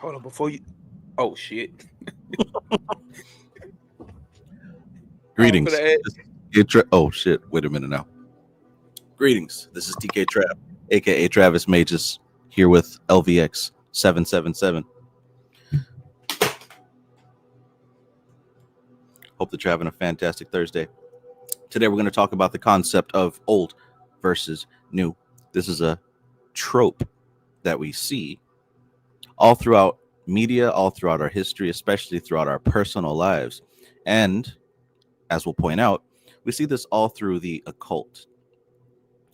Hold on, before you. Oh shit. Greetings. Oh shit! Wait a minute now. Greetings. This is TK Trap, aka Travis Magus, here with LVX777. Hope that you're having a fantastic Thursday. Today we're going to talk about the concept of old versus new. This is a trope that we see all throughout media, all throughout our history, especially throughout our personal lives. And as we'll point out, we see this all through the occult.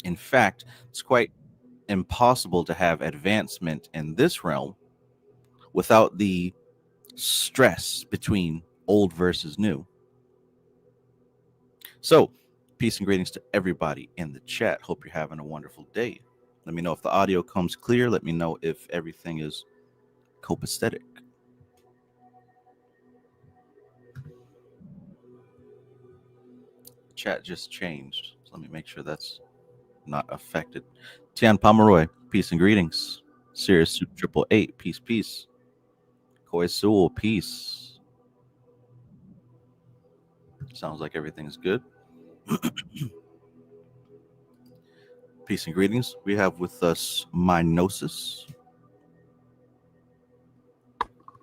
In fact, it's quite impossible to have advancement in this realm without the stress between old versus new. So, peace and greetings to everybody in the chat. Hope you're having a wonderful day. Let me know if the audio comes clear. Let me know if everything is copacetic. Chat just changed. So let me make sure that's not affected. Tian Pomeroy, peace and greetings. Sirius Soup 888, peace, peace. Koi Sewell, peace. Sounds like everything's good. Peace and greetings. We have with us Minosis.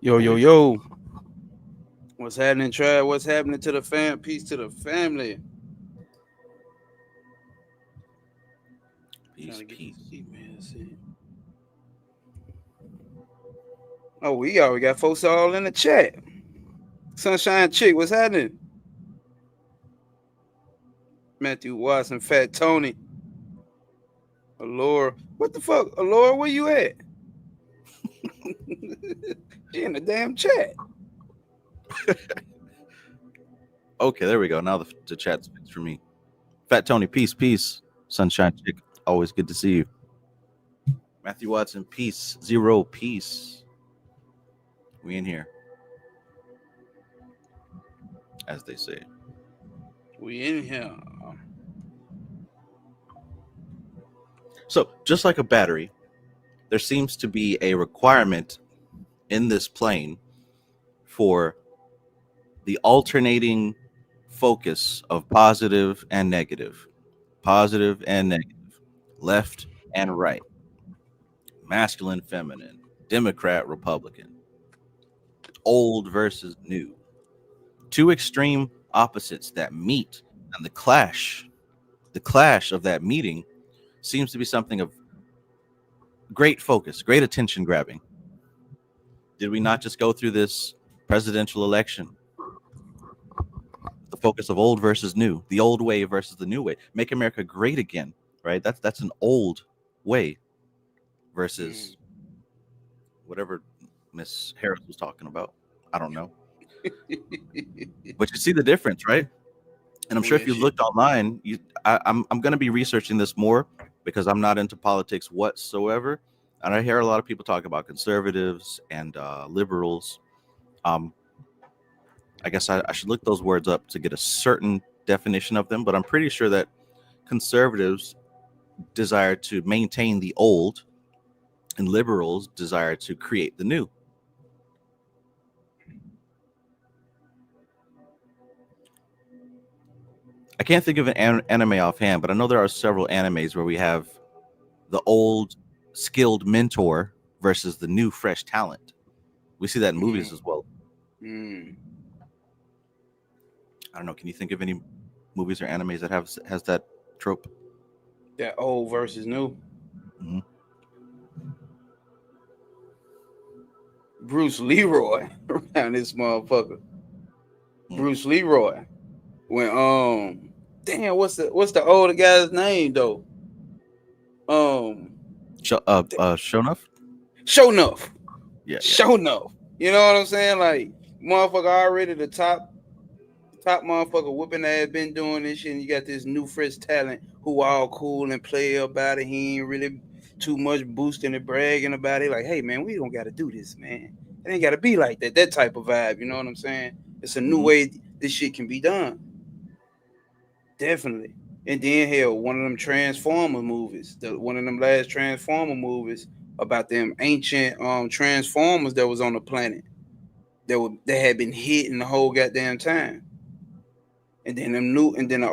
Yo. What's happening, Trav? What's happening to the fam? Peace to the family. Peace. Oh, we already got folks all in the chat. Sunshine Chick, what's happening? Matthew Watson, Fat Tony. Allure. What the fuck? Allure, where you at? She in the damn chat. Okay, there we go. Now the chat's fixed for me. Fat Tony, peace. Sunshine Chick, always good to see you. Matthew Watson, peace. Zero, peace. We in here, as they say. We in here. So, just like a battery, there seems to be a requirement in this plane for the alternating focus of positive and negative, left and right, masculine, feminine, Democrat, Republican, old versus new. Two extreme opposites that meet, and the clash of that meeting seems to be something of great focus, great attention grabbing. Did we not just go through this presidential election? The focus of old versus new, the old way versus the new way. Make America great again, right? That's an old way versus whatever Miss Harris was talking about. I don't know. But you see the difference, right? And I'm sure if you looked online, I'm going to be researching this more because I'm not into politics whatsoever. And I hear a lot of people talk about conservatives and liberals. I guess I should look those words up to get a certain definition of them. But I'm pretty sure that conservatives desire to maintain the old and liberals desire to create the new. I can't think of an anime offhand, but I know there are several animes where we have the old skilled mentor versus the new fresh talent. We see that in movies as well. I don't know. Can you think of any movies or animes that has that trope? That old versus new. Mm-hmm. Bruce Leroy around this motherfucker. Bruce Leroy. When damn, what's the older guy's name though? Shonuff? Shonuff. Yeah. Shonuff. You know what I'm saying? Like, motherfucker already the top motherfucker whooping ass been doing this shit, and you got this new fresh talent who all cool and play about it. He ain't really too much boosting and bragging about it. Like, hey man, we don't gotta do this, man. It ain't gotta be like that. That type of vibe, you know what I'm saying? It's a new way this shit can be done. Definitely. And then hell, one of them Transformer movies, one of them last Transformer movies, about them ancient transformers that was on the planet that had been hidden the whole goddamn time, and then them new, and then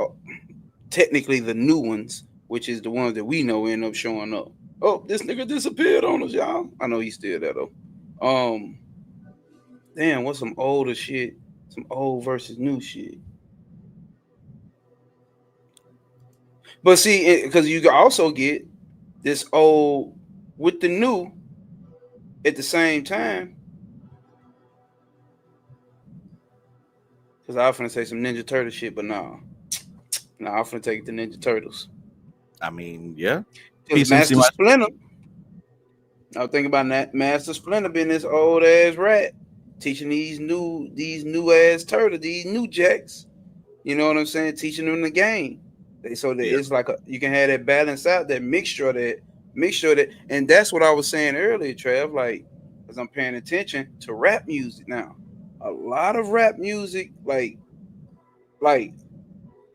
technically the new ones, which is the ones that we know end up showing up. Oh, this nigga disappeared on us, y'all. I know he's still there though. Damn, what's some older shit? Some old versus new shit. But see, because you can also get this old with the new at the same time. Because I was finna say some Ninja Turtle shit, but nah, I'm finna take the Ninja Turtles. I mean, yeah. Because Master Splinter, I was thinking about that. Master Splinter being this old ass rat, teaching these new ass turtles, these new jacks. You know what I'm saying? Teaching them the game. So that it's like you can have that balance out, that mixture of that, and that's what I was saying earlier, Trav. Like, because I'm paying attention to rap music now. A lot of rap music, like I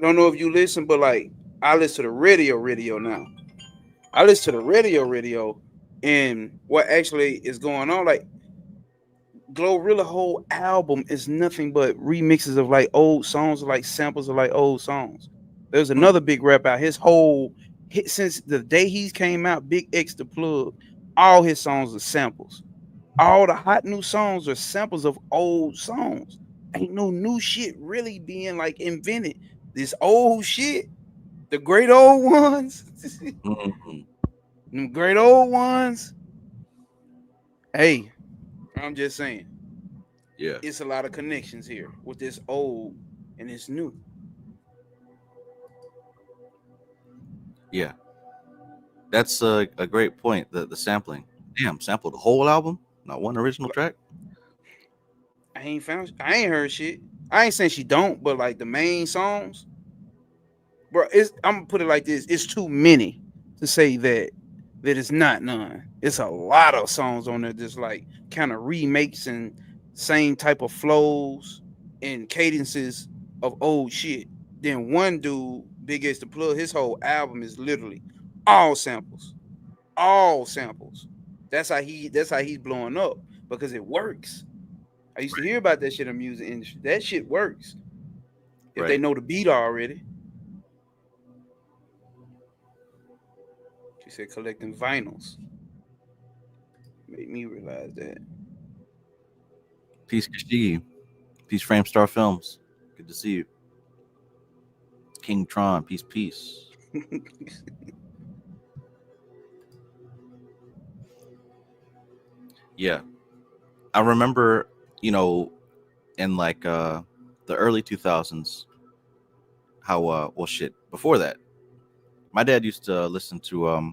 don't know if you listen, but like I listen to the radio now. I listen to the radio, and what actually is going on, like Glorilla whole album is nothing but remixes of like old songs, like samples of like old songs. There's another big rap out. His whole hit since the day he came out, Big X the Plug, all his songs are samples. All the hot new songs are samples of old songs. Ain't no new shit really being like invented. This old shit, the great old ones, them great old ones. Hey, I'm just saying. Yeah. It's a lot of connections here with this old and this new. Yeah. That's a great point. The sampling. Damn, sampled the whole album, not one original track. I ain't heard shit. I ain't saying she don't, but like the main songs, bro. I'm gonna put it like this: it's too many to say that it's not none. It's a lot of songs on there, just like kind of remakes and same type of flows and cadences of old shit. Then one dude, Big X the Plug, his whole album is literally all samples, all samples. That's how he's blowing up because it works. I used to hear about that shit in the music industry. That shit works if they know the beat already. She said collecting vinyls. Made me realize that. Peace Kashigi. Peace Framestar Films. Good to see you. King Tron. Peace. Yeah. I remember, in like the early 2000s, how well shit, before that, my dad used to listen to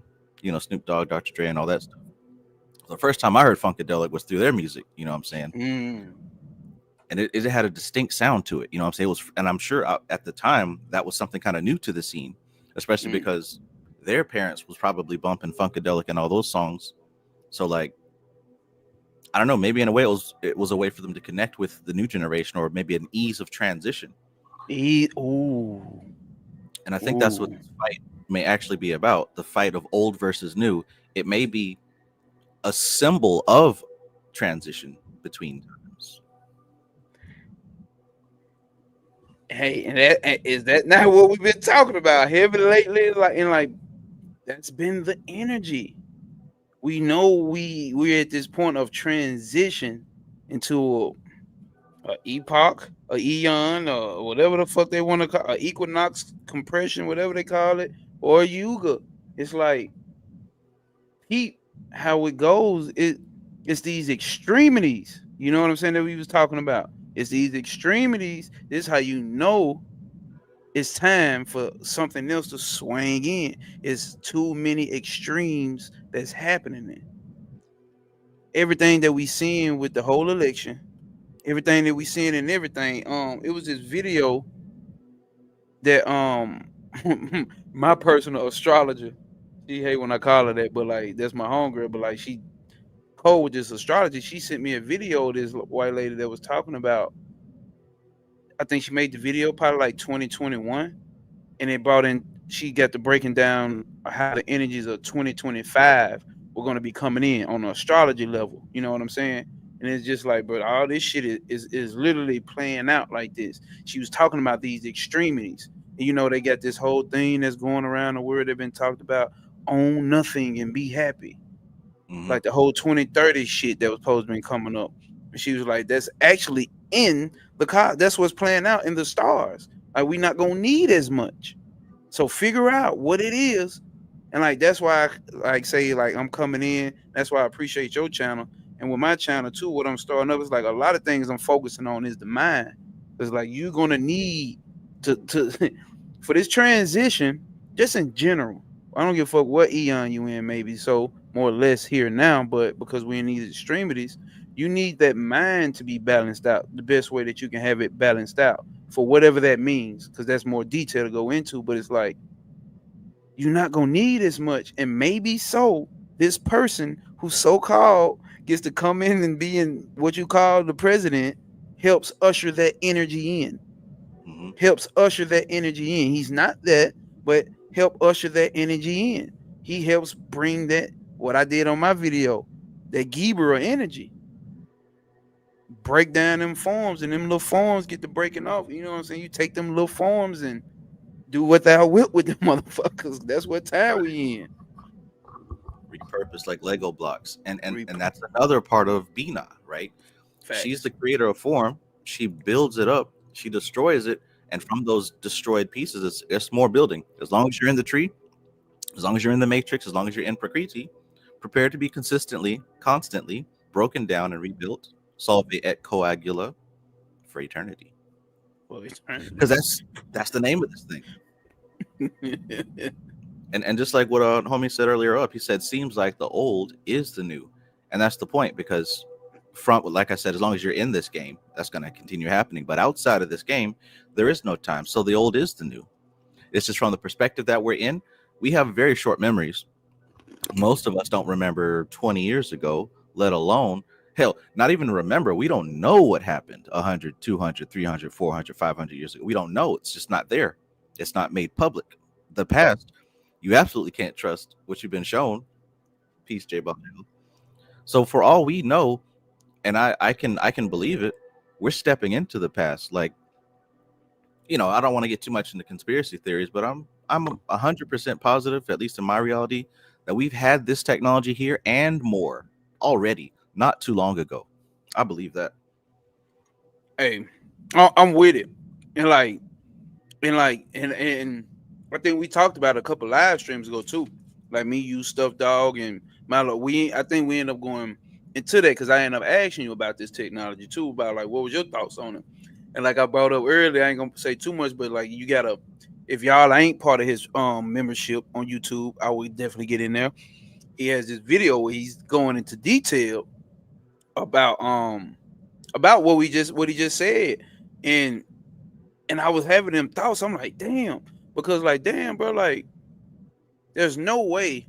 Snoop Dogg, Dr. Dre, and all that stuff. The first time I heard Funkadelic was through their music, you know what I'm saying? And it had a distinct sound to it, you know what I'm saying? It was, and I'm sure at the time that was something kind of new to the scene, especially because their parents was probably bumping Funkadelic and all those songs. So like, I don't know, maybe in a way it was a way for them to connect with the new generation, or maybe an ease of transition. And I think that's what this fight may actually be about, the fight of old versus new. It may be a symbol of transition between times. Hey, and is that not what we've been talking about heavily lately? Like that's been the energy. We know we're at this point of transition into a epoch, a eon, or whatever the fuck they want to call it, equinox compression, whatever they call it, or a yuga. It's like how it goes. It's these extremities. You know what I'm saying, that we was talking about. It's these extremities. This is how you know it's time for something else to swing in. It's too many extremes that's happening there. Everything that we seeing with the whole election, everything that we seeing and everything. It was this video that my personal astrologer, she hate when I call her that, but like that's my homegirl, but like she cold with this astrology. She sent me a video of this white lady that was talking about. I think she made the video probably like 2021, and it brought in. She got the breaking down how the energies of 2025 were going to be coming in on the astrology level. You know what I'm saying? And it's just like, but all this shit is literally playing out like this. She was talking about these extremities. And, you know, they got this whole thing that's going around the world. They've been talked about, own nothing and be happy. Mm-hmm. Like the whole 2030 shit that was supposed to be coming up. And she was like, that's actually in the car. That's what's playing out in the stars. Like, we not going to need as much. So figure out what it is. And like that's why I like say like I'm coming in. That's why I appreciate your channel. And with my channel too, what I'm starting up is like a lot of things I'm focusing on is the mind. It's like you're gonna need to for this transition, just in general. I don't give a fuck what eon you in, maybe so more or less here now, but because we're in these extremities, you need that mind to be balanced out the best way that you can have it balanced out for whatever that means, because that's more detail to go into. But it's like you're not gonna need as much, and maybe so this person who so-called gets to come in and be in what you call the president helps usher that energy in. Mm-hmm. Helps usher that energy in. He's not that, but help usher that energy in. He helps bring that, what I did on my video, that Gebra energy. Break down them forms, and them little forms get to breaking off. You know what I'm saying? You take them little forms and do what thou wilt with them motherfuckers. That's what time Right. we in. Repurposed like Lego blocks, and Rep- that's another part of Bina, right? She's Facts. the creator of form. She builds it up. She destroys it, and from those destroyed pieces, it's more building. As long as you're in the tree, as long as you're in the matrix, as long as you're in Prakriti, prepare to be constantly broken down and rebuilt, solve et coagula for eternity. Well, eternity. Because that's the name of this thing. And just like what homie said earlier up, he said seems like the old is the new, and that's the point. Because from, like I said, as long as you're in this game, that's going to continue happening. But outside of this game, there is no time. So the old is the new. It's just from the perspective that we're in. We have very short memories. Most of us don't remember 20 years ago, let alone, hell, not even remember. We don't know what happened 100, 200, 300, 400, 500 years ago. We don't know. It's just not there. It's not made public. The past, you absolutely can't trust what you've been shown. Peace, J. Bob. So for all we know, and I can believe it, we're stepping into the past. Like, I don't want to get too much into conspiracy theories, but I'm 100% positive, at least in my reality, that we've had this technology here and more already, not too long ago. I believe that. Hey, I'm with it, and and I think we talked about it a couple live streams ago too. Like me, you, Stuff Dog, and Milo. I think we end up going into that because I ended up asking you about this technology too. About like what was your thoughts on it? And like I brought up earlier, I ain't gonna say too much, but like you gotta, if y'all ain't part of his membership on YouTube, I would definitely get in there. He has this video where he's going into detail about what he just said, and I was having them thoughts. I'm like, damn, because like, damn, bro, like, there's no way.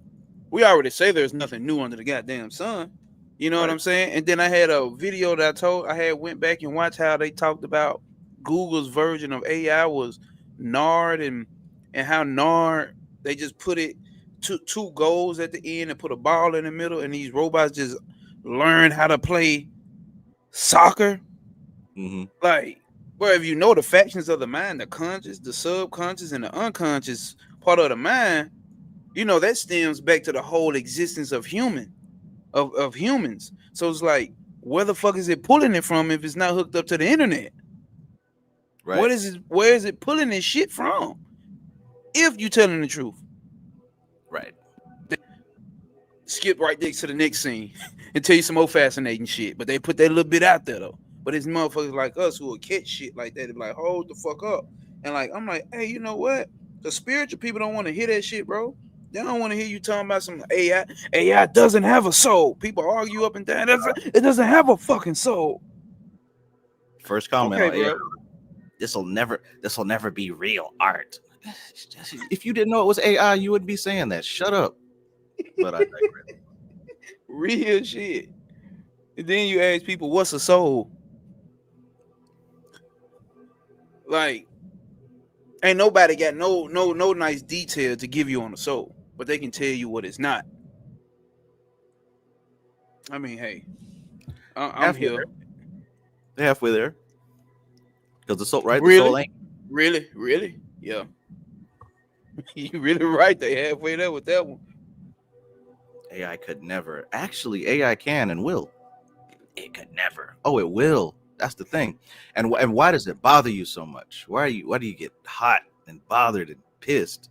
We already say there's nothing new under the goddamn sun. You know what Right. I'm saying? And then I had a video that I had went back and watched how they talked about Google's version of AI was Nard, and how Nard, they just put it two goals at the end and put a ball in the middle, and these robots just learn how to play soccer. Mm-hmm. Like, well, if you know the factions of the mind, the conscious, the subconscious, and the unconscious part of the mind, you know that stems back to the whole existence of humans. So it's like, where the fuck is it pulling it from if it's not hooked up to the internet? Right. Where is it pulling this shit from? If you telling the truth. Right. Skip right next to the next scene and tell you some more fascinating shit. But they put that little bit out there though. But it's motherfuckers like us who will catch shit like that. They be like, hold the fuck up. And like, I'm like, hey, you know what? The spiritual people don't want to hear that shit, bro. They don't want to hear you talking about some AI. AI doesn't have a soul. People argue up and down. It doesn't have a fucking soul. First comment Okay, on AI. bro. This will never be real art. If you didn't know it was AI, you wouldn't be saying that. Shut up. But I digress. Real shit. And then you ask people, what's a soul? Like, ain't nobody got no nice detail to give you on the soul, but they can tell you what it's not. I mean, hey, I'm Halfway here. there. They're halfway there. Because the soul, right? The soul Really, ain't. really, yeah. You really right. They halfway there with that one. AI could never. Actually, AI can and will. It could never. Oh, it will. That's the thing. And why does it bother you so much? Why do you get hot and bothered and pissed?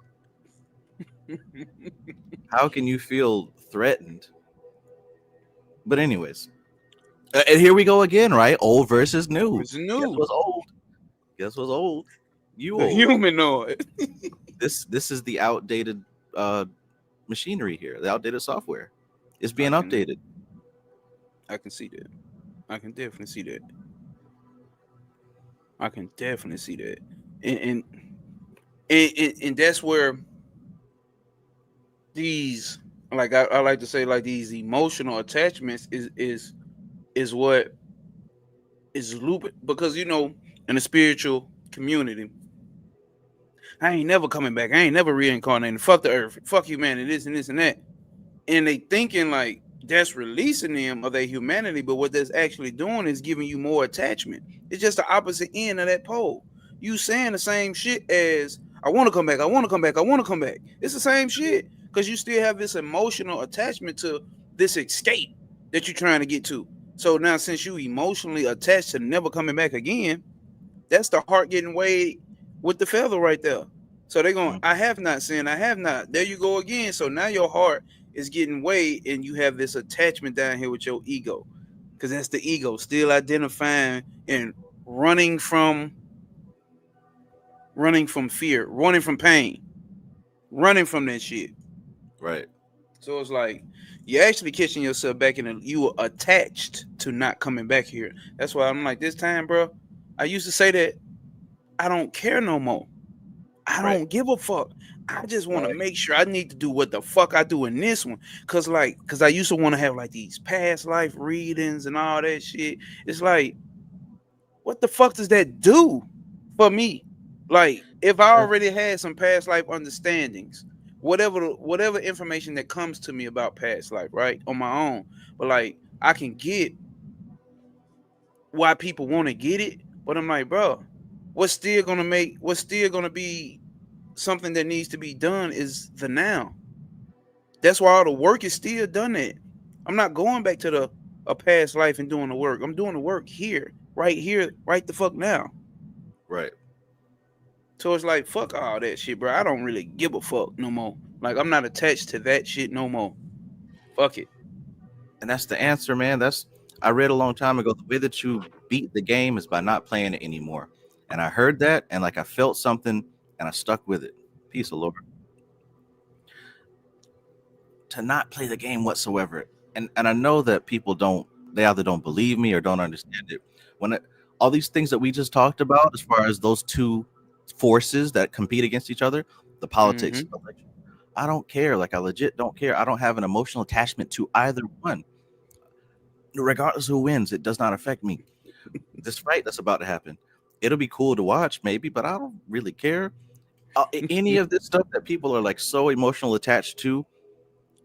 How can you feel threatened? But anyways, and here we go again, right? Old versus new. It's Guess new. what's old? Guess what's old? You The old. humanoid. This is the outdated uh machinery here, the outdated software. It's I being can updated. I can see that. I can definitely see that. I can definitely see that. And and that's where these, like I like to say, like these emotional attachments is what is looping, because in the spiritual community, I ain't never coming back. I ain't never reincarnating. Fuck the earth. Fuck humanity. This and this and that. And they thinking like that's releasing them of their humanity, but what that's actually doing is giving you more attachment. It's just the opposite end of that pole. You saying the same shit as I want to come back. I want to come back. I want to come back. It's the same shit because you still have this emotional attachment to this escape that you're trying to get to. So now, since you emotionally attached to never coming back again, that's the heart getting weighed with the feather right there. So they're going, Mhm. I have not sinned, I have not. There you go again. So now your heart is getting weighed and you have this attachment down here with your ego. Because that's the ego still identifying and running from fear, running from pain, running from that shit. Right. So it's like you're actually catching yourself back in, you were attached to not coming back here. That's why I'm like, this time, bro, I used to say that I don't care no more. I Right. don't give a fuck. I just want to Right. make sure I need to do what the fuck I do in this one. Cause I used to want to have like these past life readings and all that shit. It's like, what the fuck does that do for me? Like, if I Uh, already had some past life understandings, whatever information that comes to me about past life, right, on my own, but like I can get why people want to get it, but I'm like, bro, what's still gonna be something that needs to be done is the now. That's why all the work is still done. It. I'm not going back to the a past life and doing the work. I'm doing the work here, right the fuck now. right. So it's like fuck all that shit, bro. I don't really give a fuck no more. Like I'm not attached to that shit no more. Fuck it. And that's the answer, man. That's I read a long time ago. The way that you beat the game is by not playing it anymore. And I heard that, and like I felt something, and I stuck with it. Peace, of Lord. To not play the game whatsoever. And I know that people don't. They either don't believe me or don't understand it. When it, all these things that we just talked about, as far as those two forces that compete against each other, the politics, Mm-hmm. election, I don't care. Like I legit don't care. I don't have an emotional attachment to either one. Regardless of who wins, it does not affect me. This fight that's about to happen, it'll be cool to watch, maybe, but I don't really care. Any of this stuff that people are like so emotional attached to,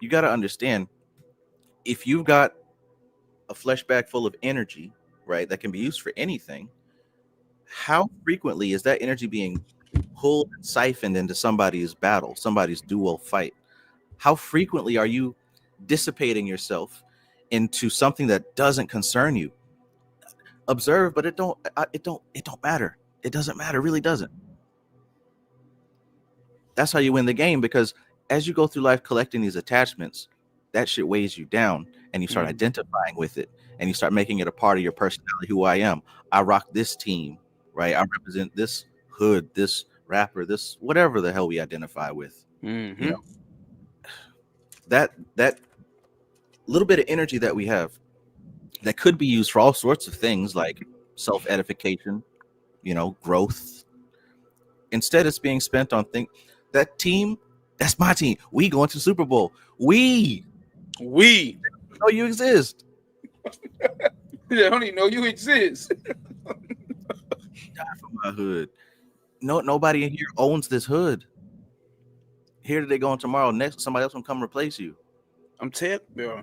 you got to understand if you've got a flesh bag full of energy, right, that can be used for anything, how frequently is that energy being pulled and siphoned into somebody's battle, somebody's dual fight? How frequently are you dissipating yourself into something that doesn't concern you? Observe, but it don't matter. It doesn't matter, it really doesn't. That's how you win the game, because as you go through life collecting these attachments, that shit weighs you down and you start Mm-hmm. identifying with it and you start making it a part of your personality. Who I am. I rock this team, right? I represent this hood, this rapper, this whatever the hell we identify with. You Mm-hmm. know, that little bit of energy that we have that could be used for all sorts of things like self-edification, growth. Instead, it's being spent on things. That team, that's my team. We going to the Super Bowl. We We know you exist. they don't even know you exist. From my hood. No, nobody in here owns this hood. Here today, going tomorrow. Next, somebody else will come replace you. I'm telling, bro.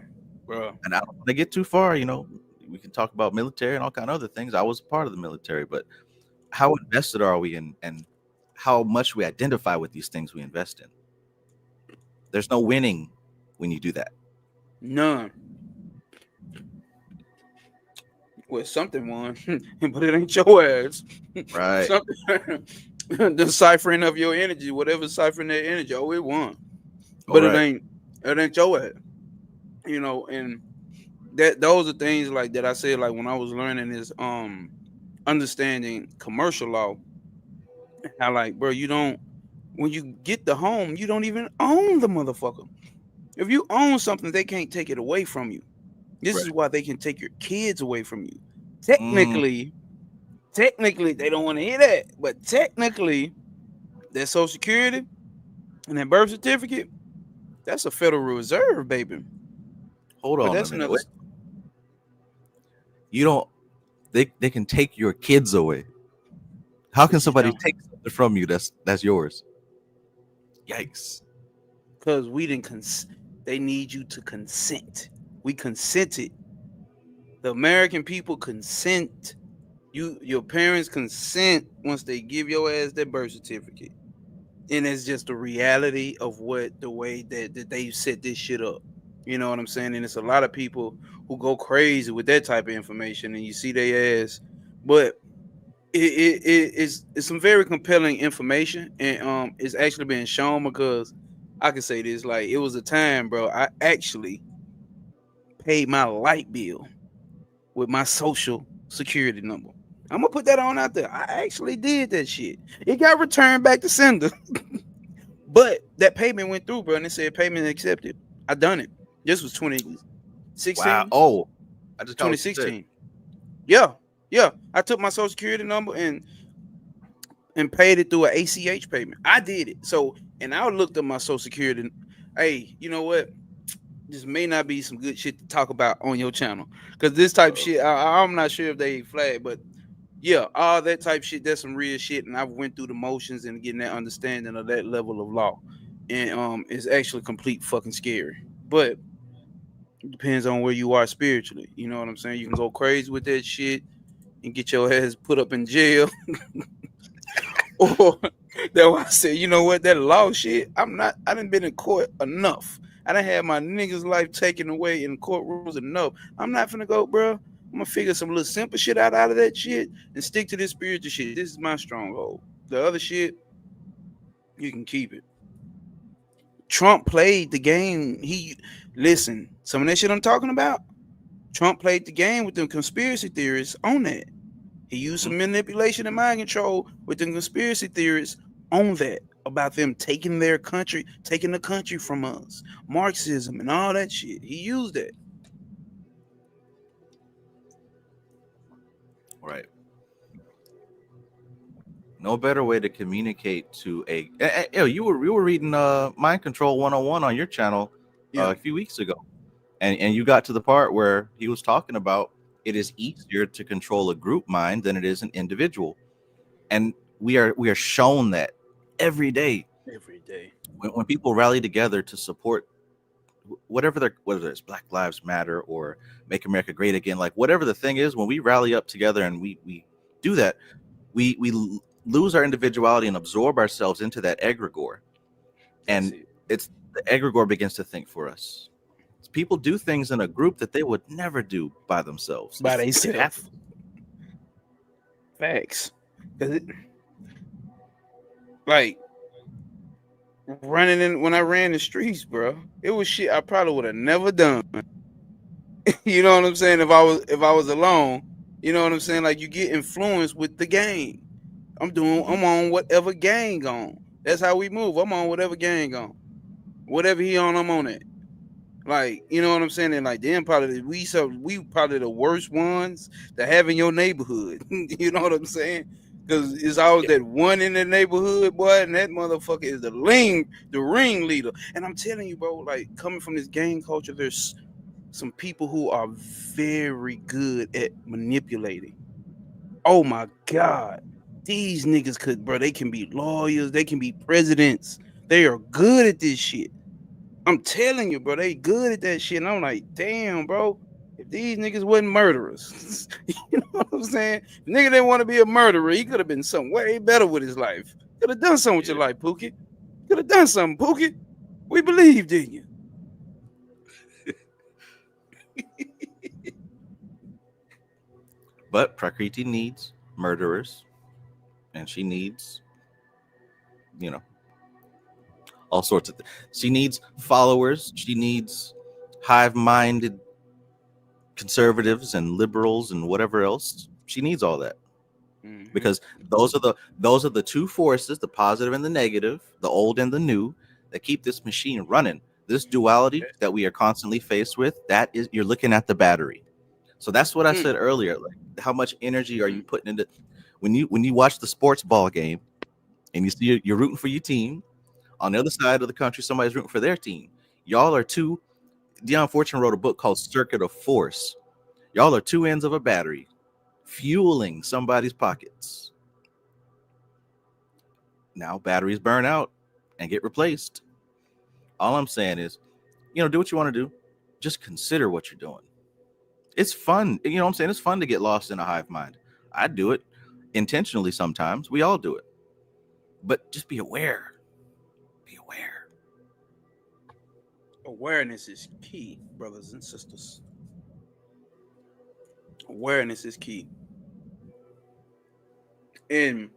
bro. And I don't want to get too far, you know. We can talk about military and all kind of other things. I was part of the military, but how invested are we in, and how much we identify with these things we invest in? There's no winning when you do that. None. Well, something won, but it ain't your ass. Right. Something, the ciphering of your energy, whatever ciphering that energy, oh, it won, All but right. it ain't your ass. You know, and that those are things like that I said, like when I was learning this, understanding commercial law, how like, bro, you don't when you get the home, you don't even own the motherfucker. If you own something, they can't take it away from you. This is Right. why they can take your kids away from you. Mm, Technically, technically, they don't want to hear that, but technically, that Social Security and that birth certificate, that's a Federal Reserve, baby. hold But on a that's minute. another. Wait. You don't. They can take your kids away. How can But you somebody don't, take something from you that's yours? Yikes. because we didn't. They need you to consent. We consented. The American people consent. Your parents consent once they give your ass that birth certificate, and it's just the reality of what the way that they set this shit up. You know what I'm saying? And it's a lot of people who go crazy with that type of information, and you see their ass. But it's some very compelling information, and it's actually being shown because I can say this, like it was a time, bro. I actually paid my light bill with my social security number. I'm gonna put that on out there. I actually did that shit. It got returned back to sender, but that payment went through, bro, and it said payment accepted. I done it. This was Wow. 2016. Oh, I just got what you said. 2016. Yeah, yeah. I took my social security number and paid it through an ACH payment. I did it. So, and I looked at my social security. Hey, you know what? This may not be some good shit to talk about on your channel because this type of Uh-oh. shit, I'm not sure if they flag, but yeah, all that type of shit, that's some real shit, and I've went through the motions and getting that understanding of that level of law, and it's actually complete fucking scary. But it depends on where you are spiritually. You know what I'm saying? You can go crazy with that shit and get your ass put up in jail, or that's why I said, you know what, that law shit. I'm not. I done been in court enough. I done had my niggas' life taken away in courtrooms enough. I'm not finna go, bro. I'm gonna figure some little simple shit out of that shit and stick to this spiritual shit. This is my stronghold. The other shit, you can keep it. Trump played the game. He listen. Some of that shit I'm talking about. Trump played the game with them conspiracy theorists on that. He used Mhm. some manipulation and mind control with the conspiracy theorists on that about them taking their country, taking the country from us, Marxism and all that shit. He used that. Right. No better way to communicate to you were reading Mind Control 101 on your channel Yeah, a few weeks ago. And you got to the part where he was talking about it is easier to control a group mind than it is an individual. And we are shown that every day every day. when people rally together to support whether it's Black Lives Matter or Make America Great Again, like whatever the thing is, when we rally up together and we do that, we lose our individuality and absorb ourselves into that egregore, That's and it. it's the egregore begins to think for us. People do things in a group that they would never do by themselves. By It themselves. happens. Facts. 'Cause like running in when I ran the streets, bro, it was shit I probably would have never done. You know what I'm saying? If I was alone, you know what I'm saying? Like you get influenced with the gang. Mhm. I'm on whatever gang on. That's how we move. I'm on whatever gang on. Whatever he on, I'm on it. Like, you know what I'm saying? And like then probably we probably the worst ones to have in your neighborhood. You know what I'm saying? Because it's always Yeah. that one in the neighborhood, boy, and that motherfucker is the ringleader. And I'm telling you, bro, like coming from this gang culture, there's some people who are very good at manipulating. Oh my God. These niggas could, bro, they can be lawyers, they can be presidents. They are good at this shit. I'm telling you, bro, they good at that shit. And I'm like, damn, bro, if these niggas wasn't murderers, you know what I'm saying? If nigga didn't want to be a murderer, he could have been something way better with his life. Could have done something with your Yeah. life, Pookie. Could have done something, Pookie. We believed in you. But Prakriti needs murderers, and she needs, you know, all sorts of things. She needs followers. She needs hive-minded conservatives and liberals and whatever else. She needs all that Mm-hmm. because those are the two forces, the positive and the negative, the old and the new, that keep this machine running. This duality that we are constantly faced with, that is, you're looking at the battery. So that's what I said earlier. Like, how much energy are you putting into when you watch the sports ball game and you see you're rooting for your team? On the other side of the country, somebody's rooting for their team. Y'all are two. Dion Fortune wrote a book called Circuit of Force. Y'all are two ends of a battery, fueling somebody's pockets. Now batteries burn out and get replaced. All I'm saying is, do what you want to do. Just consider what you're doing. It's fun. You know what I'm saying? It's fun to get lost in a hive mind. I do it intentionally sometimes. We all do it. But just be aware. Be aware. Awareness is key, brothers and sisters. Awareness is key. And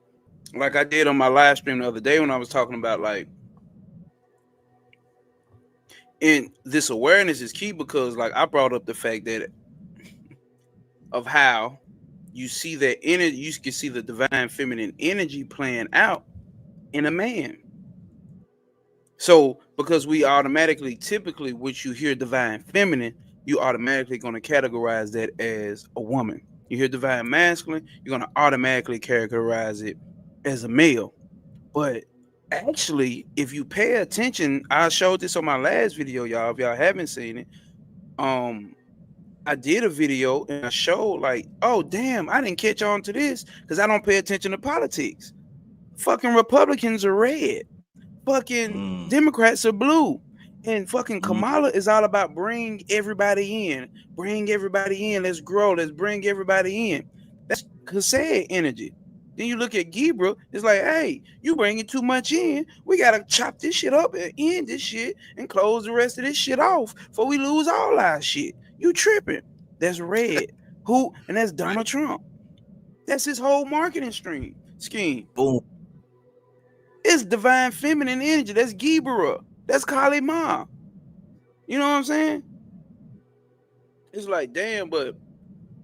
like I did on my live stream the other day when I was talking about and this awareness is key because like I brought up the fact that of how you see that energy, you can see the divine feminine energy playing out in a man. So because we automatically, typically, which you hear divine feminine, you automatically going to categorize that as a woman. You hear divine masculine, you're going to automatically categorize it as a male. But actually, if you pay attention, I showed this on my last video, y'all. If y'all haven't seen it, um, I did a video and I showed like, oh damn, I didn't catch on to this because I don't pay attention to politics. Fucking Republicans are red. Fucking Mm. Democrats are blue. And fucking Mm. Kamala is all about bring everybody in. Bring everybody in. Let's grow. Let's bring everybody in. That's Kased energy. Then you look at Gibra, it's like, hey, you bringing too much in. We gotta chop this shit up and end this shit and close the rest of this shit off before we lose all our shit. You tripping. That's red. Who? And that's Donald Trump. That's his whole marketing scheme. Boom. It's divine feminine energy. That's Gibra. That's Kali Ma. You know what I'm saying? It's like, damn, but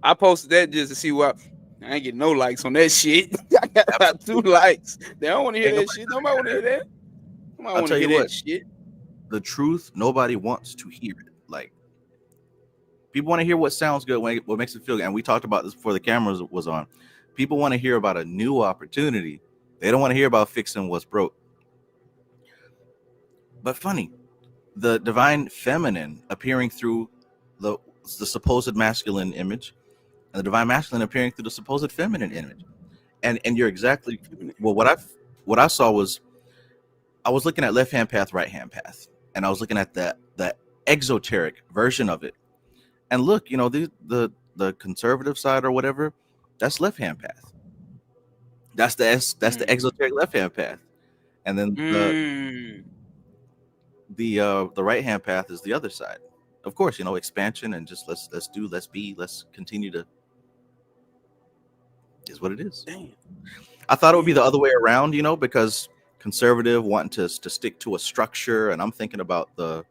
I posted that just to see what I ain't getting no likes on that shit. I got about 2 likes. They don't want to hear that shit. Nobody want to hear that. Nobody I'll want to tell hear you that what. shit. The truth, nobody wants to hear it. Like, people want to hear what sounds good, what makes it feel good. And we talked about this before the cameras was on. People want to hear about a new opportunity. They don't want to hear about fixing what's broke. But funny, the divine feminine appearing through the supposed masculine image, and the divine masculine appearing through the supposed feminine image. And you're exactly well. What I saw was, I was looking at left hand path, right hand path, and I was looking at the exoteric version of it. And look, the conservative side or whatever, that's left hand path. That's the exoteric left hand path. And then the right hand path is the other side. Of course, expansion and just let's continue to, is what it is. Damn. I thought it would be the other way around, because conservative wanting to stick to a structure, and I'm thinking about the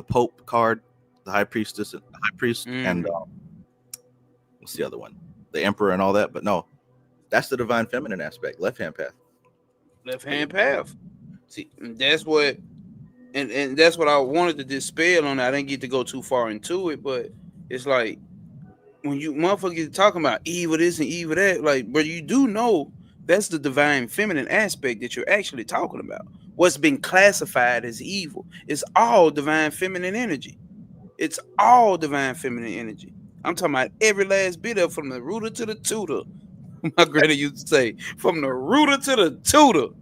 Pope card, the high priest, and what's the other one? The emperor and all that. But no, that's the divine feminine aspect, left hand path. Left hand path. See, that's what, and that's what I wanted to dispel on. I didn't get to go too far into it, but it's like when you motherfuckers talking about evil this and evil that, like, but you do know that's the divine feminine aspect that you're actually talking about. What's been classified as evil. It's all divine feminine energy. It's all divine feminine energy. I'm talking about every last bit of, from the rooter to the tutor. My granny used to say, from the rooter to the tutor.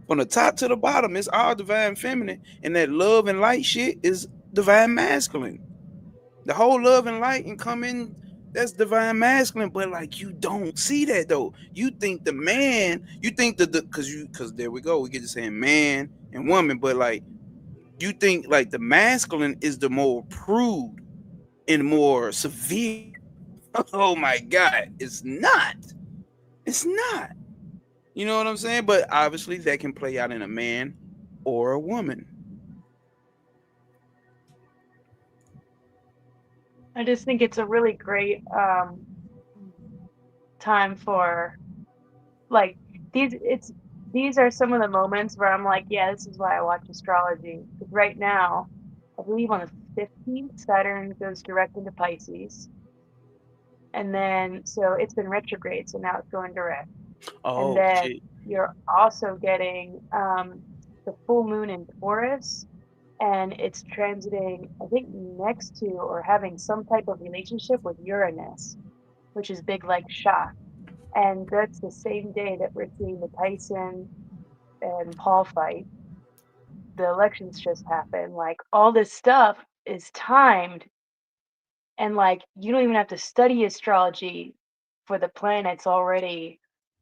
From the top to the bottom, it's all divine feminine, and that love and light shit is divine masculine. The whole love and light and come in, that's divine masculine. But like you don't see that though. You think the man, you think because there we go, we get to saying man and woman, but like you think like the masculine is the more prude and more severe. Oh my god, it's not. It's not. You know what I'm saying? But obviously that can play out in a man or a woman. I just think it's a really great time for like it's these are some of the moments where I'm like, yeah, this is why I watch astrology. Because right now, I believe on the 15th, Saturn goes direct into Pisces. And then so it's been retrograde, so now it's going direct. And Oh then shit. you're also getting the full moon in Taurus, and it's transiting, I think, next to or having some type of relationship with Uranus, which is big like shock. And that's the same day that we're seeing the Tyson and Paul fight. The elections just happened. Like all this stuff is timed, and like you don't even have to study astrology for the planets already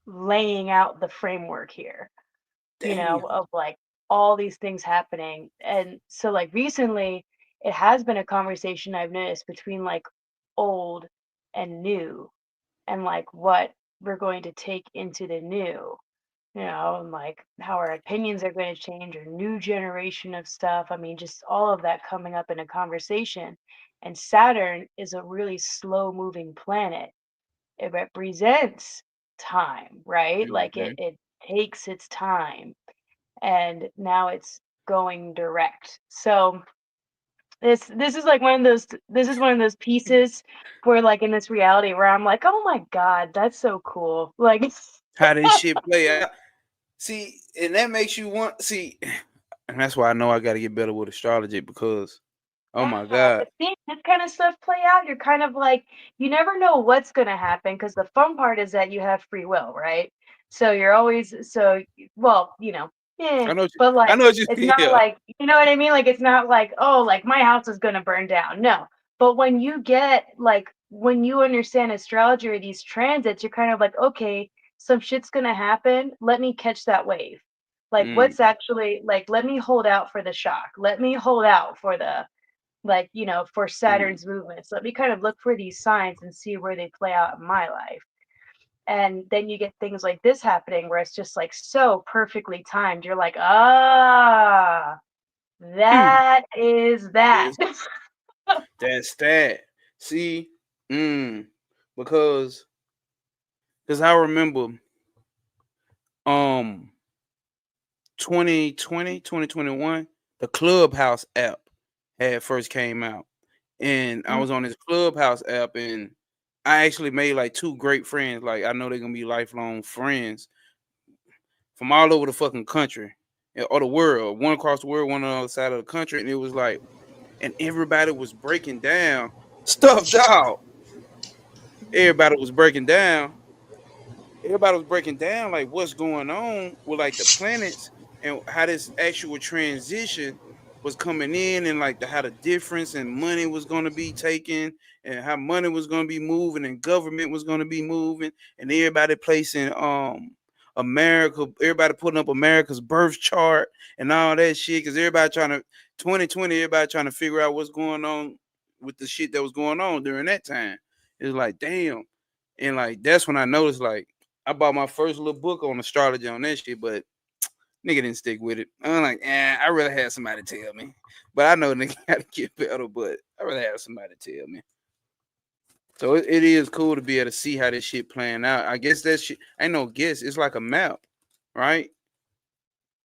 laying out the framework here, Damn. of like all these things happening. And so like recently it has been a conversation I've noticed between like old and new, and like what we're going to take into the new, and like how our opinions are going to change, or new generation of stuff. I mean, just all of that coming up in a conversation. And Saturn is a really slow moving planet. It represents time, right? Like Mhm. it takes its time, and now it's going direct. So this is like one of those pieces where like in this reality where I'm like, oh my god, that's so cool. Like How this shit play out. See, and that makes you want see, and that's why I know I got to get better with astrology because, oh my yeah, god, but seeing this kind of stuff play out, you're kind of like, you never know what's going to happen, because the fun part is that you have free will, right? So you're always well, I know, but I like know what you it's not yeah. like, you know what I mean? Like it's not like, oh, like my house is going to burn down. No. But when you get like when you understand astrology or these transits, you're kind of like, okay, some shit's going to happen. Let me catch that wave. Like Mm, what's actually like, let me hold out for the shock. Let me hold out for the like, for mm. Saturn's movements. Let me kind of look for these signs and see where they play out in my life. And then you get things like this happening where it's just like so perfectly timed. You're like, ah, that is that. This, that's that. See, mm, because I remember um 2020 2021 the Clubhouse app had first came out, and I was on this Clubhouse app, and I actually made like two great friends. Like I know they're gonna be lifelong friends from all over the fucking country or the world. One across the world, one on the other side of the country, and it was like, and everybody was breaking down stuff, dog. Everybody was breaking down like what's going on with like the planets and how this actual transition was coming in, and like how the difference in money was going to be taken, and how money was going to be moving and government was going to be moving, and everybody placing America, everybody putting up America's birth chart and all that shit, because everybody trying to 2020, everybody trying to figure out what's going on with the shit that was going on during that time. It's like damn. And like that's when I noticed, like, I bought my first little book on astrology on that shit, but nigga didn't stick with it. I'm like, I really had somebody tell me. But I know nigga gotta get better, but I really have somebody tell me. So it is cool to be able to see how this shit playing out. I guess that shit ain't no guess. It's like a map, right?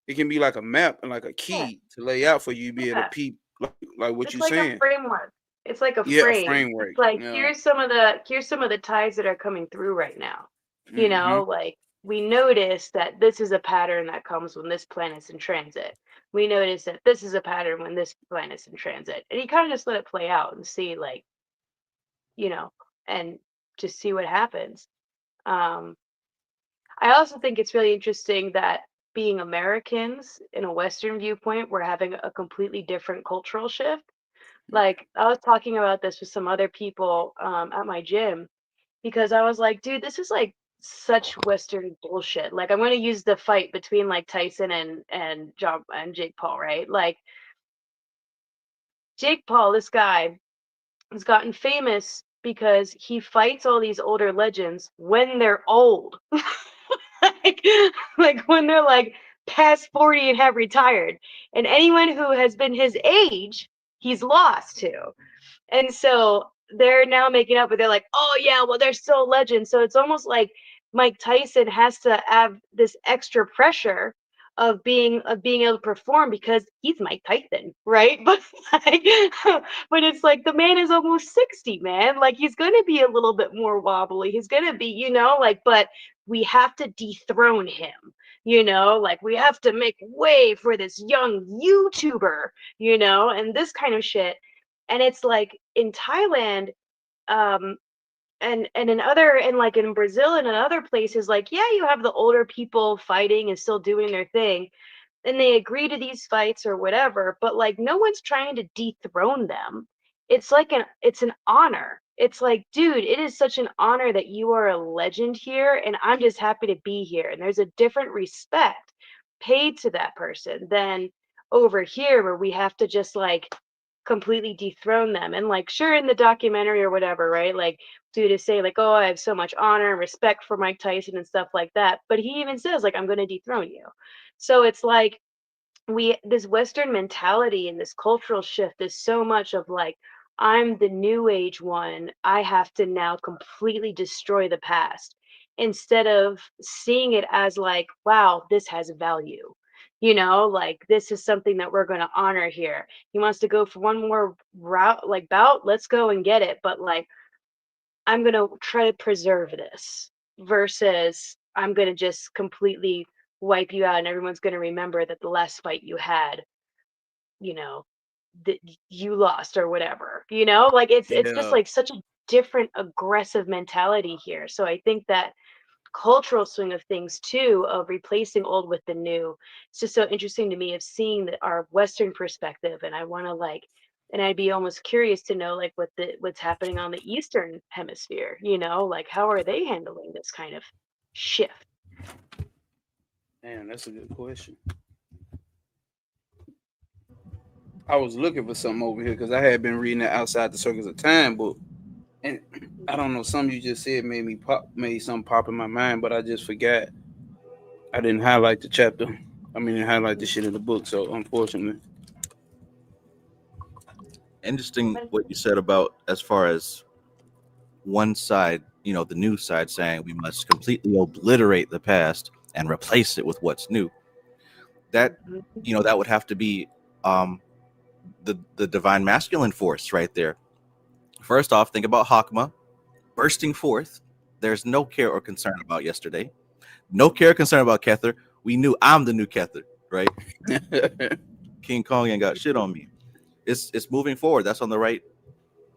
It can be like a map and like a Yeah, key to lay out for you to be able to yeah. peep like what It's you like a saying. framework. It's like a Yeah, a frame. framework. It's like Yeah. here's some of the ties that are coming through right now. Mm-hmm. Like we notice that this is a pattern that comes when this planet's in transit. We notice that this is a pattern when this planet's in transit. And you kind of just let it play out and see like, you know, and just see what happens. Um, I also think it's really interesting that being Americans in a Western viewpoint, we're having a completely different cultural shift. Like, I was talking about this with some other people at my gym, because I was like, dude, this is like such Western bullshit. Like, I'm gonna use the fight between like Tyson and Jake Paul, right? Like, Jake Paul, this guy, has gotten famous because he fights all these older legends when they're old. like, like when they're like past 40 and have retired. And anyone who has been his age, he's lost to. And so they're now making up, but they're like, oh yeah, well, they're still legends. So it's almost like Mike Tyson has to have this extra pressure of being able to perform because he's Mike Tyson, right? But like, but it's like the man is almost 60, man. Like, he's gonna be a little bit more wobbly. He's gonna be, like, but we have to dethrone him. Like, we have to make way for this young YouTuber, and this kind of shit. And it's like in Thailand, and like in Brazil and in other places, like, yeah, you have the older people fighting and still doing their thing, and they agree to these fights or whatever, but like no one's trying to dethrone them. It's like it's an honor. It's like, dude, it is such an honor that you are a legend here, and I'm just happy to be here. And there's a different respect paid to that person than over here, where we have to just like completely dethrone them. And like, sure, in the documentary or whatever, right, like, to say like, oh, I have so much honor and respect for Mike Tyson and stuff like that, but he even says like, I'm going to dethrone you. So it's like, this Western mentality and this cultural shift is so much of like, I'm the new age one, I have to now completely destroy the past, instead of seeing it as like, wow, this has value. Like, this is something that we're going to honor here. He wants to go for one more route, like, bout, let's go and get it. But like, I'm going to try to preserve this, versus I'm going to just completely wipe you out, and everyone's going to remember that the last fight you had, that you lost or whatever. Like, it's just Yeah. like such a different aggressive mentality here. So I think that cultural swing of things too, of replacing old with the new, it's just so interesting to me, of seeing our Western perspective. And I want to like, and I'd be almost curious to know like what's happening on the Eastern hemisphere, like how are they handling this kind of shift? Man, that's a good question. I was looking for something over here because I had been reading the Outside the Circles of Time book, and I don't know, something you just said made something pop in my mind, but I just forgot. I didn't highlight the chapter. I mean, highlight the shit in the book. So unfortunately, Interesting what you said about, as far as one side, the new side, saying we must completely obliterate the past and replace it with what's new. That, that would have to be the divine masculine force right there. First off, think about Hakma bursting forth. There's no care or concern about yesterday. No care or concern about Kether. We knew I'm the new Kether, right? King Kong ain't got shit on me. It's moving forward. That's on the right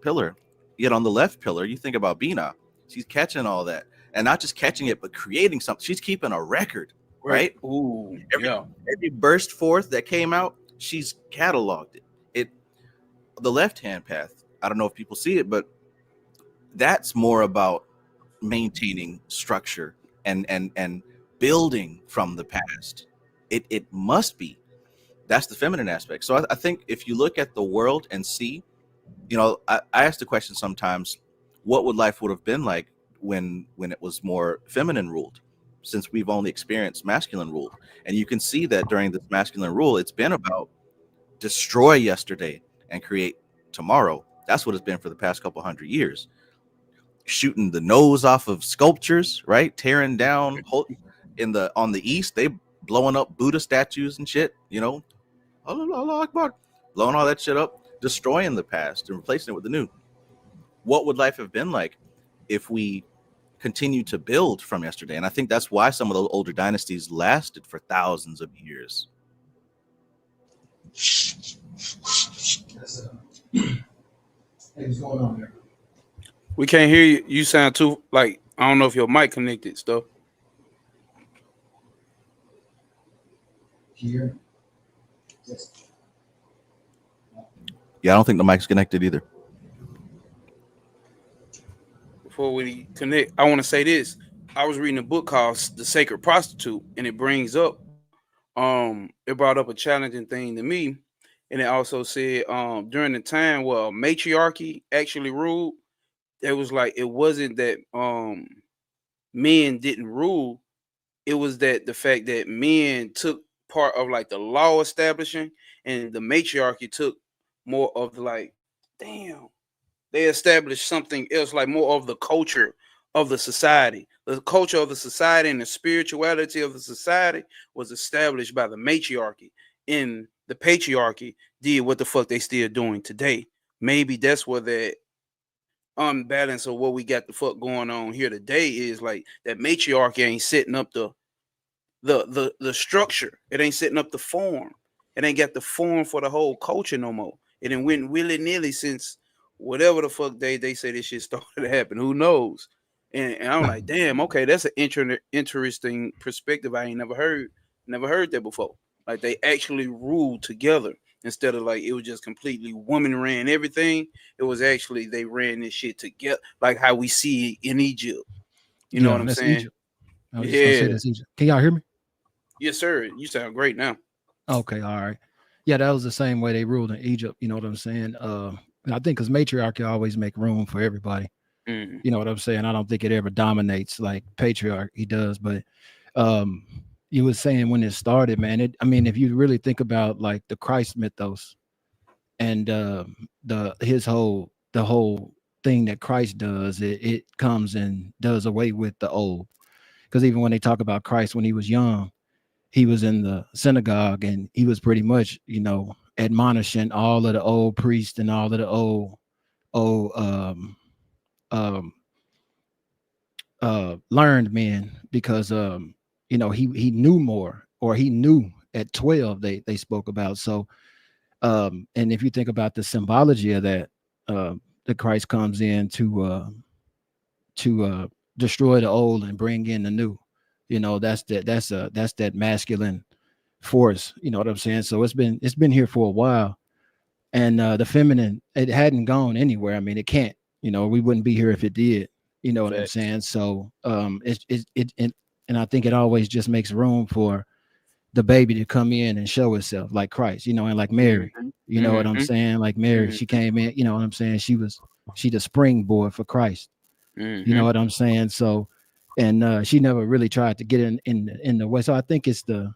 pillar. Yet on the left pillar, you think about Bina. She's catching all that. And not just catching it, but creating something. She's keeping a record, right? Ooh, Every burst forth that came out, she's cataloged it. The left-hand path, I don't know if people see it, but that's more about maintaining structure and building from the past. It must be. That's the feminine aspect. So I think if you look at the world and see, I ask the question sometimes, what would life would have been like when it was more feminine ruled, since we've only experienced masculine rule. And you can see that during this masculine rule, it's been about destroy yesterday and create tomorrow. That's what it's been for the past couple hundred years. Shooting the nose off of sculptures, right? Tearing down on the east, they blowing up Buddha statues and shit, Allah Akbar, blowing all that shit up, destroying the past and replacing it with the new. What would life have been like if we continue to build from yesterday? And I think that's why some of those older dynasties lasted for thousands of years. Hey, what's going on there? we can't hear you. You sound too like, I don't know if your mic connected stuff. Here. Yes. Yeah, I don't think the mic's connected either. Before we connect, I want to say this. I was reading a book called The Sacred Prostitute, and it brings up it brought up a challenging thing to me. And it also said during the time where matriarchy actually ruled, it was like it wasn't that men didn't rule, it was that the fact that men took part of like the law establishing, and the matriarchy took more of the like, damn, they established something else, like more of the culture of the society. The culture of the society and the spirituality of the society was established by the matriarchy. And the patriarchy did what the fuck they still doing today. Maybe that's where that unbalance of what we got the fuck going on here today is, like that matriarchy ain't setting up the structure. It ain't setting up the form. It ain't got the form for the whole culture no more. It done went willy-nilly since whatever the fuck they say this shit started to happen. Who knows? And I'm like, damn, okay, that's an interesting perspective. I ain't never heard that before. Like they actually ruled together instead of like it was just completely woman ran everything. It was actually they ran this shit together, like how we see it in Egypt. You know what I'm that's saying? Egypt. I was just gonna say Yeah. that's Egypt. Can y'all hear me? Yes, sir. You sound great now. Okay, all right. Yeah, that was the same way they ruled in Egypt. You know what I'm saying? And I think because matriarchy always make room for everybody. Mm. You know what I'm saying? I don't think it ever dominates like patriarchy does. But um, you was saying when it started, man. I mean, if you really think about like the Christ mythos and the whole thing that Christ does, it comes and does away with the old. Because even when they talk about Christ when he was young, he was in the synagogue and he was pretty much, admonishing all of the old priests and all of the old um learned men, because he knew more, or he knew at 12 they spoke about. So and if you think about the symbology of that, the Christ comes in to destroy the old and bring in the new. That's that masculine force. You know what I'm saying? So it's been here for a while, and the feminine, it hadn't gone anywhere. I mean, it can't. We wouldn't be here if it did. You know what I'm saying? So and I think it always just makes room for the baby to come in and show itself, like Christ. And like Mary. You know what I'm saying? Like Mary, she came in. You know what I'm saying? She the springboard for Christ. You know what I'm saying? So, and she never really tried to get in the way. So I think it's the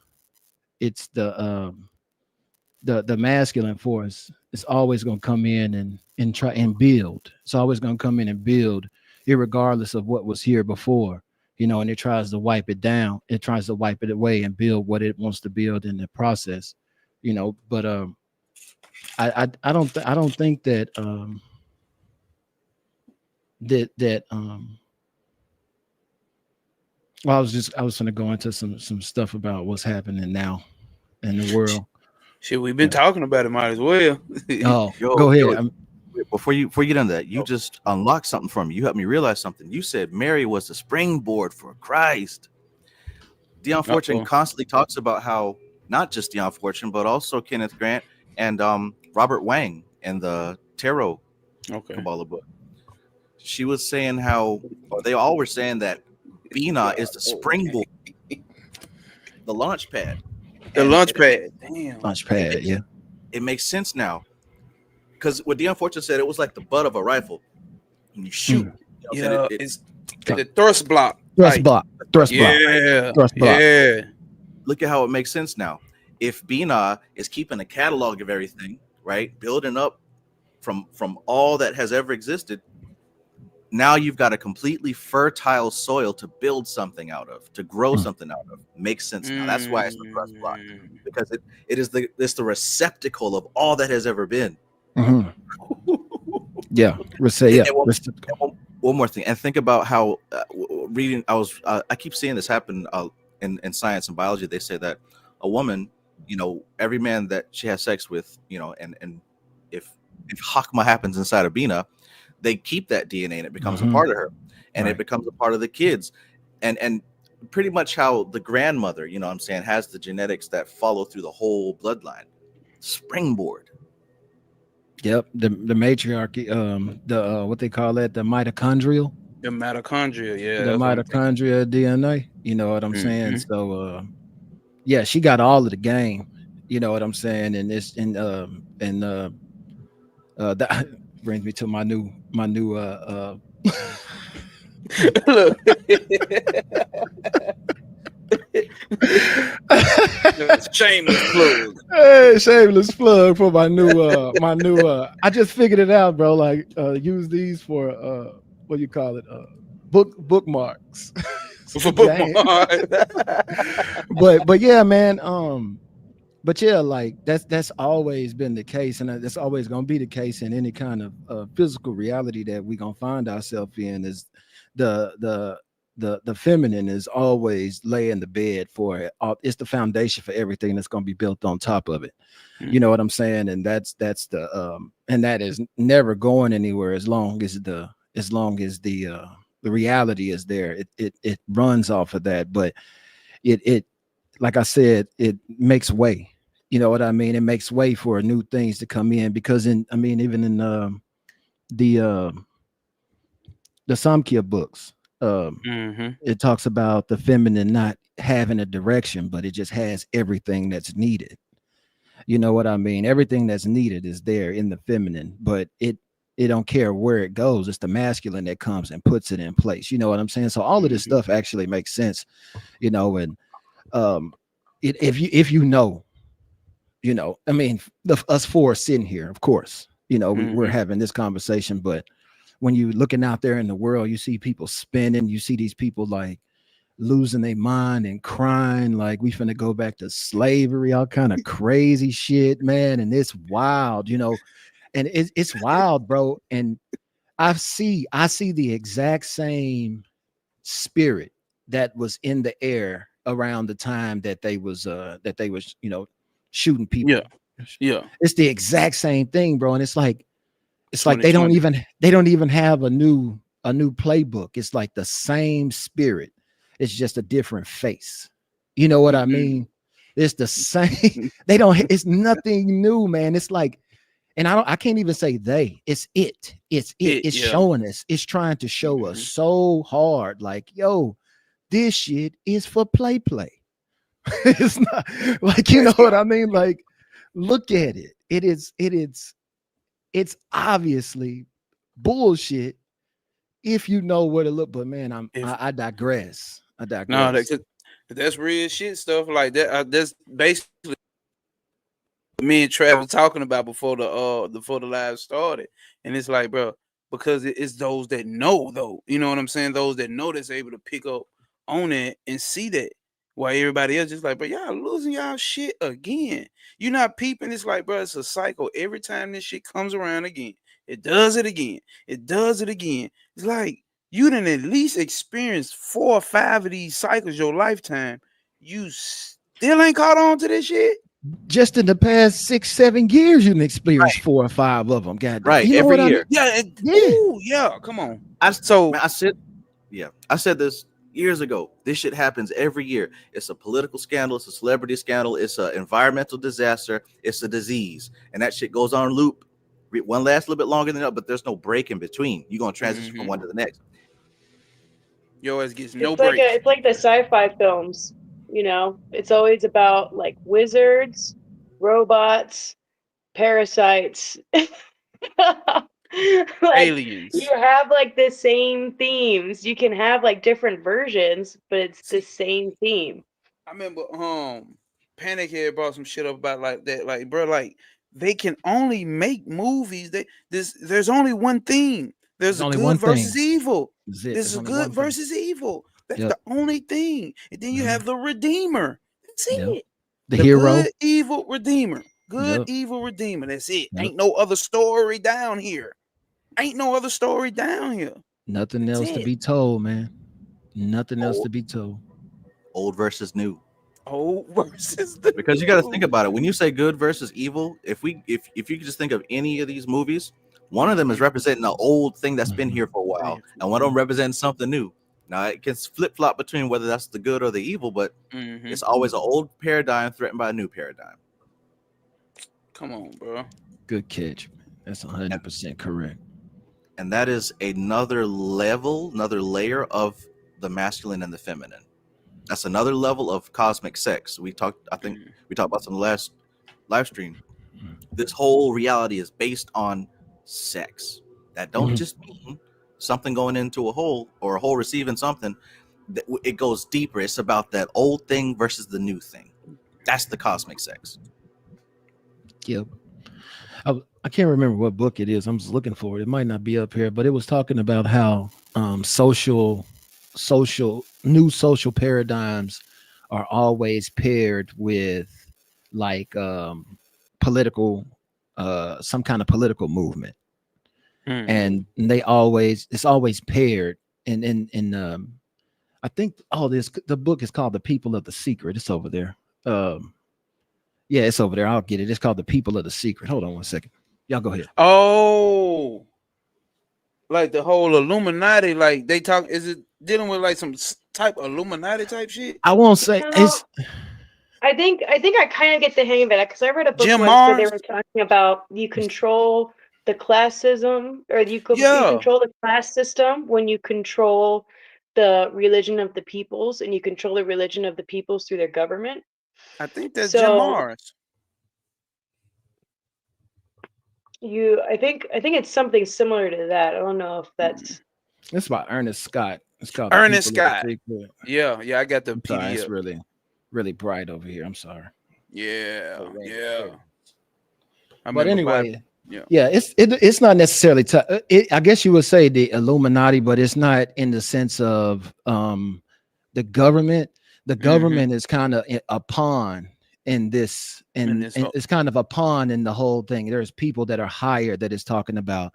masculine force is always going to come in and try and build. It's always going to come in and build, irregardless of what was here before. And it tries to wipe it down. It tries to wipe it away and build what it wants to build in the process. But I don't think that well, I was going to go into some stuff about what's happening now in the world. Shit, we've been talking about it. Might as well. Oh, go ahead. Before you get on that, you just unlocked something for me. You helped me realize something. You said Mary was the springboard for Christ. Dion Fortune constantly talks about how not just Dion Fortune, but also Kenneth Grant and Robert Wang and the Tarot Kabbalah book. She was saying how, or they all were saying that Bina is the springboard, the launch pad. The launch pad. Damn. Launch pad, yeah. It makes sense now. Because what Dion Fortune said, it was like the butt of a rifle. When you shoot. It's the thrust block. Thrust block. Yeah. Thrust block. Yeah. Look at how it makes sense now. If Bina is keeping a catalog of everything, right, building up from all that has ever existed, now you've got a completely fertile soil to build something out of, to grow something out of. Makes sense now. That's why it's the thrust block, because it's the receptacle of all that has ever been. Mm-hmm. Yeah. One more thing, and think about how reading. I keep seeing this happen in science and biology. They say that a woman, every man that she has sex with, and if Hakma happens inside of Bina, they keep that DNA and it becomes a part of her, and it becomes a part of the kids. And pretty much how the grandmother, you know what I'm saying, has the genetics that follow through the whole bloodline. Springboard. Yep, the matriarchy, the what they call that, the mitochondrial, The mitochondria, yeah, the that's what I'm thinking. mitochondria DNA. You know what I'm saying? Mm-hmm. So, yeah, she got all of the game. You know what I'm saying? And this and that brings me to my new Look, shameless plug. Hey, shameless plug for my new I just figured it out, bro. Like use these for what do you call it? Bookmarks. For Game. bookmark. But yeah, man. But yeah, like that's always been the case, and that's always gonna be the case in any kind of physical reality that we gonna find ourselves in. Is the feminine is always laying the bed for it. It's the foundation for everything that's gonna be built on top of it. You know what I'm saying? And that's the and that is never going anywhere as long as the reality is there. It runs off of that, but it like I said, it makes way. You know what I mean? It makes way for new things to come in because even in the Samkhya books, it talks about the feminine not having a direction, but it just has everything that's needed. You know what I mean? Everything that's needed is there in the feminine, but it don't care where it goes. It's the masculine that comes and puts it in place. You know what I'm saying? So all of this stuff actually makes sense, you know, and if you know, I mean, us four sitting here, of course, you know, we're having this conversation, but when you looking out there in the world, you see people spinning, you see these people like losing their mind and crying like we finna go back to slavery, all kind of crazy shit, man. And it's wild, you know, and it's wild, bro. And I see the exact same spirit that was in the air around the time that they was you know, shooting people. Yeah. It's the exact same thing, bro. And it's like they don't even have a new playbook. It's like the same spirit. It's just a different face. You know what I mean? It's the same. They don't. It's nothing new, man. It's like, and I can't even say they. It's it. It's showing us. It's trying to show us so hard. Like, yo, this shit is for play. It's not like, you know what I mean? Like, look at it. It's obviously bullshit if you know where to look. But man, I digress. No, that's real shit stuff like that. That's basically me and Travis talking about before the live started, and it's like, bro, because it's those that know, though. You know what I'm saying? Those that know that's able to pick up on it and see that. While everybody else just like, bro, y'all losing y'all shit again. You're not peeping. It's like, bro, it's a cycle. Every time this shit comes around again, it does it again. It does it again. It's like you done at least experienced 4 or 5 of these cycles your lifetime. You still ain't caught on to this shit. Just in the past 6-7 years, you can experience 4 or 5 of them. God, right? You know every what year. I mean? Yeah. Come on. I said this years ago. This shit happens every year. It's a political scandal. It's a celebrity scandal. It's an environmental disaster. It's a disease, and that shit goes on loop. One lasts a little bit longer than the other, but there's no break in between. You're gonna transition from one to the next. Yo, it gets no break. break. It's like the sci-fi films. You know, it's always about like wizards, robots, parasites. Like, aliens. You have like the same themes. You can have like different versions, but it's the same theme. I remember Panic had brought some shit up about like that. Like, bro, like they can only make movies. There's only one theme. There's a only good one versus thing. evil. There's There's a only good one thing. versus evil. That's Yep. the only thing. And then you have the Redeemer. That's it. The hero. Good, evil Redeemer. Good, evil Redeemer. That's it. Ain't no other story down here. Nothing That's else to it. be told, man. Nothing else to be told. Old versus new. Old versus the Because you got to think about it. When you say good versus evil, if you could just think of any of these movies, one of them is representing an old thing that's been here for a while, and one of them represents something new. Now it can flip flop between whether that's the good or the evil, but Mm-hmm. it's always an old paradigm threatened by a new paradigm. Come on, bro. Good catch. That's 100% correct. And that is another level, another layer of the masculine and the feminine. That's another level of cosmic sex. I think we talked about this in the last live stream. This whole reality is based on sex. That don't just mean something going into a hole or a hole receiving something. It goes deeper. It's about that old thing versus the new thing. That's the cosmic sex. Yep. I can't remember what book it is. I'm just looking for it. It might not be up here, but it was talking about how new social paradigms are always paired with like political some kind of political movement. And it's always paired and I think the book is called The People of the Secret. It's over there. Yeah, it's over there. I'll get it. It's called The People of the Secret. Hold on one second. Y'all go ahead. Oh, like the whole Illuminati, like they talk, is it dealing with like some type of Illuminati type shit? I won't say it's I think I kind of get the hang of it because I read a book Jim once where they Mars? were talking about you control the classism, or you control the class system when you control the religion of the peoples, and you control the religion of the peoples through their government. I think that's Jim Mars. I think it's something similar to that. I don't know if that's. It's by Ernest Scott. It's called Ernest Scott. Yeah, I got the PDF. It's really, really bright over here. I'm sorry. Yeah. But anyway, it's not necessarily. I guess you would say the Illuminati, but it's not in the sense of the government. The government is kind of a pawn in this, and it's kind of a pawn in the whole thing. There's people that are hired that is talking about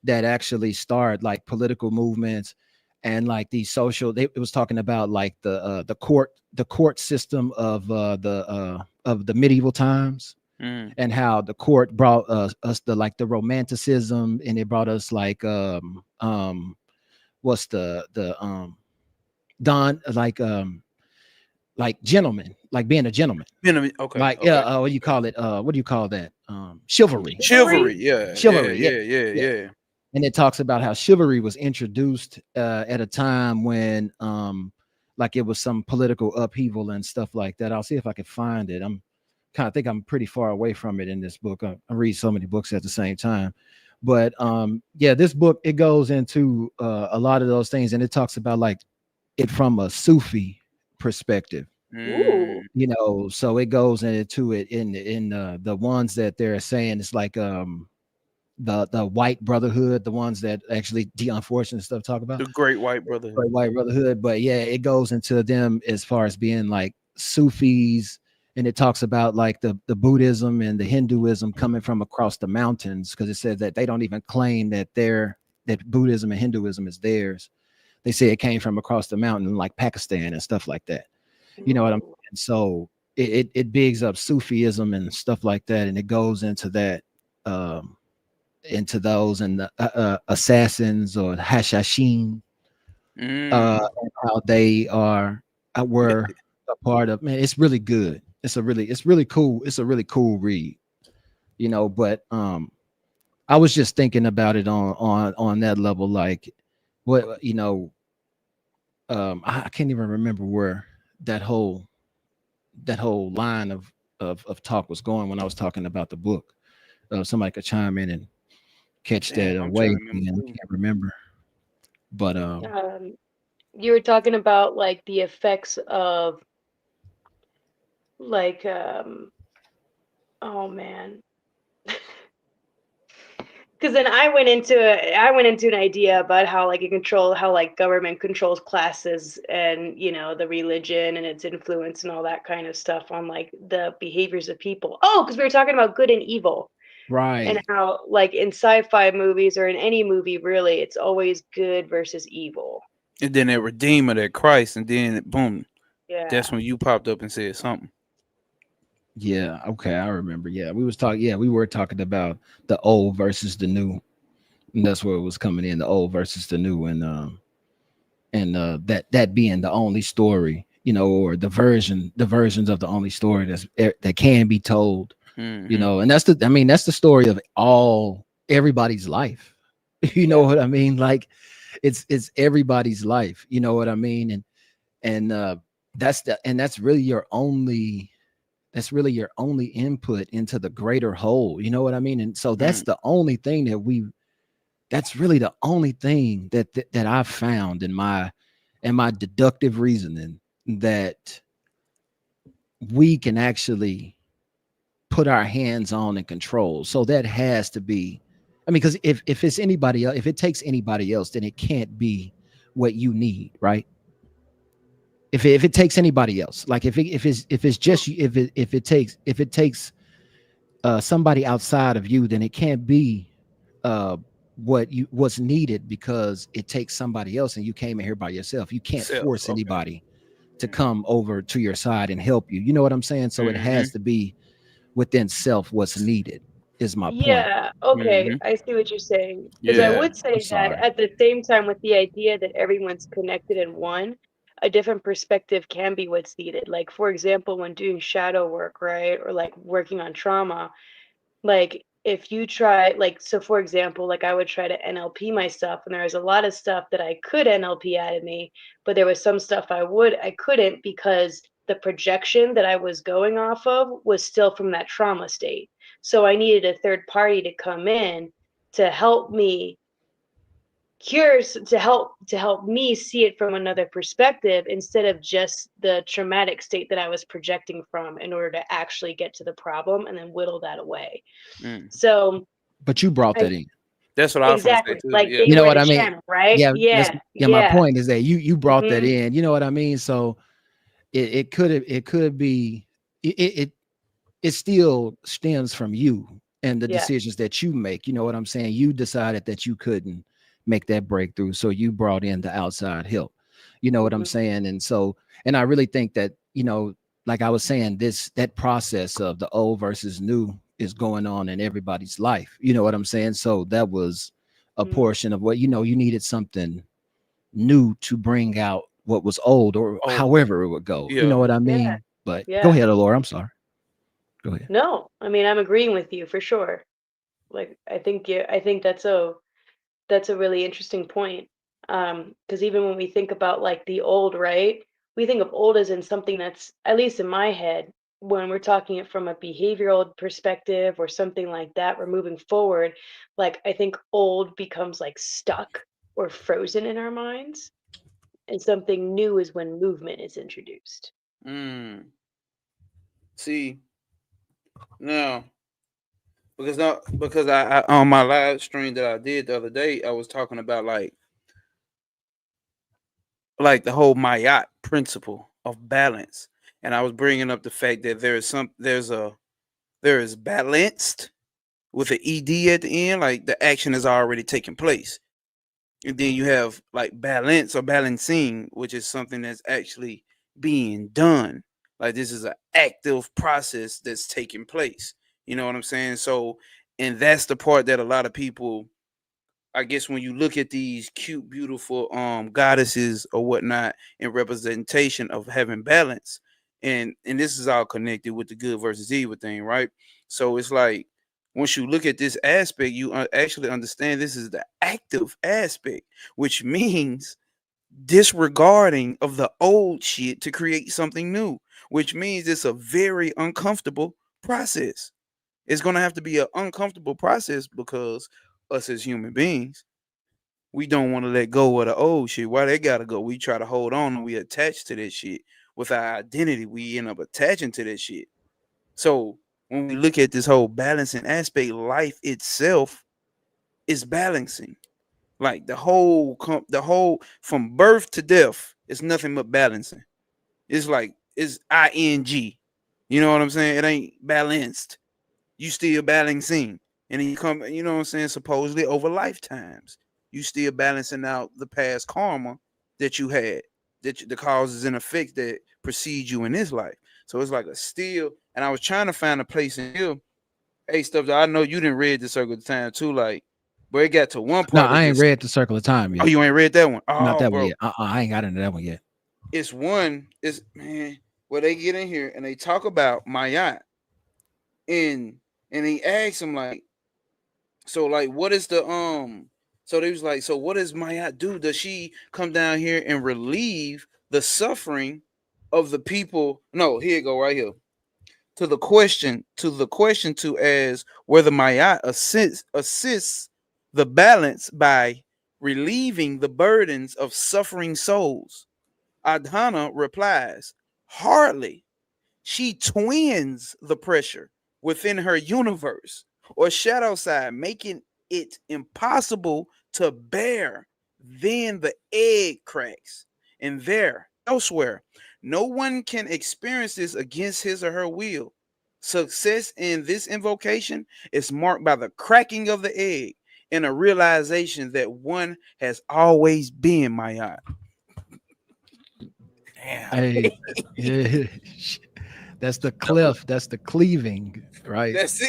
that actually start like political movements and like these social. It was talking about like the court system of the medieval times. And how the court brought us the romanticism, and it brought us like what's the like gentlemen, like being a gentleman. Okay. Like what do you call it? What do you call that? Chivalry. Yeah. And it talks about how chivalry was introduced at a time when like it was some political upheaval and stuff like that. I'll see if I can find it. I think I'm pretty far away from it in this book. I read so many books at the same time, but this book, it goes into a lot of those things, and it talks about like it from a Sufi perspective. Ooh. You know, so it goes into it in the ones that they're saying it's like the white brotherhood, the ones that actually the unfortunate stuff talk about the Great White Brotherhood. But yeah, it goes into them as far as being like Sufis. And it talks about like the Buddhism and the Hinduism coming from across the mountains, because it says that they don't even claim that Buddhism and Hinduism is theirs. They say it came from across the mountain, like Pakistan and stuff like that. You know what I'm saying? So it bigs up Sufism and stuff like that, and it goes into that, into those and the assassins or Hashashin, and how they were a part of. Man, it's really good. It's really cool. It's a really cool read, you know. But I was just thinking about it on that level, like what, you know. I can't even remember where that whole line of talk was going when I was talking about the book. Somebody could chime in and catch that away. I can't remember. But you were talking about like the effects of like oh man. Because then I went into an idea about how like government controls classes and, you know, the religion and its influence and all that kind of stuff on like the behaviors of people. Oh, because we were talking about good and evil. Right. And how like in sci-fi movies or in any movie, really, it's always good versus evil. And then that Redeemer, that Christ, and then boom. Yeah. That's when you popped up and said something. Yeah, okay, I remember. Yeah, we were talking about the old versus the new. And that's where it was coming in, the old versus the new. And and that being the only story, or the versions of the only story that can be told, and that's the story of everybody's life. You know what I mean? Like it's everybody's life. You know what I mean? And that's really your only input into the greater whole. You know what I mean? And so that's the only thing that's really the only thing that I've found in my deductive reasoning, that we can actually put our hands on and control. So that has to be, because if it's anybody else, if it takes anybody else, then it can't be what you need, right? If it takes anybody else, like if it's just you, if it takes somebody outside of you, then it can't be what's needed, because it takes somebody else, and you came in here by yourself. You can't force anybody to come over to your side and help you. You know what I'm saying? So it has to be within self what's needed, is my point. Yeah, okay, I see what you're saying. Because I would say that at the same time, with the idea that everyone's connected in one, a different perspective can be what's needed. Like, for example, when doing shadow work, right? Or like working on trauma, like if you try, like, so for example, like I would try to NLP myself, and there was a lot of stuff that I could NLP out of me, but there was some stuff I couldn't, because the projection that I was going off of was still from that trauma state. So I needed a third party to come in to help me to help me see it from another perspective, instead of just the traumatic state that I was projecting from, in order to actually get to the problem and then whittle that away. So but you brought that in. That's what I was exactly say too. like Yeah. they were the channel, right? My point is that you brought that in. You know what I mean? So it could be it still stems from you and the decisions that you make. You know what I'm saying? You decided that you couldn't make that breakthrough, so you brought in the outside help. You know what I'm saying? And I really think that, like I was saying, that process of the old versus new is going on in everybody's life. You know what I'm saying? So that was a portion of what, you needed something new to bring out what was old, or however it would go. You know what I mean? But go ahead, Alora. I'm sorry. Go ahead. No, I mean, I'm agreeing with you for sure. Like, I think that's a really interesting point. Because even when we think about like the old, right? We think of old as in something that's, at least in my head, when we're talking it from a behavioral perspective or something like that, we're moving forward. Like, I think old becomes like stuck or frozen in our minds, and something new is when movement is introduced. See, now because I on my live stream that I did the other day, I was talking about like the whole Mayat principle of balance, and I was bringing up the fact that there is balanced with an ed at the end, like the action is already taking place, and then you have like balance or balancing, which is something that's actually being done. Like this is an active process that's taking place. You know what I'm saying? So, and that's the part that a lot of people, I guess, when you look at these cute, beautiful goddesses or whatnot in representation of having balance, and this is all connected with the good versus evil thing, right? So it's like once you look at this aspect, you actually understand this is the active aspect, which means disregarding of the old shit to create something new, which means it's a very uncomfortable process. It's going to have to be an uncomfortable process because us as human beings, we don't want to let go of the old shit. Why they got to go? We try to hold on and we attach to that shit. With our identity, we end up attaching to that shit. So when we look at this whole balancing aspect, life itself is balancing. Like the whole from birth to death, it's nothing but balancing. It's like it's ing. You know what I'm saying? It ain't balanced. You still balancing. And then you come, you know what I'm saying, supposedly over lifetimes. You still balancing out the past karma that you had, the causes and effects that precede you in this life. So it's like a still, and I was trying to find a place in here. Hey, stuff that I know you didn't read the circle of time too, like But it got to one No, part. It I ain't just read the Circle of Time oh, yet. you ain't read that one? Not Oh, that one bro, yet. I ain't got into that one yet. it's one. It's man, where they get in here and they talk about Mayat, and he asks him like, so like, what is the So they was like, so what does Mayat do? Does she come down here and relieve the suffering of the people? No, here you go, right here. To as whether Mayat assists the balance by relieving the burdens of suffering souls. Adhana replies, hardly. She twins the pressure within her universe or shadow side, making it impossible to bear. Then the egg cracks, and there, elsewhere, no one can experience this against his or her will. Success in this invocation is marked by the cracking of the egg and a realization that one has always been Maya. Damn. Hey, yeah, that's the cleft. That's the cleaving, right? That's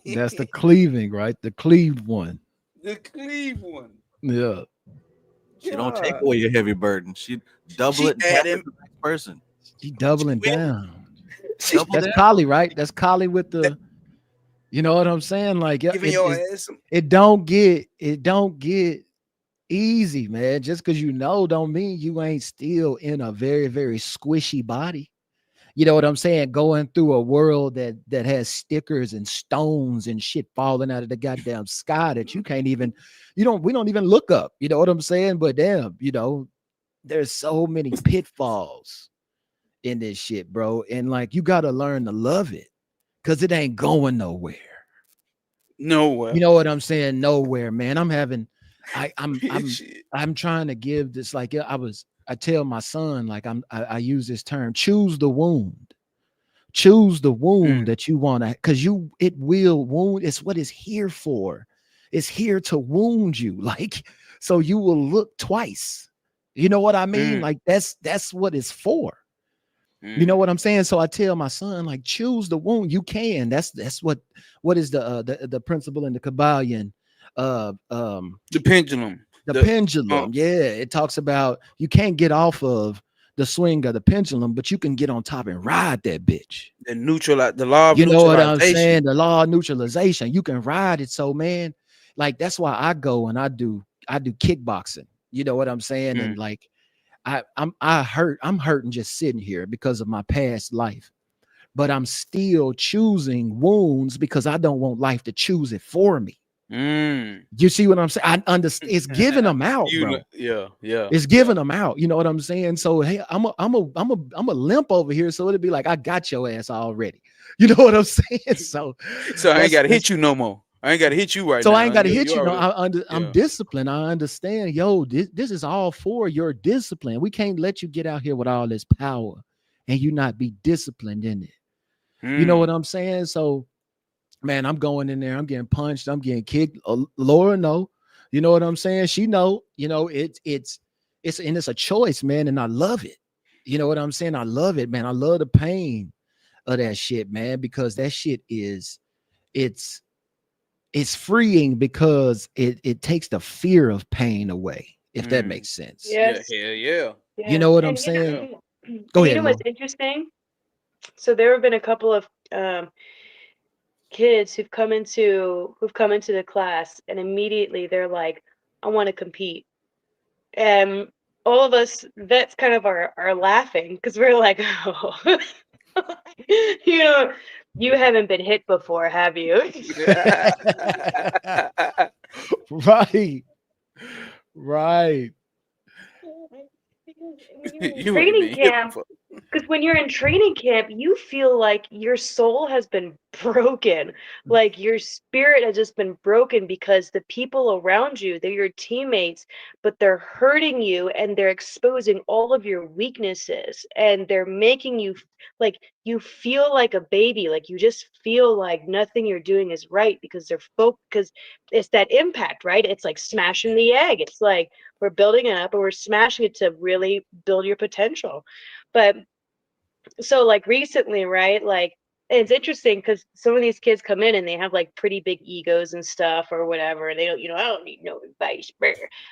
That's the it. cleaving, right? The cleaved one. The Cleve one. Yeah. She don't take God. away your heavy burden. She double She it and pass it adding, to the next person. He doubling she, down. she Double That's down. Kali, right? That's Kali with that, the, you know what I'm saying? Like yeah, giving your ass some. it don't get easy, man. Just because you know don't mean you ain't still in a very, very squishy body. You know what I'm saying? Going through a world that has stickers and stones and shit falling out of the goddamn sky that you can't even, we don't even look up. You know what I'm saying? But damn, there's so many pitfalls in this shit, bro. And like you gotta learn to love it because it ain't going nowhere. You Nowhere. know what I'm saying? Nowhere, man. I'm having, I, I'm, I'm, Shit. I'm trying to give this like I tell my son like I use this term, choose the wound Mm, that you want to, because it will wound. It's what it's here for. It's here to wound you, like so you will look twice. You know what I mean? mm, Like that's what it's for. You know mm. what I'm saying? So I tell my son, like, choose the wound. You can. That's what is the principle in the Kabbalion, uh um The pendulum. the The pendulum. Yeah, it talks about you can't get off of the swing of the pendulum, but you can get on top and ride that bitch. the law of You know what I'm neutralization. saying? The law of neutralization. You can ride it. So man, like that's why I go and I do kickboxing. You know what I'm saying? And Mm, like I'm hurting just sitting here because of my past life. But I'm still choosing wounds because I don't want life to choose it for me. mm. You see what I'm saying? I understand it's giving them out, You know, bro. yeah, yeah, It's yeah. giving them out. You know what I'm saying? So hey, I'm a limp over here. So it'll be like I got your ass already. You know what I'm saying? So So I ain't that's gotta that's hit you no more. I ain't gotta hit you right so I ain't now. got to You hit you. No, already, I'm yeah. disciplined. I understand. Yo, this is all for your discipline. We can't let you get out here with all this power and you not be disciplined in it. You know what Mm, I'm saying? So, man, I'm going in there. I'm getting punched. I'm getting kicked. Laura, no. You know what I'm saying? She know. It's a choice, man, and I love it. You know what I'm saying? I love it, man. I love the pain of that shit, man, because that shit it's it's freeing because it takes the fear of pain away, if that mm. makes sense. Yeah, Yes. hell yeah, You Yeah. know what I'm And saying? yeah. Go you ahead, know what's Laura. interesting? So there have been a couple of kids who've come into the class and immediately they're like, I want to compete. And all of us vets kind of are laughing because we're like, oh, you know, you haven't been hit before, have you? Right, right. You ain't Training been here camp, before. because when you're in training camp, you feel like your soul has been broken. Like your spirit has just been broken because the people around you, they're your teammates, but they're hurting you and they're exposing all of your weaknesses and they're making you like you feel like a baby. Like you just feel like nothing you're doing is right because because it's that impact, right? It's like smashing the egg. It's like we're building it up and we're smashing it to really build your potential. But so like recently, right? Like it's interesting because some of these kids come in and they have like pretty big egos and stuff or whatever. And they don't, I don't need no advice,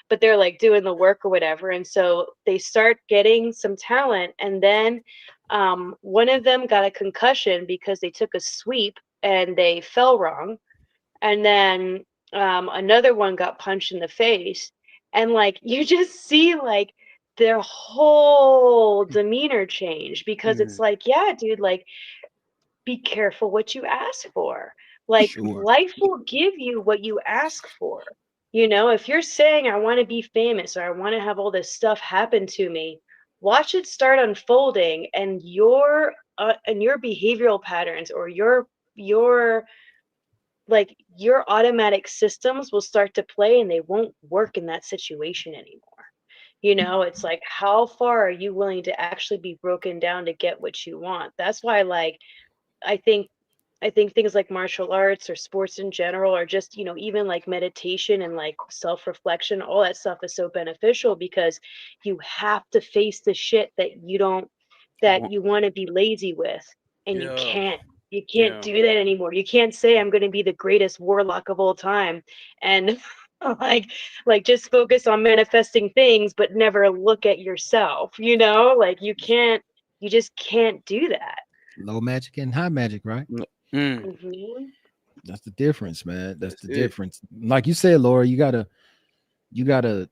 but they're like doing the work or whatever. And so they start getting some talent. And then one of them got a concussion because they took a sweep and they fell wrong. And then another one got punched in the face. And like, you just see like their whole demeanor change because it's like, yeah, dude, like, be careful what you ask for. Like Sure. life will give you what you ask for. If you're saying I want to be famous or I want to have all this stuff happen to me, watch it start unfolding and your behavioral patterns or your like your automatic systems will start to play and they won't work in that situation anymore. It's like how far are you willing to actually be broken down to get what you want? That's why like I think I think things like martial arts or sports in general, or just, even like meditation and like self-reflection, all that stuff is so beneficial because you have to face the shit that you want to be lazy with. And you Yeah, can't. You can't yeah. do that anymore. You can't say I'm going to be the greatest warlock of all time and like just focus on manifesting things but never look at yourself, Like you just can't do that. Low magic and high magic, right? Mm, Mhm. That's the difference, man. That's that's the it. difference. Like you said, Laura, you gotta you gotta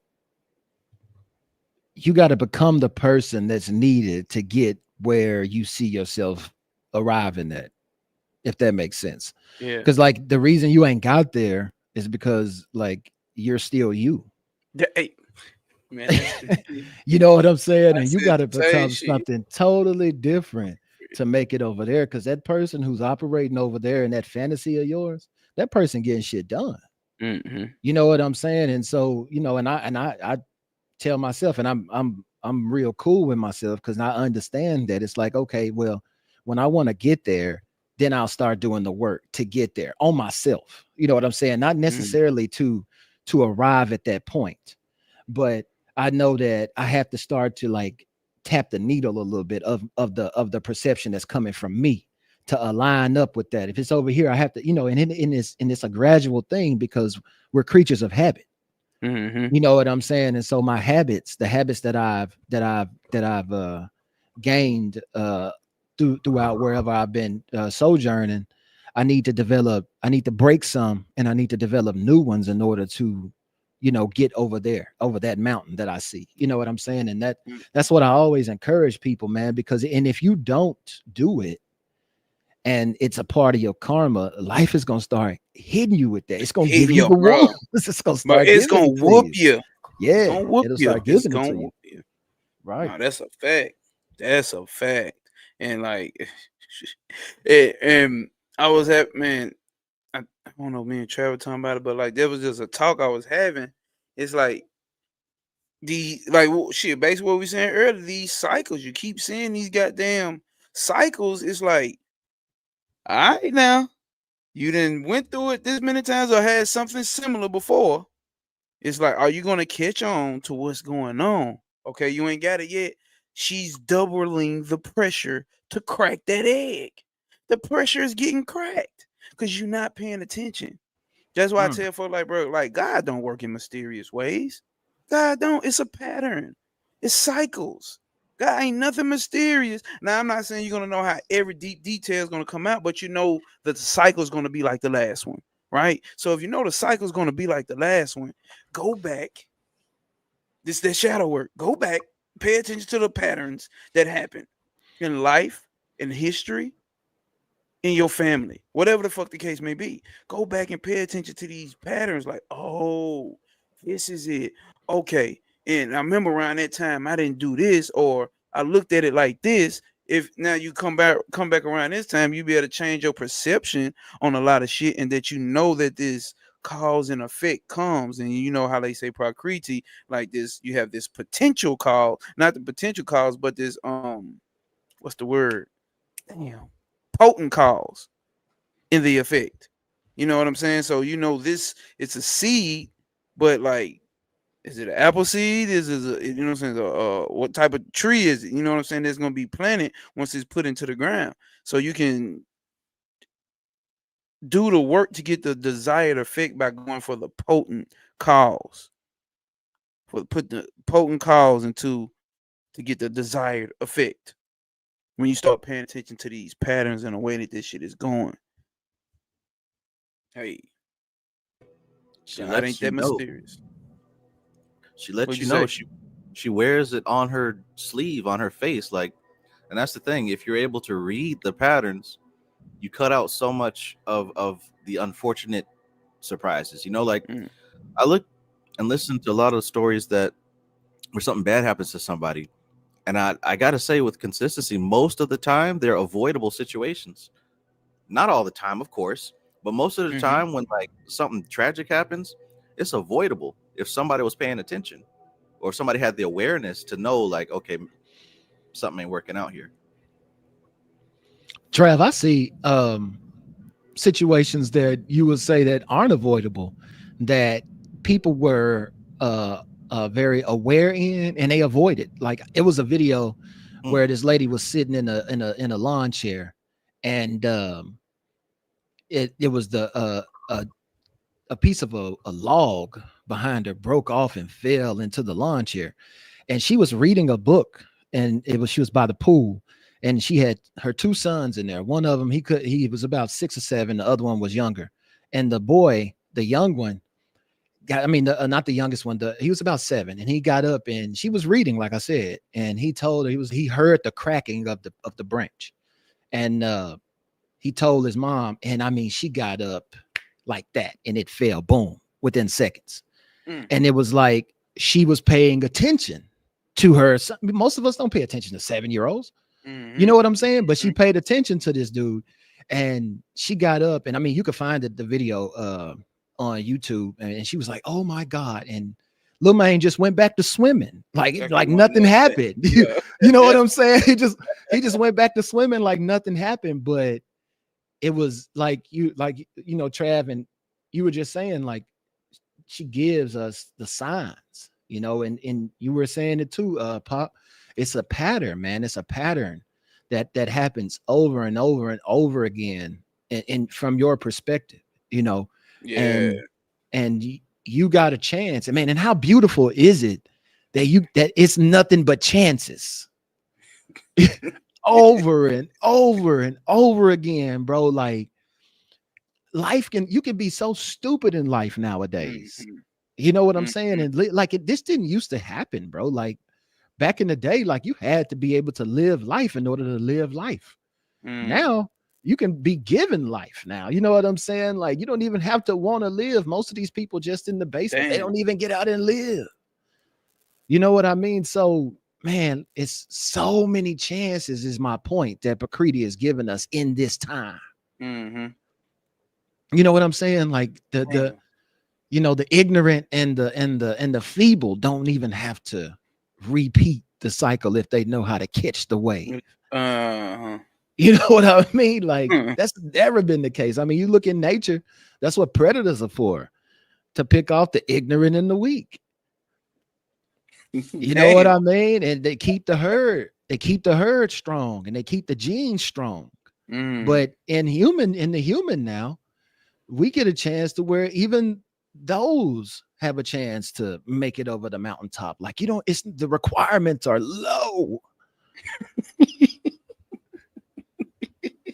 become the person that's needed to get where you see yourself arriving at, if that makes sense. Yeah. Because like the reason you ain't got there is because like you're still you. Hey, man, that's the shit. You know what I'm saying? I And you said got to the same become shit. something totally different to make it over there. Because that person who's operating over there in that fantasy of yours, that person getting shit done. Mm-hmm. You know what I'm saying? And so, and I tell myself, and I'm real cool with myself because I understand that it's like, okay, well, when I want to get there, then I'll start doing the work to get there on myself. You know what I'm saying? Not Mm, necessarily to arrive at that point, but I know that I have to start to like tap the needle a little bit of the perception that's coming from me to align up with that. If it's over here, I have to, and it's a gradual thing because we're creatures of habit. mm-hmm. You know what I'm saying? And so my habits, the habits that I've gained throughout wherever I've been sojourning, I need to break some and I need to develop new ones in order to, get over there, over that mountain that I see. You know what I'm saying? And that's what I always encourage people, man, because and if you don't do it, and it's a part of your karma, life is gonna start hitting you with that. It's gonna give Hitting you your the bro. wounds. It's gonna But start it's giving gonna it to whoop you. you. It's Yeah, gonna whoop it'll you. start It's giving it gonna to you. whoop you. Right. No, that's a fact. That's a fact. And like, and I was at man. I don't know. Me and Trevor talking about it, but like there was just a talk I was having. It's like shit. Basically, what we saying earlier. These cycles. You keep seeing these goddamn cycles. It's like, all right now. You didn't went through it this many times or had something similar before. It's like, are you gonna catch on to what's going on? Okay, you ain't got it yet. She's doubling the pressure to crack that egg. The pressure is getting cracked because you're not paying attention. That's why I Mm. tell folks like, bro, like God don't work in mysterious ways. God don't. It's a pattern. It's cycles. God ain't nothing mysterious. Now I'm not saying you're gonna know how every deep detail is gonna come out, but you know that the cycle is gonna be like the last one, right? So if you know the cycle is gonna be like the last one, go back. This that shadow work. Go back. Pay attention to the patterns that happen in life, in history, in your family, whatever the fuck the case may be. Go back and pay attention to these patterns. Like, oh, this is it. Okay. And I remember around that time I didn't do this, or I looked at it like this. If now you come back around this time, you be able to change your perception on a lot of shit, and that you know that this cause and effect comes, and you know how they say prakriti, like this, you have this potential cause, not the potential cause, but this what's the word? Damn, potent cause in the effect. You know what I'm saying? So you know this, it's a seed, but like, is it an apple seed? Is it a, you know what I'm saying? What type of tree is it? You know what I'm saying? That's gonna be planted once it's put into the ground. So you can do the work to get the desired effect by going for the potent cause. Put the potent cause into to get the desired effect. When you start paying attention to these patterns and the way that this shit is going, hey, She God lets ain't you that know. mysterious. She lets What'd you you know. say? She wears it on her sleeve, on her face, like, and that's the thing. If you're able to read the patterns, you cut out so much of the unfortunate surprises. You know, like Mm. I look and listen to a lot of stories that where something bad happens to somebody, and I gotta say, with consistency, most of the time they're avoidable situations. Not all the time, of course, but most of the Mm-hmm. time when like something tragic happens, it's avoidable if somebody was paying attention or if somebody had the awareness to know, like, okay, something ain't working out here. Trav, I see situations that you would say that aren't avoidable, that people were very aware in and they avoided. Like it was a video where this lady was sitting in a lawn chair, and it was a piece of a log behind her broke off and fell into the lawn chair, and she was reading a book, and she was by the pool, and she had her two sons in there. One of them, he was about 6 or 7, the other one was younger, and the boy, the young one, not the youngest one, he was about 7, and he got up and she was reading, like I said, and he told her he heard the cracking of the branch, and he told his mom, and she got up like that, and it fell, boom, within seconds. And it was like she was paying attention to her. Most of us don't pay attention to 7-year-olds. You know what I'm saying? But she paid attention to this dude, and she got up, and you could find the video on YouTube, and she was like, "Oh my God!" And Lil Man just went back to swimming, like nothing happened. Yeah. You know what I'm saying? He just went back to swimming like nothing happened. But it was like Trav, and you were just saying, like, she gives us the signs, and you were saying it too, Pop. It's a pattern, man. It's a pattern that happens over and over and over again, and from your perspective, Yeah. and you got a chance, man. And how beautiful is it that it's nothing but chances over and over and over again, bro. Like, you can be so stupid in life nowadays. You know what I'm saying? And this didn't used to happen, bro. Like back in the day, like you had to be able to live life in order to live life. Now you can be given life now. You know what I'm saying? Like you don't even have to want to live. Most of these people just in the basement. They don't even get out and live. You know what I mean? So, man, it's so many chances is my point that Prakriti has given us in this time. You know what I'm saying? Like the ignorant and the feeble don't even have to repeat the cycle if they know how to catch the wave. You know what I mean? Like that's never been the case. You look in nature, that's what predators are for, to pick off the ignorant and the weak. You know what I mean? And they keep the herd. They keep the herd strong, and they keep the genes strong. But in the human now, we get a chance to where even those have a chance to make it over the mountaintop. Like, it's the requirements are low.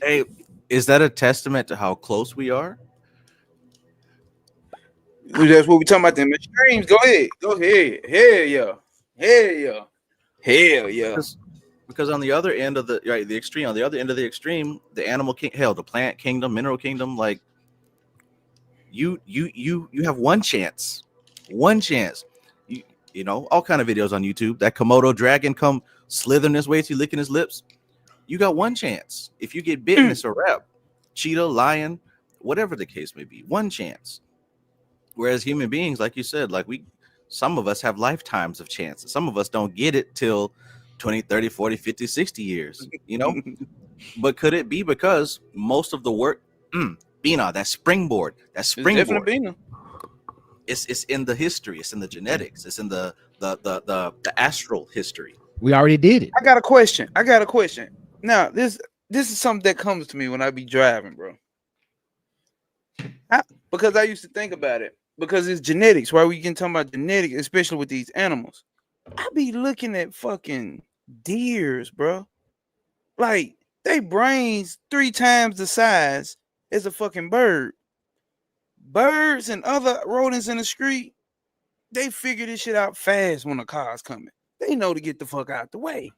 Hey, is that a testament to how close we are? That's what we talking about. Them extremes. Go ahead. Hell yeah. Because on the other end of the extreme, on the other end of the extreme, the animal the plant kingdom, mineral kingdom, like you have one chance. You know, all kind of videos on YouTube. That Komodo dragon come slithering his way to licking his lips. You got one chance. If you get bitten, it's a wrap. Cheetah, lion, whatever the case may be, one chance. Whereas human beings, like you said, like some of us have lifetimes of chances. Some of us don't get it till 20, 30, 40, 50, 60 years, But could it be because most of the work, Bina, that springboard, it's in the history, it's in the genetics, it's in the astral history. We already did it. I got a question. Now, this is something that comes to me when I be driving, bro. Because I used to think about it. Because it's genetics, right? We can talk about genetics, especially with these animals. I be looking at fucking deers, bro. Like, they brains 3 times the size as a fucking bird. Birds and other rodents in the street, they figure this shit out fast when a car's coming. They know to get the fuck out the way.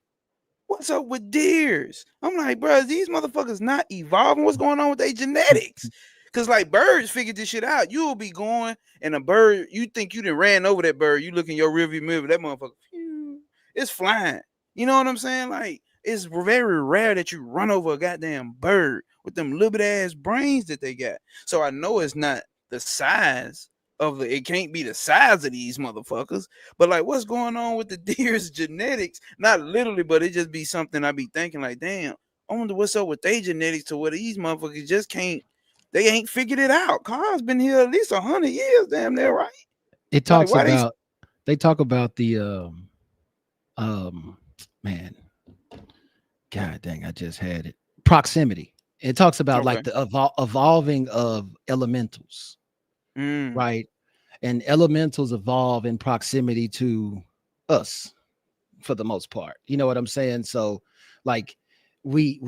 What's up with deers? I'm like, bro, these motherfuckers not evolving. What's going on with their genetics? Cause like birds figured this shit out. You'll be going and a bird, you think you done ran over that bird. You look in your rearview mirror, that motherfucker, phew, it's flying. You know what I'm saying? Like, it's very rare that you run over a goddamn bird with them little bit ass brains that they got. So I know it's not the size of the, it can't be the size of these motherfuckers. But like, what's going on with the deer's genetics? Not literally, but it just be something I be thinking like, damn, I wonder what's up with their genetics to where these motherfuckers just can't, they ain't figured it out. Cars been here at least 100 years, damn near, right? It talks like, about they talk about the man, god dang, I just had it. Proximity. It talks about like the evolving of elementals, right? And elementals evolve in proximity to us for the most part. You know what I'm saying? So like we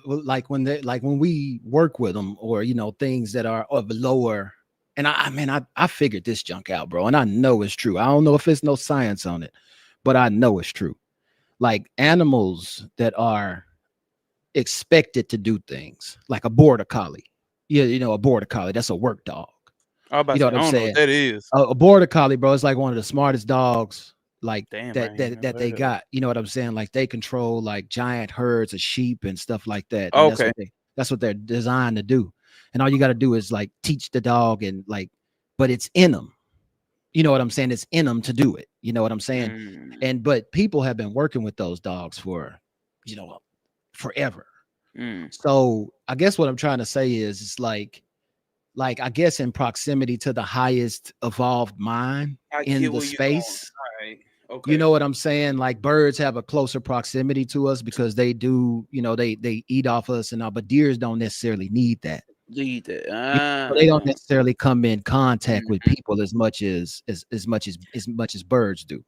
like when we work with them, or you know, things that are of lower, and I figured this junk out, bro, and I know it's true. I don't know if it's no science on it, but I know it's true. Like animals that are expected to do things, like a border collie. Yeah, you know, a border collie, that's a work dog. You know what I'm saying? What that is a border collie, bro. It's like one of the smartest dogs, like that they got. You know what I'm saying? Like they control like giant herds of sheep and stuff like that. And that's what they're designed to do. And all you got to do is like teach the dog, and like, but it's in them. You know what I'm saying? It's in them to do it. You know what I'm saying? And but people have been working with those dogs for, you know, forever. So I guess what I'm trying to say is, it's like I guess in proximity to the highest evolved mind in the space. You know what I'm saying? Like birds have a closer proximity to us because they do, you know, they eat off us and all, but deers don't necessarily need that. They don't necessarily come in contact with people as much as birds do.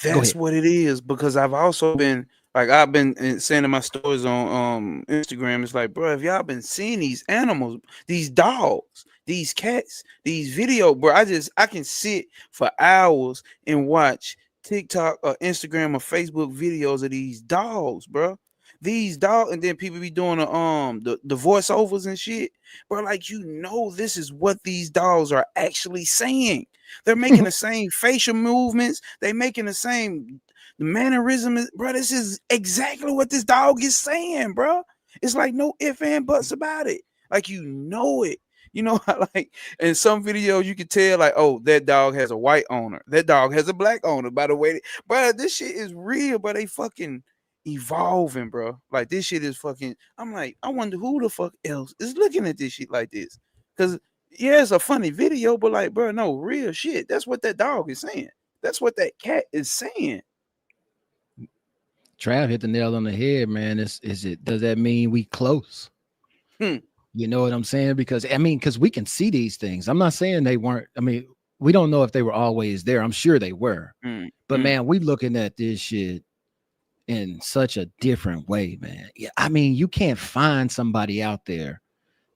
That's what it is, because I've also been like, I've been saying in my stories on Instagram, it's like, bro, have y'all been seeing these animals, these dogs, these cats, these video, bro? I can sit for hours and watch TikTok or Instagram or Facebook videos of these dogs, bro. These dogs, and then people be doing the voiceovers and shit, bro. Like, you know, this is what these dogs are actually saying. They're making the same facial movements. They making the same mannerisms, bro. This is exactly what this dog is saying, bro. It's like no ifs and buts about it. Like, you know it. You know, like in some videos you can tell, like, oh, that dog has a white owner, that dog has a black owner. By the way, bro, this shit is real, but they fucking evolving, bro. Like, this shit is fucking. I'm like, I wonder who the fuck else is looking at this shit like this, because yeah, it's a funny video, but like, bro, no, real shit. That's what that dog is saying. That's what that cat is saying. Trav hit the nail on the head, man. Does that mean we close? You know what I'm saying? Because because we can see these things. I'm not saying they weren't. I mean, we don't know if they were always there. I'm sure they were. But man, we looking at this shit in such a different way, man. Yeah, I mean, you can't find somebody out there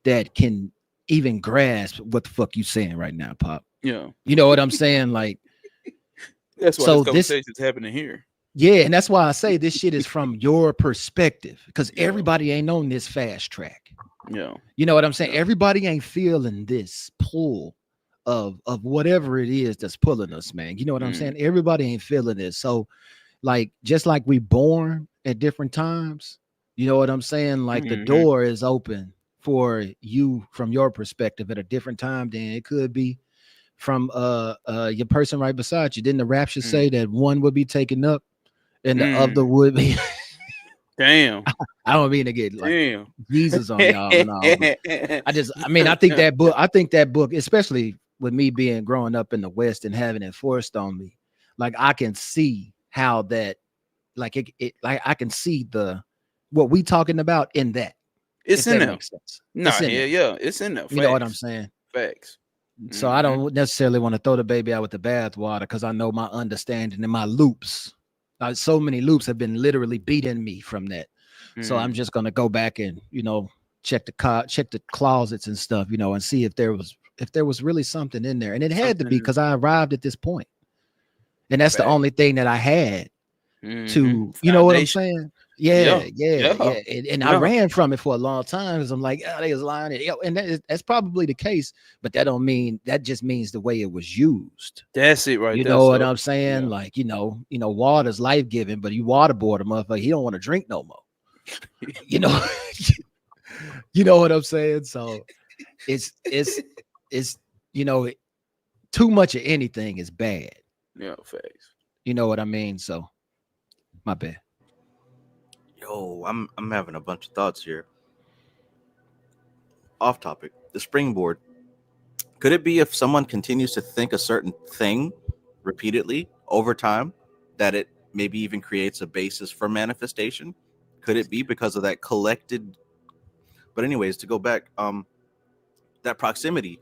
that can even grasp what the fuck you saying right now, Pop. Yeah. You know what I'm saying? Like, that's why this conversation's happening here. Yeah, and that's why I say this shit is from your perspective, because everybody ain't on this fast track. Yeah. You know what I'm saying? Everybody ain't feeling this pull of whatever it is that's pulling us, man. You know what I'm saying? Everybody ain't feeling this. So, like, just like we born at different times, you know what I'm saying? Like, the door is open for you from your perspective at a different time than it could be from your person right beside you. Didn't the rapture say that one would be taken up and the other would be? Damn. I don't mean to get like Jesus on y'all and all. I think that book, especially with me growing up in the West and having it forced on me, like, I can see how that, like, I can see what we talking about in that. It's if in that there. makes sense. Nah, It's in yeah, there. yeah, it's in there. You know what I'm Facts. saying? Facts. So I don't necessarily want to throw the baby out with the bathwater because I know my understanding and my loops. So many loops have been literally beating me from that. So I'm just gonna go back and check the closets and stuff, and see if there was really something in there, and it had to be because I arrived at this point, and that's the only thing that I had to, you know what I'm saying? Yeah. And I ran from it for a long time because I'm like, oh, they was lying, and that's probably the case, but that just means the way it was used. That's it, right? You know what I'm saying? Like, water's life giving, but you waterboard a motherfucker, he don't want to drink no more. You know, you know what I'm saying? So it's too much of anything is bad. Yeah, facts. You know what I mean? So my bad. Yo, I'm having a bunch of thoughts here. Off topic. The springboard. Could it be if someone continues to think a certain thing repeatedly over time, that it maybe even creates a basis for manifestation? Could it be because of that collected? But anyways, to go back, that proximity,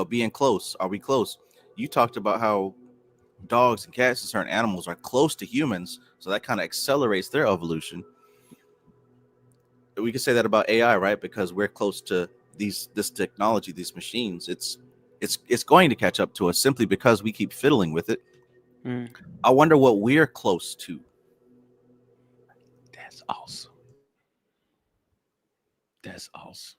being close. Are we close? You talked about how dogs and cats and certain animals are close to humans, so that kind of accelerates their evolution. We could say that about AI, right? Because we're close to this technology, these machines. It's going to catch up to us simply because we keep fiddling with it. I wonder what we're close to. That's awesome. That's awesome.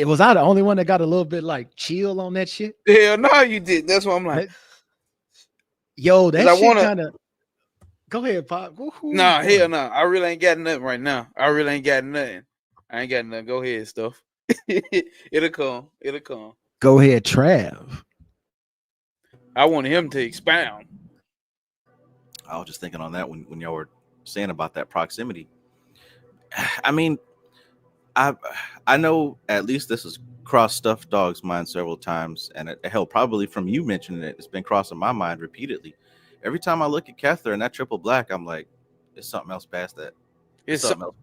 Was I the only one that got a little bit like chill on that shit? Hell no, you did. That's what I'm like. Yo, that shit kind of. Go ahead, Pop. Nah, hell no. I really ain't got nothing right now. I ain't got nothing. Go ahead, stuff. It'll come. Go ahead, Trav. I wanted him to expound. I was just thinking on that when y'all were saying about that proximity. I mean, I know at least this has crossed Stuffed Dog's mind several times, and hell, probably from you mentioning it, it's been crossing my mind repeatedly. Every time I look at Kethler and that triple black, I'm like, there's something else past that. It's something else.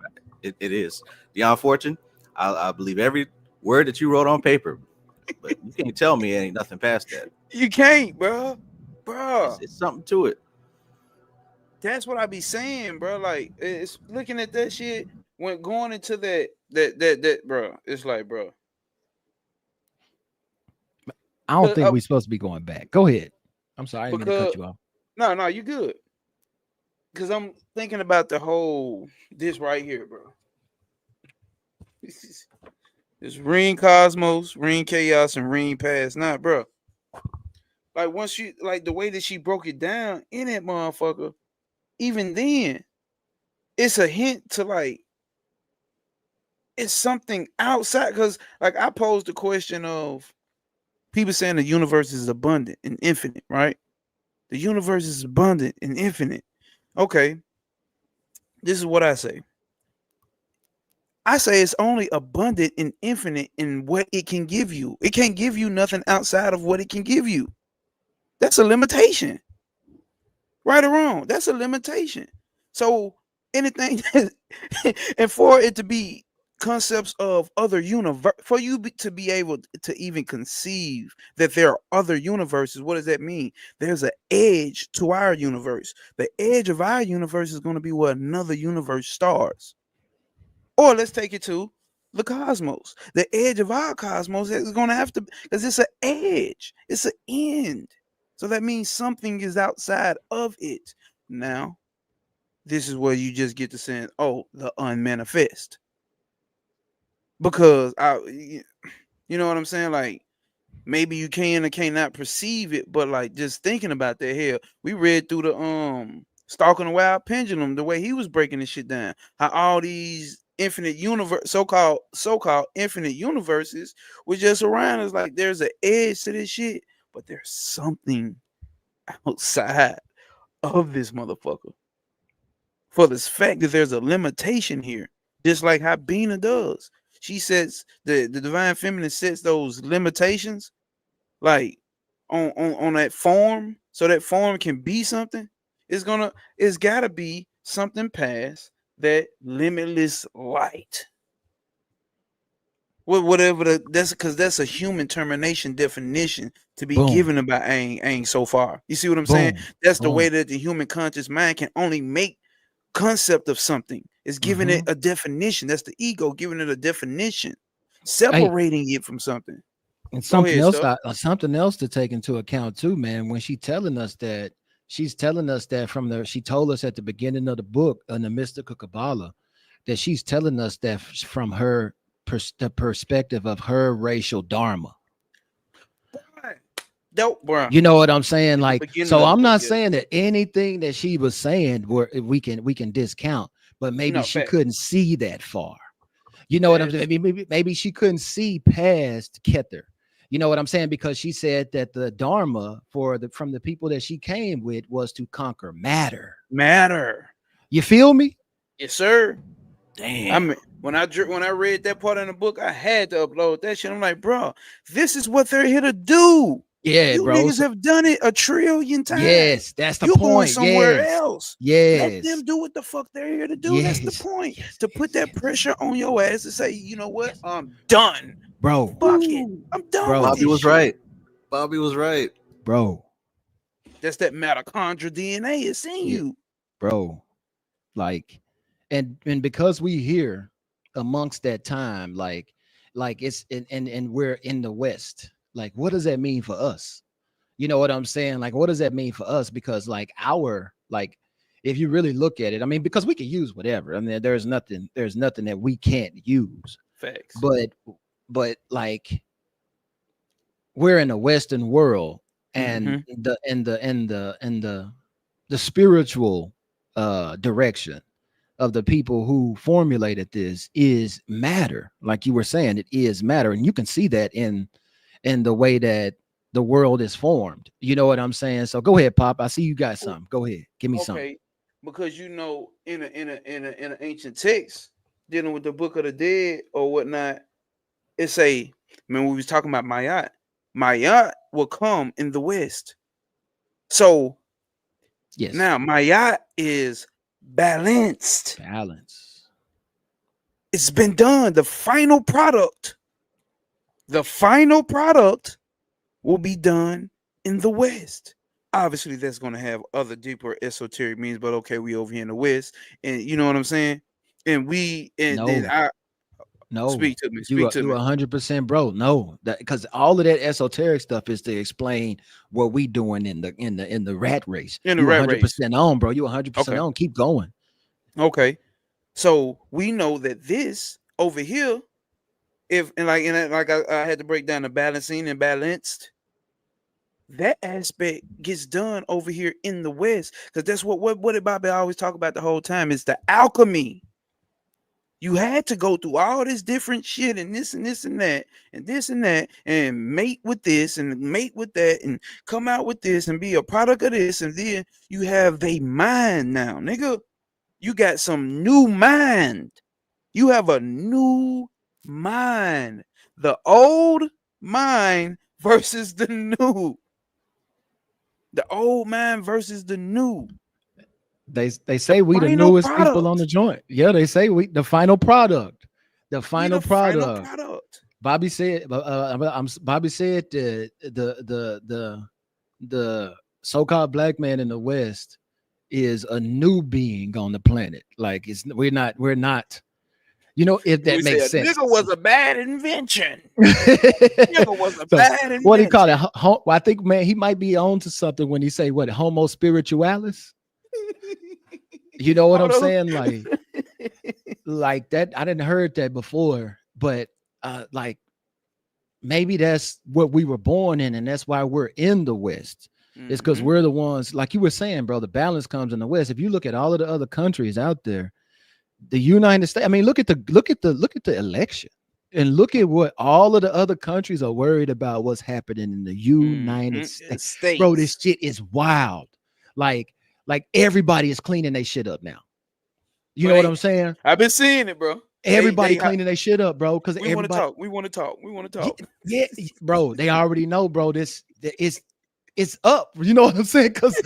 It is. Beyond Fortune, I believe every word that you wrote on paper, but you can't tell me it ain't nothing past that. You can't, bro. It's something to it. That's what I be saying, bro. Like, it's looking at that shit when going into that, bro. It's like, bro. I don't think we're supposed to be going back. Go ahead. I'm sorry, I didn't mean to cut you off. No, you good. Because I'm thinking about this right here, bro. This ring cosmos, ring chaos, and ring past. Nah, bro. Like, once you, like, the way that she broke it down in that motherfucker, even then, it's a hint to, like, it's something outside. Because, like, I posed the question of people saying the universe is abundant and infinite, right? The universe is abundant and infinite. Okay. This is what I say. I say it's only abundant and infinite in what it can give you. It can't give you nothing outside of what it can give you. That's a limitation. Right or wrong, that's a limitation. So anything and for it to be concepts of other universe, for you to be able to even conceive that there are other universes, what does that mean? There's an edge to our universe. The edge of our universe is going to be where another universe starts. Or let's take it to the cosmos. The edge of our cosmos is going to have to, because it's an edge, it's an end. So that means something is outside of it. Now, this is where you just get to saying, oh, the unmanifest. Because you know what I'm saying? Like, maybe you can or cannot perceive it, but like just thinking about that here, we read through the Stalking the Wild Pendulum, the way he was breaking this shit down, how all these infinite universe, so-called infinite universes were just around us. Like, there's an edge to this shit, but there's something outside of this motherfucker. For this fact that there's a limitation here, just like how Bina does. She sets the divine feminine sets those limitations, like on that form, so that form can be something. It's gotta be something past that limitless light. Whatever that's because that's a human termination definition to be Boom, given about Aang so far. You see what I'm saying? boom, That's the way boom. that the human conscious mind can only make concept of something. It's giving it Mm-hmm. a definition. That's the ego giving it a definition, Hey, separating it from something. and Go ahead, stuff. something else to take into account too, man. When she's telling us that she told us at the beginning of the book in the mystical Kabbalah that she's telling us that from her the perspective of her racial dharma. Dope, bro. You know what I'm saying? At the Like, beginning so of the I'm book, not yeah. saying that anything that she was saying we can discount, but maybe No, she fact. couldn't see that far. You know what I'm saying? Maybe she couldn't see past Kether. You know what I'm saying? Because she said that the dharma from the people that she came with was to conquer matter. You feel me? Yes, sir. Damn. I mean, when I read that part in the book, I had to upload that shit. I'm like, bro, this is what they're here to do. Yeah, You bro. niggas have done it 1 trillion times. Yes, that's the You're going point. somewhere Yes. else. Yes. Let them do what the fuck they're here to do. That's the Yes. point. Yes. To put that Yes. pressure on your ass to say, you know what? I'm done. Bro. Fuck it. I'm done Bro. with Bobby this was shit. right. Bobby was right. Bro. That's that mitochondrial DNA. It's in you. Bro. Like, and because we here amongst that time, like it's and we're in the West. Like, what does that mean for us? You know what I'm saying? Like, what does that mean for us? Because like if you really look at it, I mean, because we can use whatever. I mean, there's nothing that we can't use. Facts. But like we're in a Western world, and the spiritual direction of the people who formulated this is matter. Like you were saying, it is matter, and you can see that in the way that the world is formed. You know what I'm saying? So go ahead, Pop. I see you got something. Go ahead, give me something. Okay, because you know, in an ancient text dealing with the Book of the Dead or whatnot, it's when we was talking about Mayat will come in the West. So Yes. now Mayat is balanced. It's been done. The final product will be done in the West. Obviously, that's going to have other deeper esoteric meanings, but okay, we over here in the West, and you know what I'm saying. And then I speak to me. You 100%, bro. No, that because all of that esoteric stuff is to explain what we doing in the rat race. In the you rat race. 100% on, bro. You 100% on. Keep going. Okay, so we know that this over here, I had to break down the balancing and balanced. That aspect gets done over here in the West, because that's what did Bobby always talk about the whole time is the alchemy. You had to go through all this different shit and this and this and that and this and that and mate with this and mate with that and come out with this and be a product of this, and then you have a mind now, nigga. You got some new mind. You have a new mind. The old mind versus the new. The old mind versus the new. They say we the newest people on the joint. Yeah, they say we the final product. The final product. Bobby said. Bobby said the so-called black man in the West is a new being on the planet. Like we're not. You know, if that makes sense. Nigga was a bad invention. Nigga was a bad invention. What do you call it? Well, I think, man, he might be on to something when he say what, homo spiritualis. You know what I'm saying? Like that. I didn't heard that before, but like maybe that's what we were born in, and that's why we're in the West. It's because we're the ones, like you were saying, bro. The balance comes in the West. If you look at all of the other countries out there, the United States. I mean, look at the election, and look at what all of the other countries are worried about. What's happening in the United States, bro? This shit is wild. Like everybody is cleaning their shit up now. You know what I'm saying? I've been seeing it, bro. Everybody cleaning their shit up, bro. Because we want to talk. We want to talk. Yeah, bro. They already know, bro. This is it's up. You know what I'm saying? Because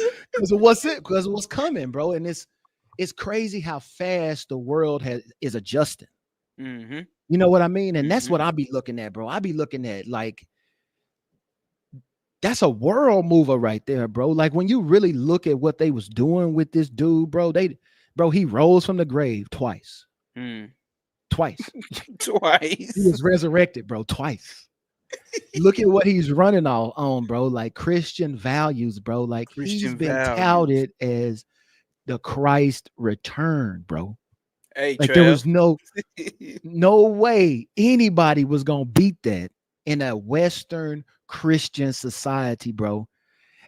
of what's coming, bro. And it's crazy how fast the world is adjusting. Mm-hmm. You know what I mean? And that's what I be looking at, bro. I be looking at like that's a world mover right there, bro. Like when you really look at what they was doing with this dude, bro, he rose from the grave twice. Twice. Twice. He was resurrected, bro, twice. Look at what he's running on, bro. Like Christian values, bro. Like he's been touted as the Christ return, bro. Hey, like there was no way anybody was gonna beat that in a Western Christian society, bro.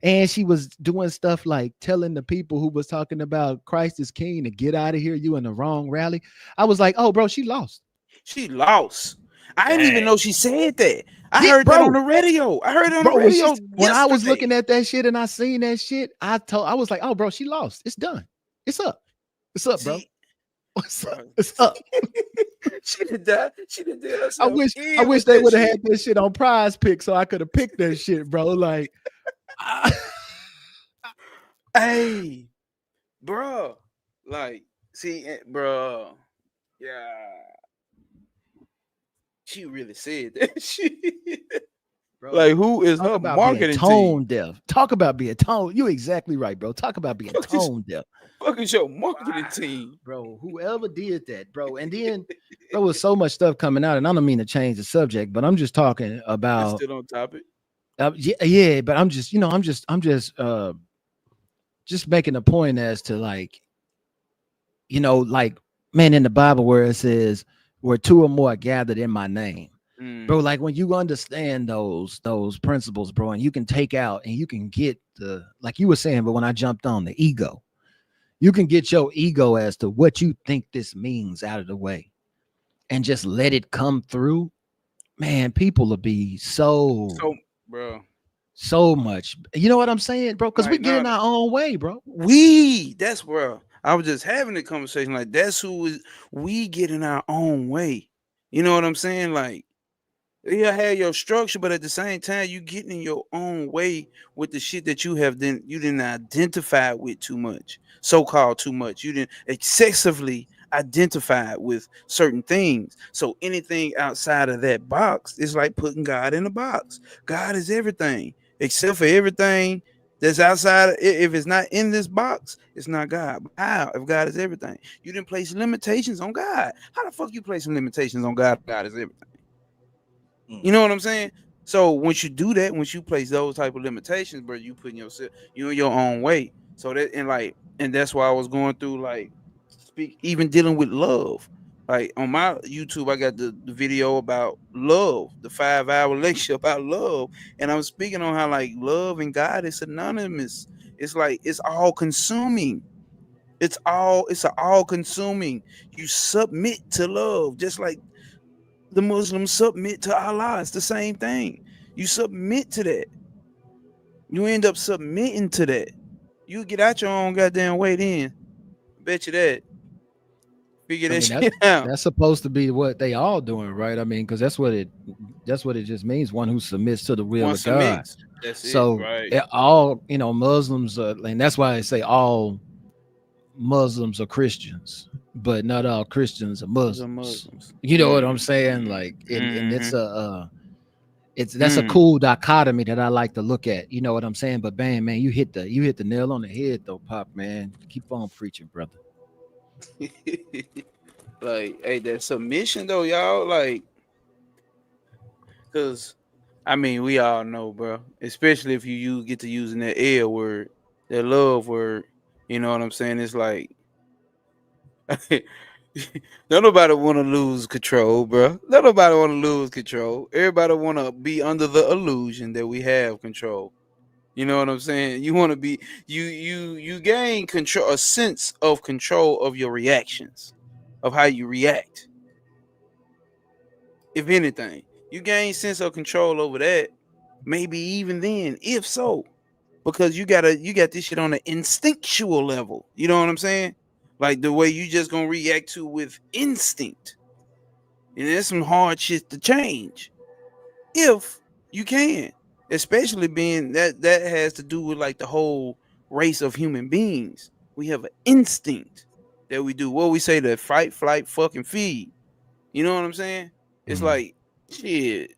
And she was doing stuff like telling the people who was talking about Christ is king to get out of here. You in the wrong rally. I was like, oh, bro, she lost. She lost. I didn't even know she said that. I heard bro. that on the radio. I heard it on the radio. When I was looking at that shit and I seen that shit, I was like, oh, bro, she lost. It's done. It's up. It's up, bro. What's up? It's up. She did that. She did that. I wish they would have had this shit on Prize Pick so I could have picked that shit, bro. Like, hey, bro. Like, see, bro. Yeah. She really said that shit. Bro, like, who is her marketing tone team? deaf? Talk about being tone. You exactly right, bro. Talk about being tone deaf. Fuck is your marketing team, bro? Whoever did that, bro. And then there was so much stuff coming out, and I don't mean to change the subject, but I'm just talking about. Still on topic. Yeah, but I'm just making a point as to like, like, man, in the Bible where it says where two or more are gathered in my name. Bro, like when you understand those principles, bro, and you can take out and you can get the, like you were saying, but when I jumped on the ego, you can get your ego as to what you think this means out of the way and just let it come through. Man, people will be so much. You know what I'm saying, bro? Because we get in our own way, bro. That's where I was just having a conversation. Like, we get in our own way. You know what I'm saying? Like, you have your structure, but at the same time, you getting in your own way with the shit that you didn't identify with too much, so-called too much. You didn't excessively identify with certain things. So anything outside of that box is like putting God in a box. God is everything, except for everything that's outside. If it's not in this box, it's not God. How? If God is everything, you didn't place limitations on God. How the fuck you placing limitations on God? God is everything. You know what I'm saying? So once you do that, once you place those type of limitations, bro, you putting yourself, you in your own way. So that and that's why I was going through even dealing with love. Like on my YouTube, I got the video about love, the 5-hour lecture about love, and I'm speaking on how like love and God is synonymous. It's like it's all consuming. It's all consuming. You submit to love, just like the Muslims submit to Allah. It's the same thing. You submit to that. You end up submitting to that. You get out your own goddamn way then. Bet you that. Figure that shit out. That's supposed to be what they all doing, right? I mean, because that's what it just means. One who submits to the will of God. That's so it, right. All Muslims, and that's why I say all Muslims are Christians, but not all Christians are Muslims. You know what I'm saying? Like, and it's that's a cool dichotomy that I like to look at. You know what I'm saying? But man, you hit the nail on the head though, Pop, man. Keep on preaching, brother. Like, hey, that submission though, y'all, like, because I mean, we all know, bro, especially if you get to using that L word, that love word, you know what I'm saying? It's like don't nobody want to lose control, bro. Don't nobody want to lose control. Everybody want to be under the illusion that we have control. You know what I'm saying? You want to be you gain control, a sense of control of your reactions, of how you react. If anything, you gain sense of control over that. Maybe even then, if so, because you got this shit on an instinctual level. You know what I'm saying? Like the way you just gonna react to with instinct. And there's some hard shit to change. If you can. especially being that has to do with like the whole race of human beings. We have an instinct that we do. What we say, the fight, flight, fucking feed. You know what I'm saying? It's like shit.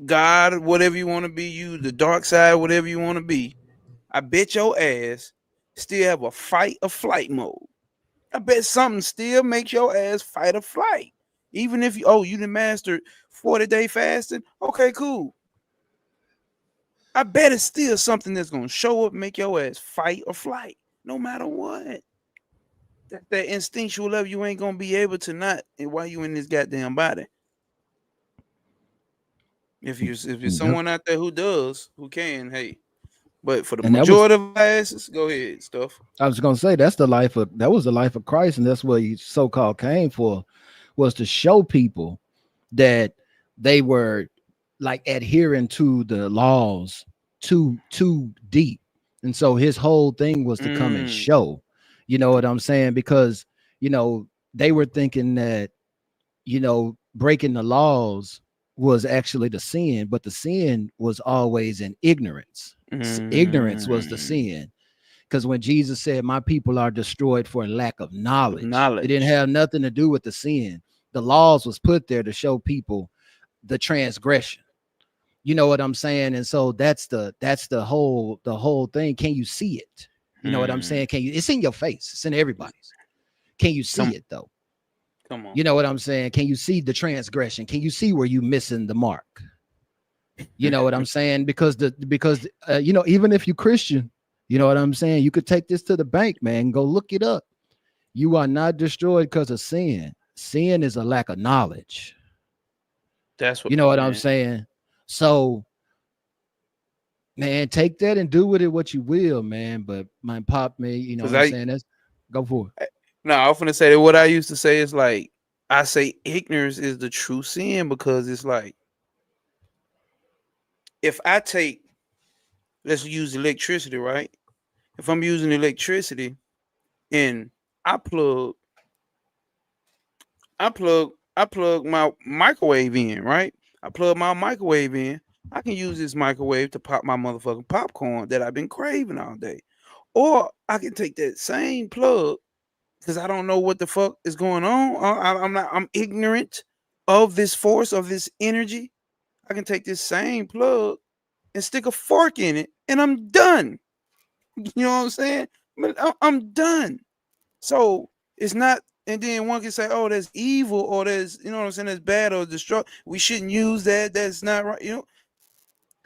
God, whatever you want to be, you the dark side, whatever you want to be. I bet your ass still have a fight or flight mode. I bet something still makes your ass fight or flight. Even if you done mastered 40-day fasting. Okay, cool. I bet it's still something that's gonna show up, make your ass fight or flight, no matter what. That instinctual love you ain't gonna be able to not while you in this goddamn body. If you're someone out there who does, who can, hey. But for the And that was, majority of asses, go ahead, stuff. I was gonna say, that was the life of Christ, and that's what he so-called came for, was to show people that they were like adhering to the laws too deep. And so his whole thing was to come and show, you know what I'm saying? Because, you know, they were thinking that, you know, breaking the laws was actually the sin, but the sin was always in ignorance. Ignorance was the sin. Because when Jesus said, my people are destroyed for lack of knowledge, it didn't have nothing to do with the sin. The laws was put there to show people the transgression. You know what I'm saying? And so that's the whole thing. Can you see it? You know what I'm saying? It's in your face. It's in everybody's. Can you see it though? Come on. You know what I'm saying? Can you see the transgression? Can you see where you missing the mark? You know what I'm saying? Because you know, even if you Christian, you know what I'm saying? You could take this to the bank, man. Go look it up. You are not destroyed because of sin. Sin is a lack of knowledge. That's what you know what I'm saying. So, man, take that and do with it what you will, man. But my pop, me, you know what I'm saying? That's go for it. No, I was gonna say that what I used to say is like I say ignorance is the true sin because it's like if I take, let's use electricity, right? If I'm using electricity and I plug my microwave in, right? I plug my microwave in. I can use this microwave to pop my motherfucking popcorn that I've been craving all day. Or I can take that same plug because I don't know what the fuck is going on. I'm ignorant of this force, of this energy. I can take this same plug and stick a fork in it and I'm done. You know what I'm saying? But I'm done. So it's not, and then one can say, oh, that's evil, or there's, you know what I'm saying, that's bad or destructive. We shouldn't use that. That's not right.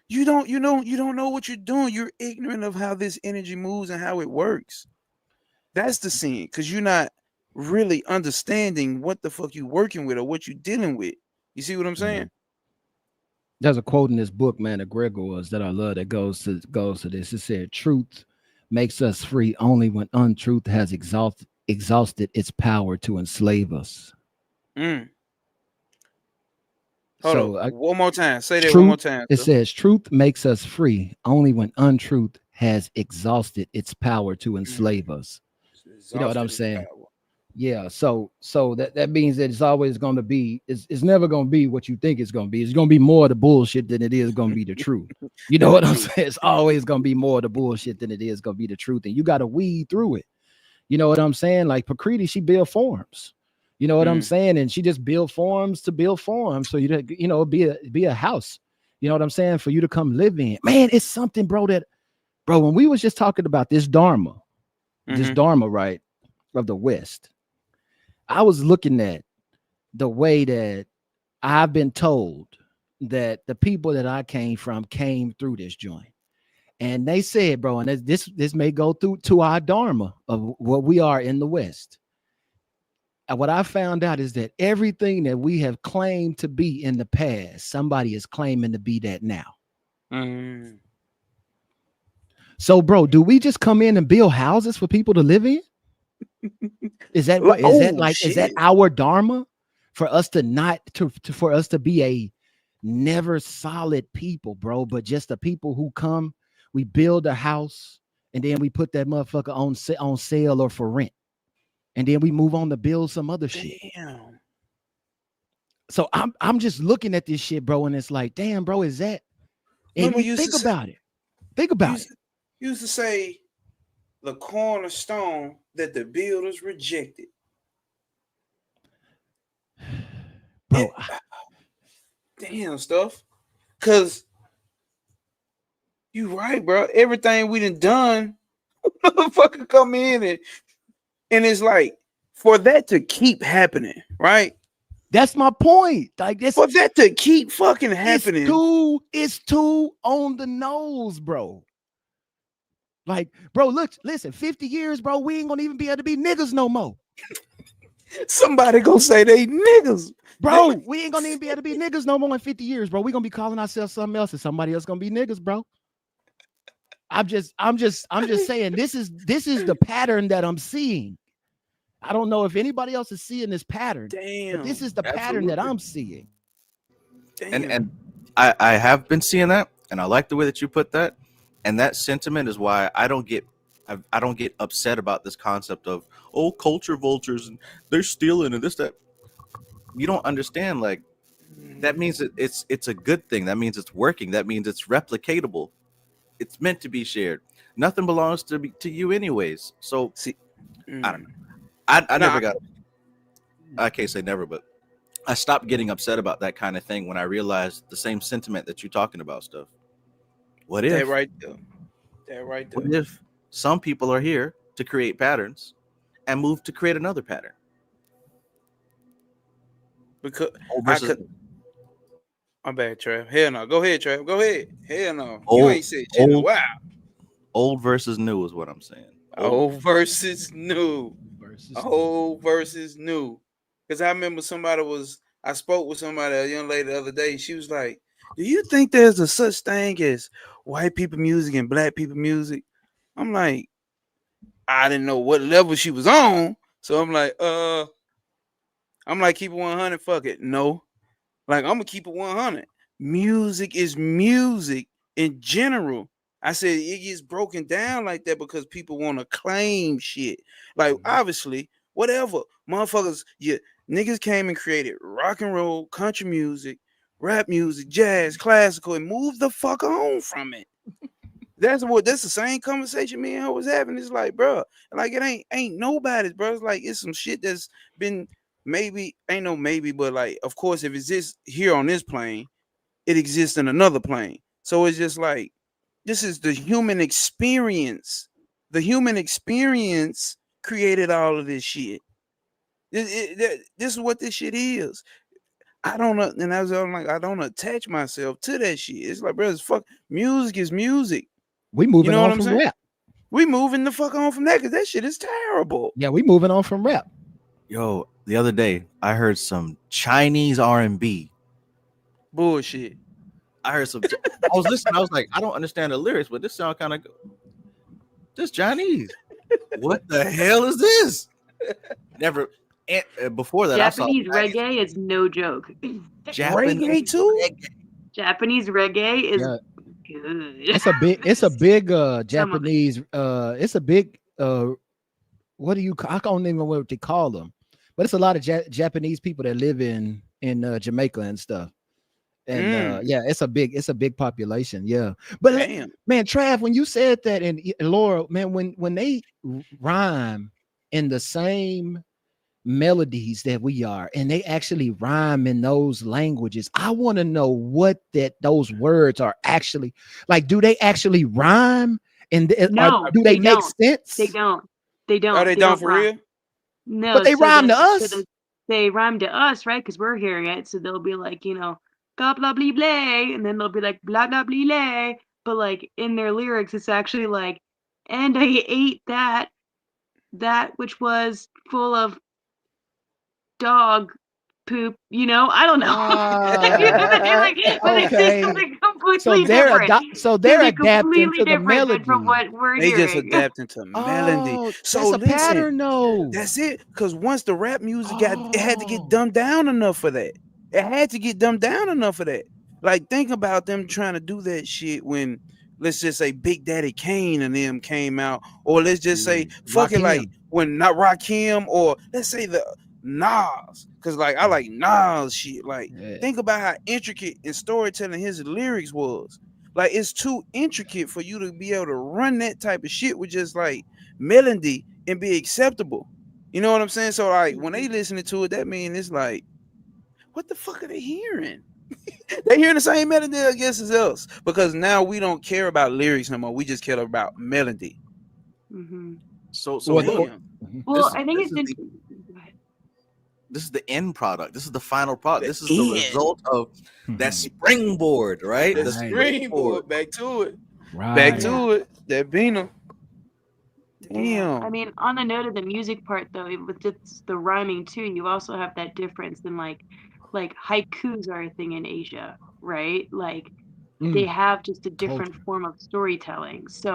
You don't know what you're doing. You're ignorant of how this energy moves and how it works. That's the sin, because you're not really understanding what the fuck you working with or what you're dealing with. You see what I'm saying? There's a quote in this book, man, of Gregor's that I love that goes to this. It said, truth makes us free only when untruth has exhausted its power to enslave us. Hold on. One more time. Say that truth, one more time. It says, truth makes us free only when untruth has exhausted its power to enslave us. You know what I'm saying? Power. Yeah. So that means that it's always going to be, it's never going to be what you think it's going to be. It's going to be more of the bullshit than it is going to be the truth. You know what I'm saying? It's always going to be more of the bullshit than it is going to be the truth. And you got to weed through it. You know what I'm saying? Like Prakriti, she build forms. You know what I'm saying? And she just build forms to build forms. So you know, be a house. You know what I'm saying? For you to come live in. Man, it's something, bro, when we was just talking about this dharma, right, of the West, I was looking at the way that I've been told that the people that I came from came through this joint. And they said, bro, and this may go through to our dharma of what we are in the West. And what I found out is that everything that we have claimed to be in the past, somebody is claiming to be that now. So, bro, do we just come in and build houses for people to live in? Is that our dharma for us to not for us to be a never solid people, bro, but just the people who come, we build a house and then we put that motherfucker on sale or for rent, and then we move on to build some other shit. Damn. So I'm just looking at this shit, bro, and it's like, damn, bro, is that And Remember, think about it. Think about it. Used to say the cornerstone that the builders rejected. Bro, Damn stuff. Cause you right, bro. Everything we done, motherfucker come in and it's like for that to keep happening, right? that's my point. Like this, For that to keep fucking happening. It's too on the nose, bro. Like, bro, look, listen, 50 years, bro, we ain't gonna even be able to be niggas no more. Somebody gonna say they niggas. Bro, we ain't gonna even be able to be niggas no more in 50 years, bro. We gonna be calling ourselves something else and somebody else gonna be niggas, bro. I'm just saying this is the pattern that I'm seeing. I don't know if anybody else is seeing this pattern. Damn. But this is the pattern that I'm seeing. Damn. And I have been seeing that, and I like the way that you put that. And that sentiment is why I don't get upset about this concept of culture vultures and they're stealing and this that. You don't understand. Like that means that it's a good thing. That means it's working. That means it's replicatable. It's meant to be shared. Nothing belongs to you anyways. So see, I don't know. I never got. I can't say never, but I stopped getting upset about that kind of thing when I realized the same sentiment that you're talking about stuff. What if that right there? What if some people are here to create patterns and move to create another pattern? Because I'm bad, Trav. Hell no. Go ahead, Trav. Go ahead. Hell no. You ain't said shit in a while. Old versus new is what I'm saying. Old versus new. Old versus new. Because I remember I spoke with somebody, a young lady the other day. She was like, do you think there's a such thing as white people music and black people music? I'm like, I didn't know what level she was on. So I'm like, keep it 100. Fuck it. No. Like, I'm going to keep it 100. Music is music in general. I said it gets broken down like that because people want to claim shit. Like, obviously, whatever. Motherfuckers, niggas came and created rock and roll, country music, rap music, jazz, classical, and moved the fuck on from it. That's the same conversation me and her was having. It's like, bro, like it ain't nobody's, bro. It's like it's some shit that's been but like, of course, if it exists here on this plane, it exists in another plane. So it's just like, this is the human experience. The human experience created all of this shit. This is what this shit is. I don't know, and I'm like, I don't attach myself to that shit. It's like, bro, music is music. We moving on from rap. We moving the fuck on from that because that shit is terrible. Yeah, we moving on from rap. Yo, the other day I heard some Chinese R&B. Bullshit. I heard some. I was listening. I was like, I don't understand the lyrics, but this sound kind of this Chinese. What the hell is this? Never. Before that, Japanese reggae is no joke. Japanese reggae too. Japanese reggae is good. It's a big Japanese. It's a big. What do you? I don't even know what they call them, but it's a lot of Japanese people that live in Jamaica and stuff. And yeah, it's a big population. Yeah, but man, Trav, when you said that, and Laura, man, when they rhyme in the same melodies that we are, and they actually rhyme in those languages, I want to know what those words are actually like. Do they actually rhyme? And no, do they make sense? They don't. Are they don't for rhyme. real? No, but they rhyme to us. They rhyme to us, right? Because we're hearing it. So they'll be like, blah blah blah blah, and then they'll be like blah blah blah blah. But like in their lyrics, it's actually like, and I ate that which was full of dog poop. I don't know. Okay. So they're adapting to the melody from what we're hearing. They just adapting to melody. So that's a pattern, though. That's it. Because once the rap music it had to get dumbed down enough for that. It had to get dumbed down enough for that. Like, think about them trying to do that shit when, let's just say, Big Daddy Kane and them came out, or let's just say, fuck it, like when not Rakim, or let's say the Nas, because like I like Nas shit. Like, think about how intricate and storytelling his lyrics was. Like it's too intricate for you to be able to run that type of shit with just like melody and be acceptable. You know what I'm saying? So like when they listening to it, that means it's like, what the fuck are they hearing? They hearing the same melody, I guess, as us, because now we don't care about lyrics no more. We just care about melody. So Well, look, Well, I think this it's is go ahead. this is the end product. This is the final product. The This is the end. result of that springboard, right? The The springboard. Back to it. right. Back to it. That Bina. Yeah. I Damn. mean, on the note of the music part, though, with just the rhyming too, you also have that difference in like haikus are a thing in Asia, right? Like they have just a different Culture. form of storytelling. So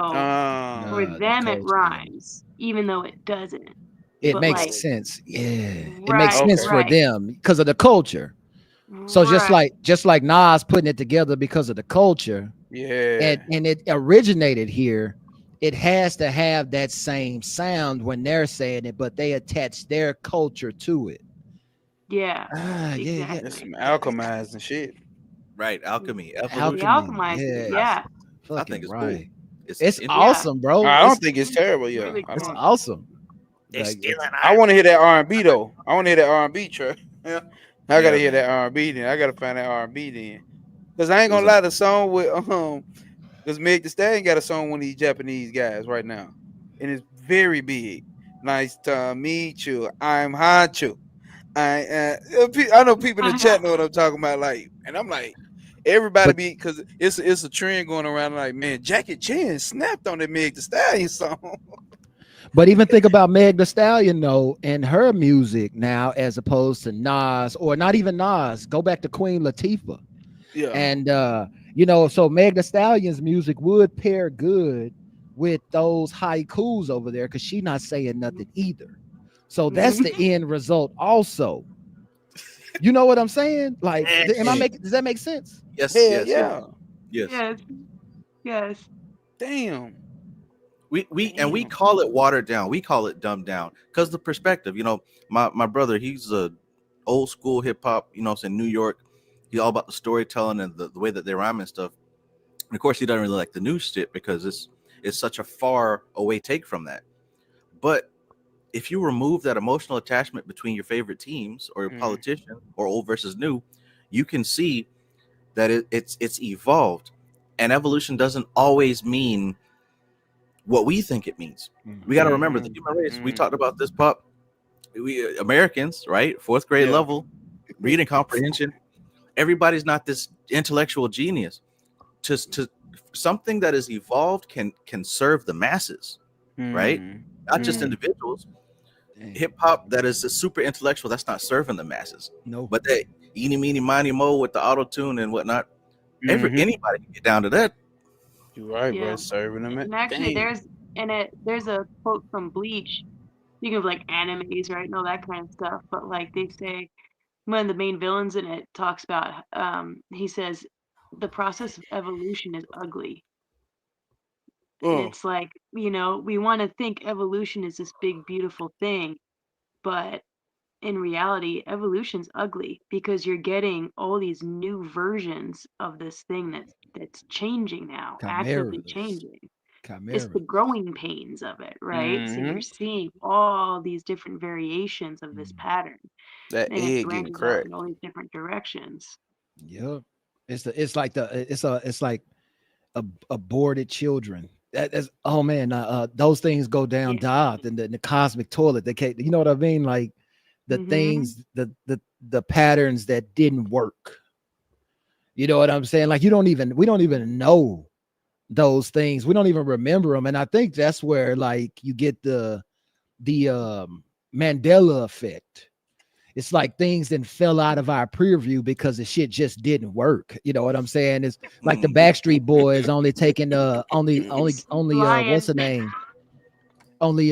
for The them, it culture, yeah. rhymes, even though it doesn't. It But makes like, sense. Yeah, it makes right, sense for right, them because of the culture. So right. just like Nas putting it together because of the culture, Yeah. and it originated here, it has to have that same sound when they're saying it, but they attach their culture to it. Yeah, Yeah, yeah. That's exactly. some alchemized and shit. Right, alchemy, They evolution. alchemized Yeah, it, yeah. I think it's cool. It's interesting. awesome, bro. I don't think it's terrible. It's Yeah, really I It's don't. awesome. They Like, stealing I want to hear that R&B though. I want to hear that R&B track. Yeah, I gotta hear man. that R&B. Then I gotta find that R&B then. Cause I ain't It was gonna lie, the song with cause Meg Thee Stallion got a song with these Japanese guys right now, and it's very big. Nice to meet you. I'm Hachu. I know people in the chat know what I'm talking about. Like, and I'm like, everybody but be because it's a trend going around. Like, man, Jackie Chan snapped on that Meg Thee Stallion song. but even think about Meg Thee Stallion though, and her music now, as opposed to Nas or not even Nas. Go back to Queen Latifah, Yeah. and so Meg Thee Stallion's music would pair good with those haikus over there because she's not saying nothing either. So that's the end result. Also, you know what I'm saying? Like, does that make sense? Yes, Hell yes, yeah. yes. Yes, yes. Damn. We call it watered down. We call it dumbed down because the perspective. My brother, he's a old school hip hop. It's in New York. He's all about the storytelling and the way that they rhyme and stuff. And of course, he doesn't really like the new shit because it's such a far away take from that. But if you remove that emotional attachment between your favorite teams or your politician or old versus new, you can see that it's evolved, and evolution doesn't always mean what we think it means. We got to remember the human race. We talked about this, Pop. We Americans, right? 4th grade level reading comprehension. Everybody's not this intellectual genius. To something that is evolved can serve the masses, right? Not just individuals. Hip hop that is a super intellectual, that's not serving the masses. No. But they eeny meeny miny mo with the auto tune and whatnot. Anybody can get down to that. You're right, Yeah. bro. Serving them. And actually, there's a quote from Bleach. Speaking of like animes, right, and all that kind of stuff. But like they say, one of the main villains in it talks about. He says, the process of evolution is ugly. And it's like, we want to think evolution is this big, beautiful thing, but in reality, evolution's ugly because you're getting all these new versions of this thing that's changing now, actively changing. It's the growing pains of it, right? So you're seeing all these different variations of this pattern, That and it egg getting branches out cracked. in all these different directions. Yep. It's like aborted children. That's oh man, those things go down daft in the cosmic toilet. They can't, you know what I mean? Like the things, the patterns that didn't work. You know what I'm saying? Like we don't even know those things. We don't even remember them. And I think that's where like you get the Mandela effect. It's like things then fell out of our preview because the shit just didn't work. You know what I'm saying? It's like the Backstreet Boys only taking only what's the name? Only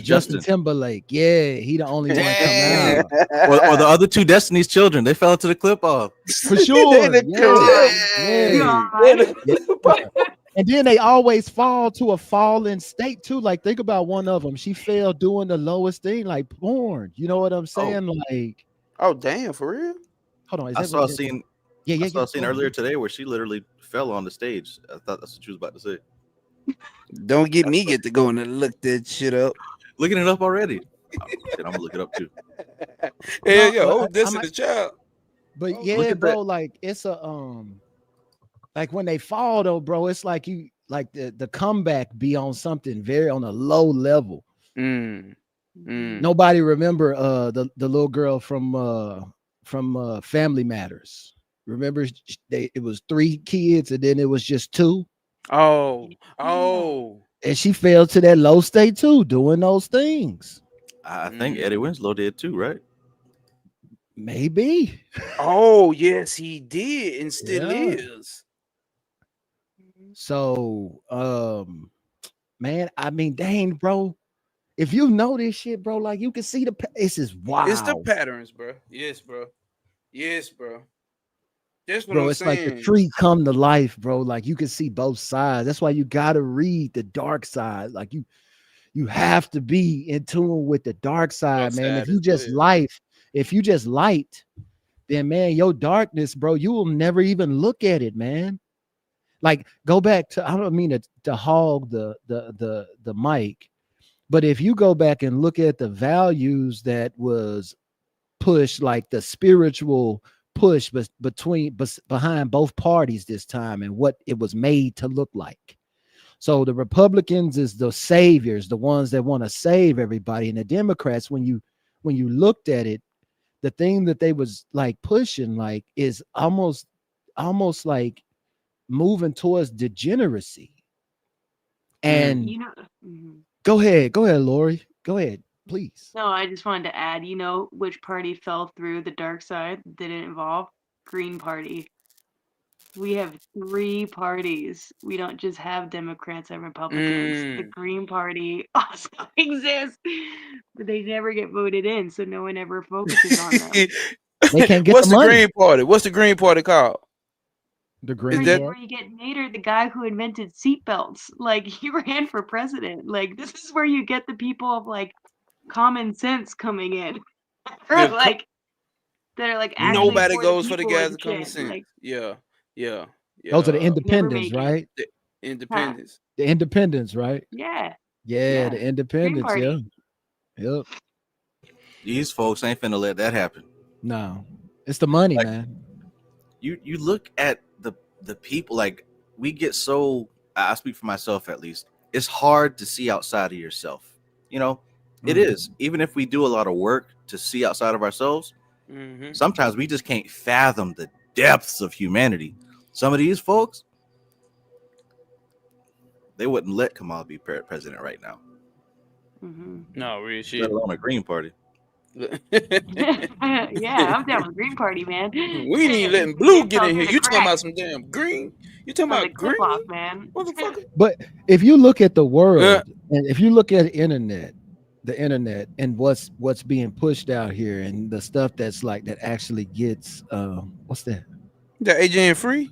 Justin Timberlake. Yeah, he the only one come out. Or the other two Destiny's Children, they fell into the clip off. For sure. And then they always fall to a fallen state too. Like think about one of them. She fell doing the lowest thing, like porn. You know what I'm saying? Like, oh damn, for real? Hold on. I saw a scene. Yeah. I saw a scene earlier today where she literally fell on the stage. I thought that's what you was about to say. Don't get me get to go and look that shit up. Looking it up already. Oh, shit, I'm gonna look it up too. Hey, No, yo, but oh, this I is might, the child. but Oh, yeah, look at bro, like it's a like when they fall though, bro, it's like you like the comeback be on something very on a low level. Mm, mm. Nobody remember the little girl from Family Matters. Remember it was 3 kids and then it was just 2, Oh, oh. and she fell to that low state too, doing those things. I think Eddie Winslow did too, right? Maybe. Oh, yes, he did and still Yeah. is. So, man, I mean, dang, bro. If you know this shit, bro, like you can see this is It's the wow, patterns, bro. Yes, bro. Yes, bro. That's what bro. I'm It's like the saying. tree come to life, bro. Like you can see both sides. That's why you gotta read the dark side. Like you have to be in tune with the dark side, Dark man. If side you as just well. if you just light, then man, your darkness, bro, you will never even look at it, man. Like go back to I don't mean to hog the mic, but if you go back and look at the values that was pushed, like the spiritual push behind both parties this time and what it was made to look like. So the Republicans is the saviors, the ones that want to save everybody, and the Democrats, when you looked at it, the thing that they was like pushing like is almost like moving towards degeneracy. And go ahead, Lori. Go ahead, please. No, I just wanted to add, which party fell through the dark side that didn't involve? Green Party. We have 3 parties. We don't just have Democrats and Republicans. The Green Party also exists, but they never get voted in, so no one ever focuses on them. They can't get What's the the money. Green Party? What's the Green Party called? The Is Green that Where you get Nader, the guy who invented seatbelts. Like, he ran for president. Like, this is where you get the people of, like, common sense coming in. Or, the like, that are, like, actually nobody for the goes for the people guys and that common shit. sense? Like, Yeah, yeah, Those are the yeah. never independents, make it. right? The Huh. independence. The independents, right? Yeah. Yeah, Yeah. the Green independents. Yeah, Party. yep. These folks ain't finna let that happen. No, it's the money, Like, man. you look at the people, like we get so I speak for myself at least. It's hard to see outside of yourself. You know, it is. Even if we do a lot of work to see outside of ourselves, sometimes we just can't fathom the depths of humanity. Some of these folks, they wouldn't let Kamal be president right now. No, real Let shit. alone a Green Party. Yeah, I'm down with Green Party, man. We ain't even letting Blue get in here. You talking about some damn green? You talking the about clip green, off, man. motherfucker? But if you look at the world, and if you look at the internet and what's being pushed out here and the stuff that's like that actually gets what's that? That AJ and Free?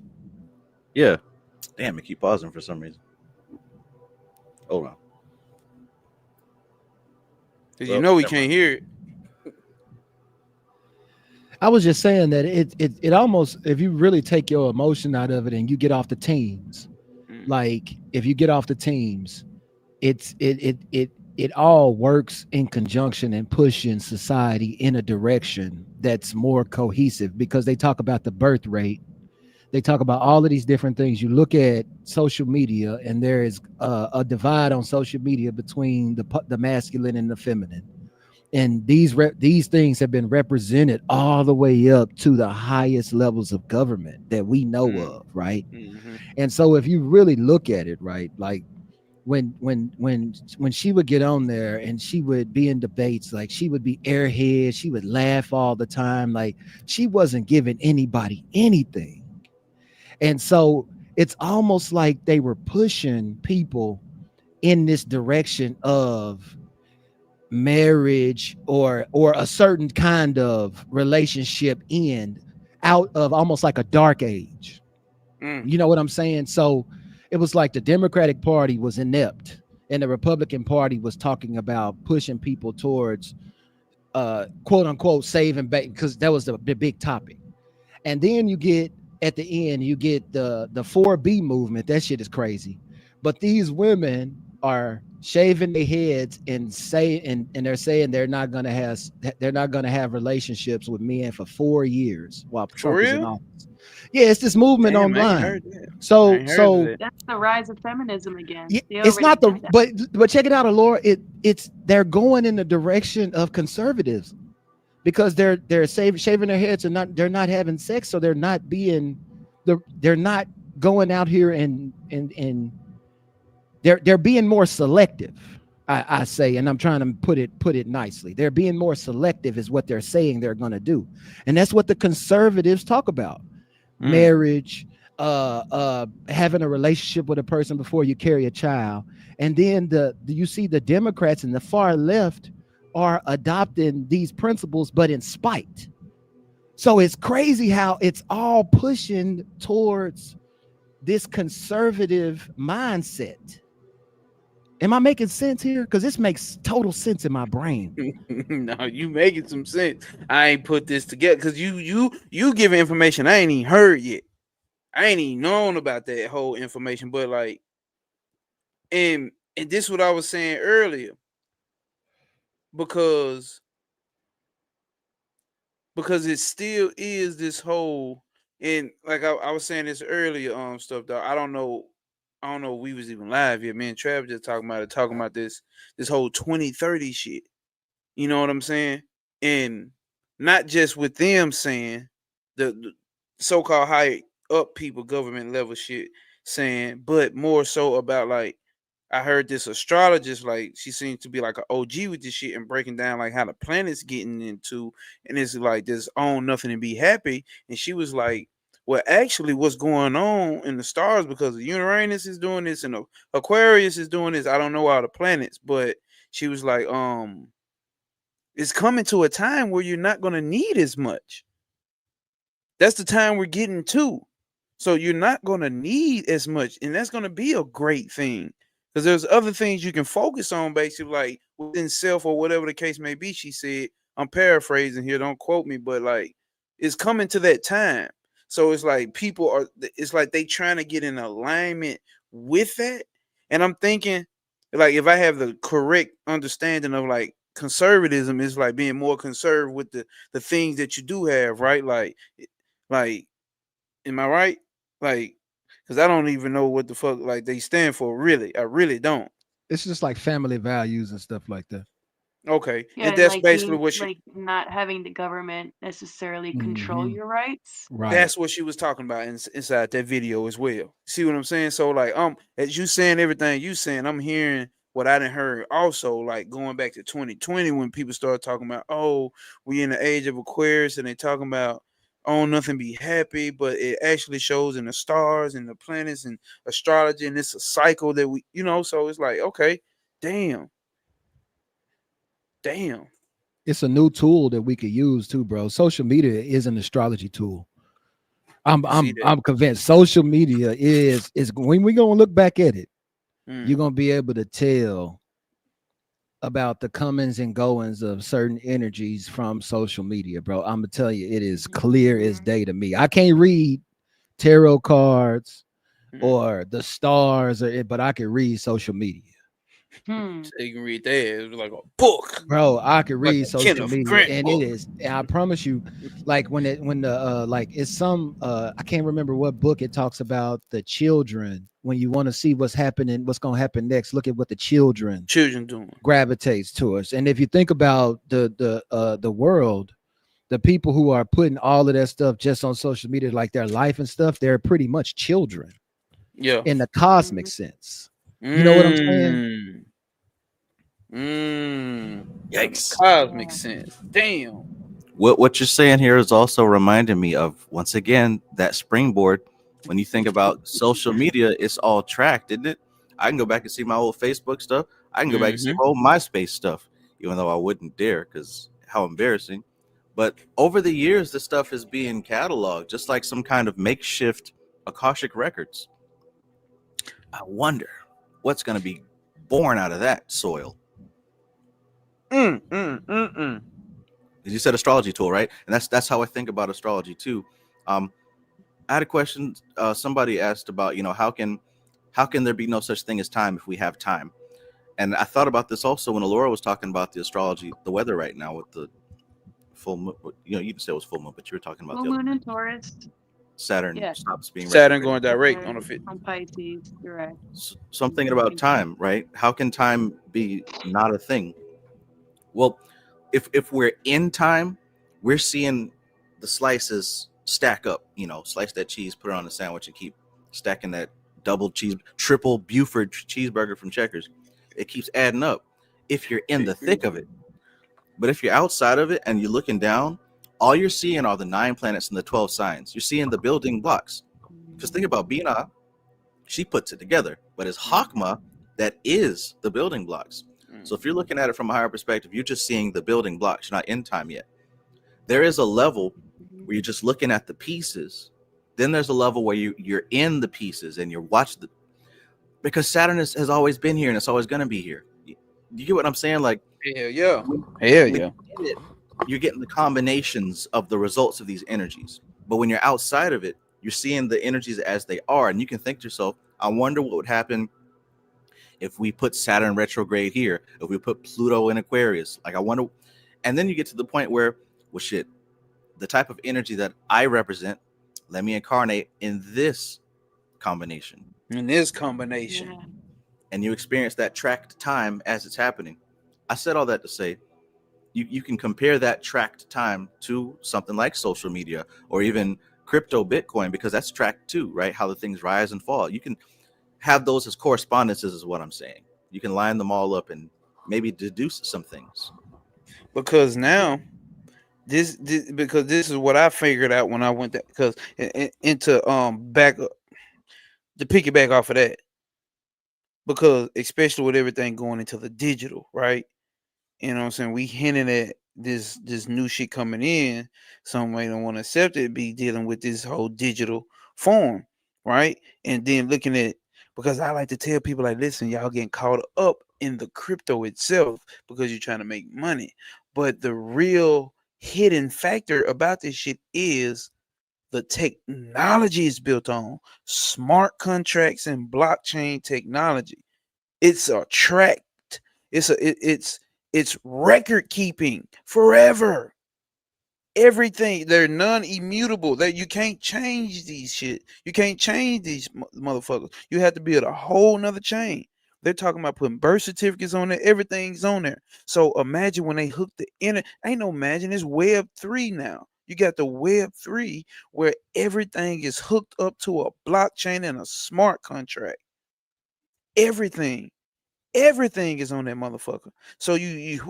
Yeah. Damn, it keep pausing for some reason. Hold on. Cause you know we can't hear it. I was just saying that it almost, if you really take your emotion out of it and you get off the teams, like if you get off the teams, it all works in conjunction and pushing society in a direction that's more cohesive, because they talk about the birth rate. They talk about all of these different things. You look at social media, and there is a divide on social media between the masculine and the feminine. And these things have been represented all the way up to the highest levels of government that we know of, right? And so if you really look at it, right, like when she would get on there and she would be in debates, like she would be airhead, she would laugh all the time, like she wasn't giving anybody anything. And so it's almost like they were pushing people in this direction of marriage or a certain kind of relationship end out of almost like a dark age. You know what I'm saying? So it was like the Democratic Party was inept and the Republican Party was talking about pushing people towards quote unquote saving baby, because that was the big topic. And then you get at the end, you get the 4B movement. That shit is crazy. But these women are shaving their heads and they're saying they're not gonna have relationships with men for 4 years while For Trump is in real? office. Yeah, it's this movement Damn, I ain't heard online. that. I So ain't heard of so that. That's the rise of feminism again. yeah, They it's already not the did that. but check it out, Alora. It's they're going in the direction of conservatives because they're shaving their heads and they're not having sex, so they're not they're not going out here and they're being more selective. I say, and I'm trying to put it nicely. They're being more selective is what they're saying they're going to do, and that's what the conservatives talk about: marriage, having a relationship with a person before you carry a child, and then you see the Democrats and the far left are adopting these principles, but in spite. So it's crazy how it's all pushing towards this conservative mindset. Am I making sense here? Because this makes total sense in my brain. No, you making some sense. I ain't put this together because you giving information I ain't even heard yet. I ain't even known about that whole information, but like, and this what I was saying earlier because it still is this whole, and like I was saying this earlier stuff though. I don't know if we was even live yet. Me and Trav just talking about this whole 2030 shit. You know what I'm saying? And not just with them saying the so-called high up people, government level shit saying, but more so about like I heard this astrologist, like she seems to be like an OG with this shit and breaking down like how the planet's getting into, and it's like this own nothing and be happy. And she was like, well, actually, what's going on in the stars because Uranus is doing this and Aquarius is doing this. I don't know all the planets, but she was like, it's coming to a time where you're not gonna need as much. That's the time we're getting to. So you're not gonna need as much, and that's gonna be a great thing. Because there's other things you can focus on, basically, like within self or whatever the case may be. She said, I'm paraphrasing here, don't quote me, but like it's coming to that time. So it's like it's like they trying to get in alignment with that. And I'm thinking, like, if I have the correct understanding of like conservatism, is like being more conservative with the things that you do have, right? Like, am I right? Like, because I don't even know what the fuck like they stand for. Really, I really don't. It's just like family values and stuff like that. Okay, Yeah, and and that's like basically being what she like not having the government necessarily control Hmm. your rights. Right. that's what she was talking about inside that video as well. See what I'm saying? So like, as you saying everything you saying, I'm hearing what I didn't heard also. Like going back to 2020 when people started talking about, oh, we in the age of Aquarius, and they talking about oh nothing be happy, but it actually shows in the stars and the planets and astrology, and it's a cycle that we, So it's like, okay, damn, damn. It's a new tool that we could use too, bro. Social media is an astrology tool. I'm You see I'm that? I'm convinced social media is when we gonna look back at it, you're Mm. gonna be able to tell about the comings and goings of certain energies from social media, bro. I'm gonna tell you, it is clear as day to me. I can't read tarot cards Mm. or the stars, but I can read social media. Hmm. So you can read that. It's like a book, Bro, I could like read a social Kenneth media, Grant and it book. is. And I promise you, like when the like it's some I can't remember what book it talks about the children. When you want to see what's happening, what's gonna happen next, look at what the children Children doing. gravitates to us. And if you think about the world, the people who are putting all of that stuff just on social media, like their life and stuff, they're pretty much children Yeah. in the cosmic Mhm. sense. You know what I'm saying? Mm. Mm. In the Yikes. cosmic Yeah. sense. Damn. What you're saying here is also reminding me of once again that springboard. When you think about social media, it's all tracked, isn't it? I can go back and see my old Facebook stuff. I can go back and see Mm-hmm. my old MySpace stuff, even though I wouldn't dare because how embarrassing. But over the years, this stuff is being cataloged, just like some kind of makeshift Akashic records. I wonder what's going to be born out of that soil. Because you said astrology tool, right? And that's how I think about astrology too. Um, I had a question. Somebody asked about, how can there be no such thing as time if we have time? And I thought about this also when Alora was talking about the astrology, the weather right now with the full moon. You didn't say it was full moon, but you were talking about Full the other moon in Taurus. Saturn Yeah. stops being Saturn retrograde. going direct on Saturn the fit. on Pisces. You're right. So I'm thinking about time, right? How can time be not a thing? Well, if we're in time, we're seeing the slices stack up. Slice that cheese, put it on a sandwich, and keep stacking that double cheese, triple Buford cheeseburger from Checkers. It keeps adding up if you're in the thick of it. But if you're outside of it and you're looking down, all you're seeing are the 9 planets and the 12 signs. You're seeing the building blocks. Because think about Bina, she puts it together, but it's Hakma that is the building blocks. So if you're looking at it from a higher perspective, you're just seeing the building blocks. You're not in time yet. There is a level where you're just looking at the pieces. Then there's a level where you're in the pieces and you're watching because Saturn has always been here and it's always going to be here. You get what I'm saying? Like, Hell yeah. You're getting the combinations of the results of these energies. But when you're outside of it, you're seeing the energies as they are. And you can think to yourself, I wonder what would happen if we put Saturn retrograde here, if we put Pluto in Aquarius. Like, I wonder. And then you get to the point where, well, shit, the type of energy that I represent, let me incarnate in this combination. In this combination. Yeah. And you experience that tracked time as it's happening. I said all that to say, you can compare that tracked time to something like social media or even crypto Bitcoin, because that's tracked too, right? How the things rise and fall. You can have those as correspondences is what I'm saying. You can line them all up and maybe deduce some things. Because now this because this is what I figured out when I went that, because into back to piggyback off of that, because especially with everything going into the digital, right? You know what I'm saying? We hinting at this new shit coming in. Some way don't want to accept it, be dealing with this whole digital form, right? And then looking at, because I like to tell people, like, listen, y'all getting caught up in the crypto itself because you're trying to make money. But the real hidden factor about this shit is the technology is built on smart contracts and blockchain technology. It's a tracked, it's record keeping forever. Everything, they're non-immutable. That you can't change these shit. You can't change these motherfuckers. You have to build a whole nother chain. They're talking about putting birth certificates on there. Everything's on there. So imagine when they hook the internet. Ain't no imagine. It's Web 3 now. You got the Web 3 where everything is hooked up to a blockchain and a smart contract. Everything is on that motherfucker. So you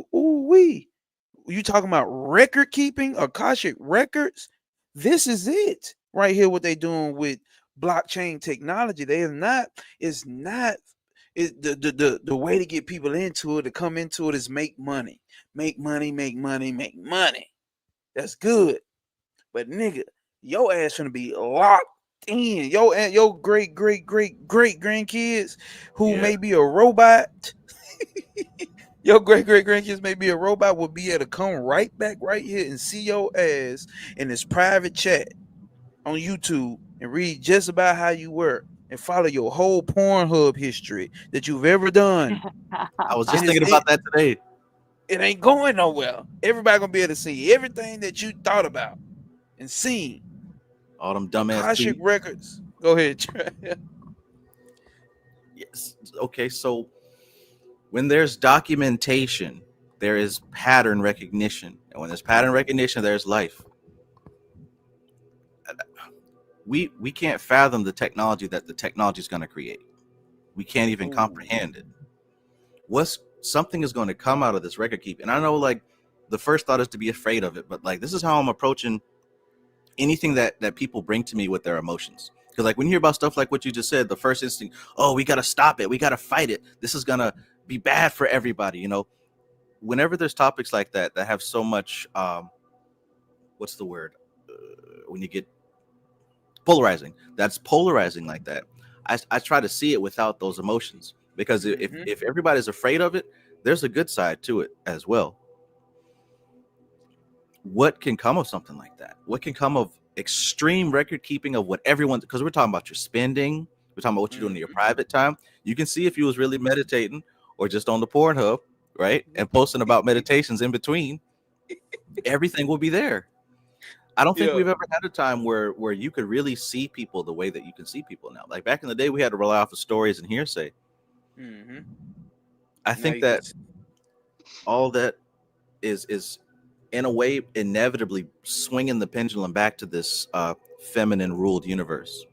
talking about record keeping, Akashic records? This is it right here. What they doing with blockchain technology? The way to get people into it, to come into it, is make money. That's good. But nigga, your ass gonna be locked in. Your great grandkids who may be a robot. Your great grandkids may be a robot, will be able to come right back right here and see your ass in this private chat on YouTube and read just about how you were and follow your whole Pornhub history that you've ever done. I was just thinking about that today. It ain't going nowhere. Everybody gonna be able to see everything that you thought about and seen. All them dumbass Akashic tweets. records. Go ahead. Yes. Okay, so when there's documentation, there is pattern recognition. And when there's pattern recognition, there's life. We can't fathom the technology that the technology is going to create. We can't even comprehend it. Something is going to come out of this record keep. And I know, like, the first thought is to be afraid of it, but like, this is how I'm approaching anything that people bring to me with their emotions. Because like when you hear about stuff like what you just said, the first instinct, oh, we got to stop it, we got to fight it, this is gonna be bad for everybody. Whenever there's topics like that have so much what's the word, when you get polarizing, that's polarizing like that, I try to see it without those emotions, because if everybody's afraid of it, there's a good side to it as well. What can come of something like that? What can come of extreme record keeping of what everyone, because we're talking about your spending, we're talking about what you're doing in your private time. You can see if you was really meditating or just on the Pornhub, right, and posting about meditations in between. Everything will be there. I don't think we've ever had a time where you could really see people the way that you can see people now. Like back in the day, we had to rely off of stories and hearsay. I think that all that is in a way inevitably swinging the pendulum back to this feminine ruled universe,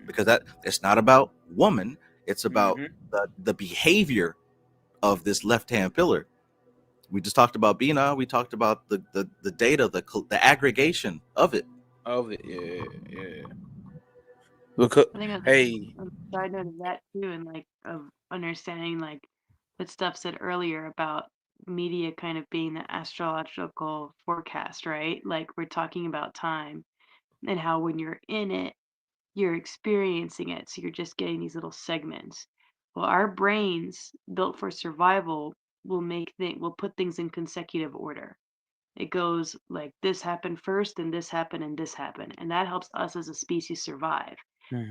because that it's not about woman, it's about the behavior of this left hand pillar. We just talked about Bina. We talked about the data, the aggregation of it. Yeah. Because I think a side note of that too, and like of understanding like what Stuff said earlier about media kind of being the astrological forecast, right? Like we're talking about time and how when you're in it, you're experiencing it. So you're just getting these little segments. Well, our brains built for survival will put things in consecutive order. It goes like this happened first, and this happened, and this happened. And that helps us as a species survive.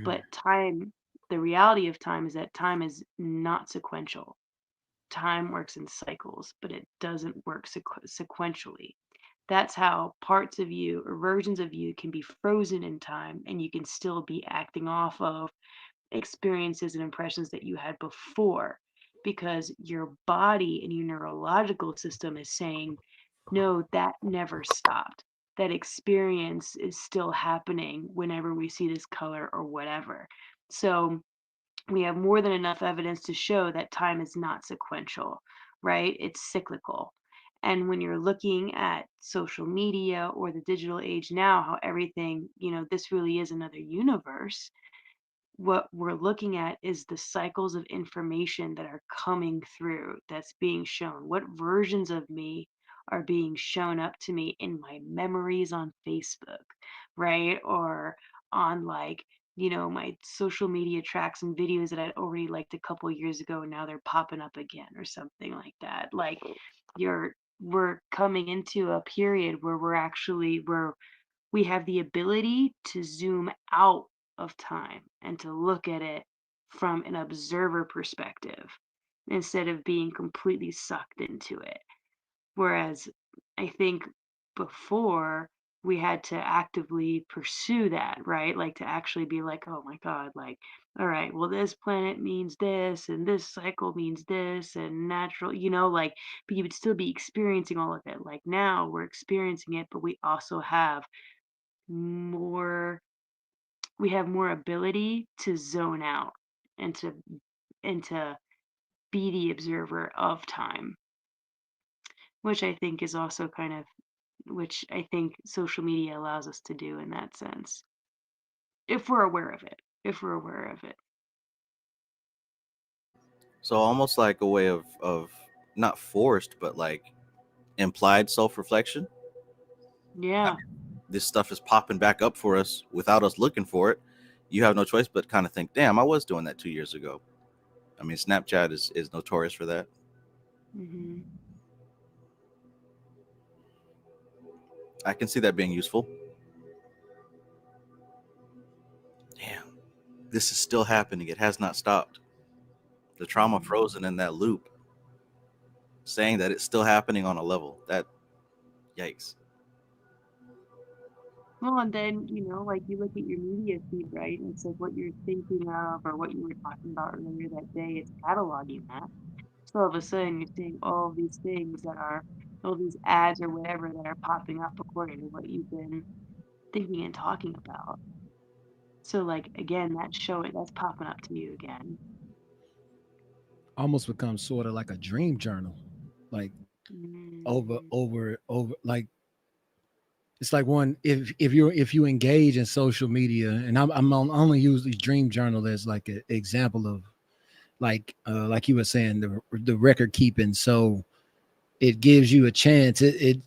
But time, the reality of time is that time is not sequential. Time works in cycles, but it doesn't work sequentially. That's how parts of you or versions of you can be frozen in time and you can still be acting off of experiences and impressions that you had before, because your body and your neurological system is saying, no, that never stopped. That experience is still happening whenever we see this color or whatever. So we have more than enough evidence to show that time is not sequential, right? It's cyclical. And when you're looking at social media or the digital age now, how everything, this really is another universe. What we're looking at is the cycles of information that are coming through, that's being shown. What versions of me are being shown up to me in my memories on Facebook, right? Or on my social media tracks and videos that I'd already liked a couple years ago, and now they're popping up again or something like that. Like we're coming into a period where we have the ability to zoom out of time and to look at it from an observer perspective instead of being completely sucked into it. Whereas I think before we had to actively pursue that, right? Like to actually be like, oh my God, like, all right, well, this planet means this and this cycle means this and natural, but you would still be experiencing all of it. Like now we're experiencing it, but we also have more more ability to zone out and to be the observer of time, which I think is also which I think social media allows us to do in that sense, if we're aware of it. So almost like a way of not forced, but like implied self-reflection. Yeah. This stuff is popping back up for us without us looking for it. You have no choice but kind of think, damn, I was doing that 2 years ago. I mean, Snapchat is notorious for that. Mm-hmm. I can see that being useful. Damn, this is still happening. It has not stopped. The trauma frozen in that loop, saying that it's still happening on a level. That, yikes. Well, and then, like you look at your media feed, right? And it's like what you're thinking of or what you were talking about earlier that day, it's cataloging that. So all of a sudden you're seeing all these things all these ads or whatever that are popping up according to what you've been thinking and talking about. So like again, that's popping up to you again. Almost becomes sort of like a dream journal, like over like it's like one if you engage in social media, and I'm only use the dream journal as like an example of like you were saying, the record keeping. So it gives you a chance. It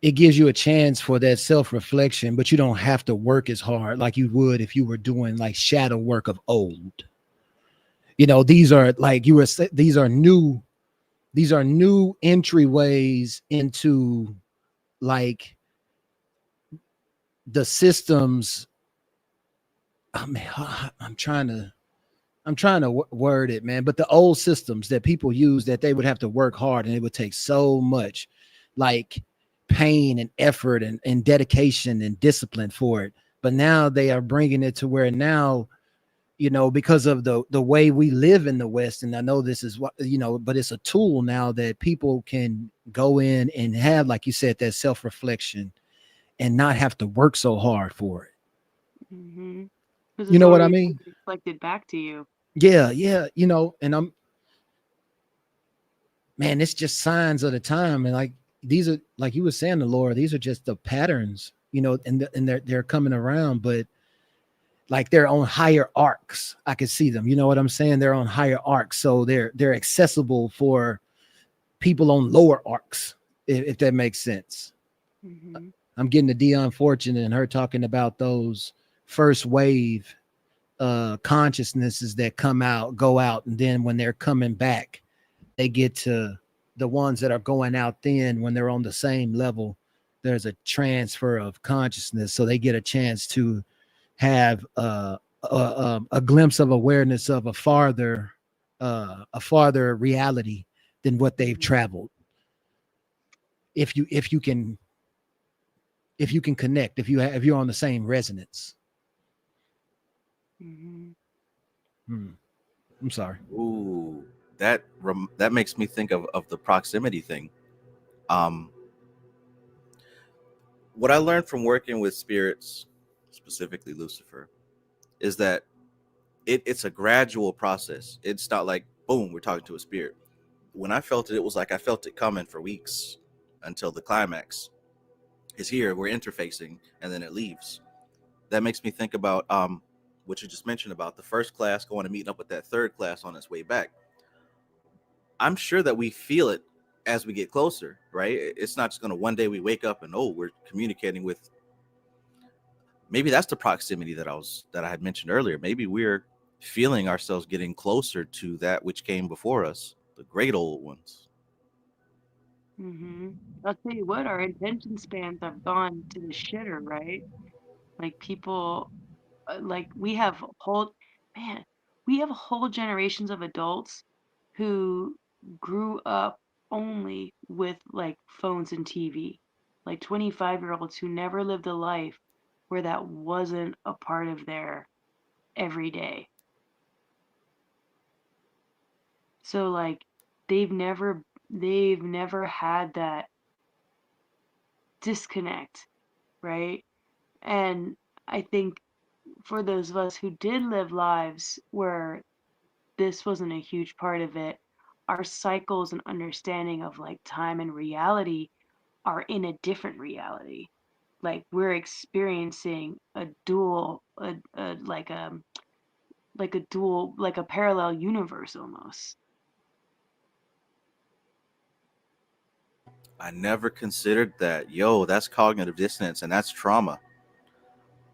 gives you a chance for that self-reflection, but you don't have to work as hard like you would if you were doing like shadow work of old. These are like you were these are new entryways into like the systems. I mean, I'm trying to word it, man. But the old systems that people use, that they would have to work hard and it would take so much like pain and effort and dedication and discipline for it. But now they are bringing it to where now, you know, because of the way we live in the West. And I know this is what, you know, but it's a tool now that people can go in and have, like you said, that self-reflection and not have to work so hard for it. Mm-hmm. You know what I mean? Reflected back to you. Yeah, you know, and man, it's just signs of the time. And like these are, like you were saying, the Lord, these are just the patterns, you know, and they're coming around, but like they're on higher arcs. I can see them. You know what I'm saying? They're on higher arcs, so they're accessible for people on lower arcs, if that makes sense. Mm-hmm. I'm getting to Dion Fortune and her talking about those first wave consciousnesses that go out, and then when they're coming back, they get to the ones that are going out. Then when they're on the same level, there's a transfer of consciousness, so they get a chance to have a glimpse of awareness of a farther reality than what they've traveled. If you can connect, if you're on the same resonance. Mm-hmm. I'm sorry. Ooh, that makes me think of the proximity thing. What I learned from working with spirits, specifically Lucifer, is that it's a gradual process. It's not like boom, we're talking to a spirit. When I felt it, it was like I felt it coming for weeks until the climax is here. We're interfacing, and then it leaves. That makes me think about what you just mentioned about the first class going and meeting up with that third class on its way back. I'm sure that we feel it as we get closer, right? It's not just going to one day we wake up and we're communicating with. Maybe that's the proximity that I had mentioned earlier. Maybe we're feeling ourselves getting closer to that which came before us, the great old ones. Mm-hmm. I'll tell you what, our attention spans have gone to the shitter, right? Like people, like we have whole generations of adults who grew up only with like phones and TV, like 25-year-olds who never lived a life where that wasn't a part of their everyday. So like they've never had that disconnect, right? And I think for those of us who did live lives where this wasn't a huge part of it, our cycles and understanding of like time and reality are in a different reality. Like we're experiencing a dual, like a dual, like a parallel universe almost. I never considered that. Yo, that's cognitive dissonance and that's trauma.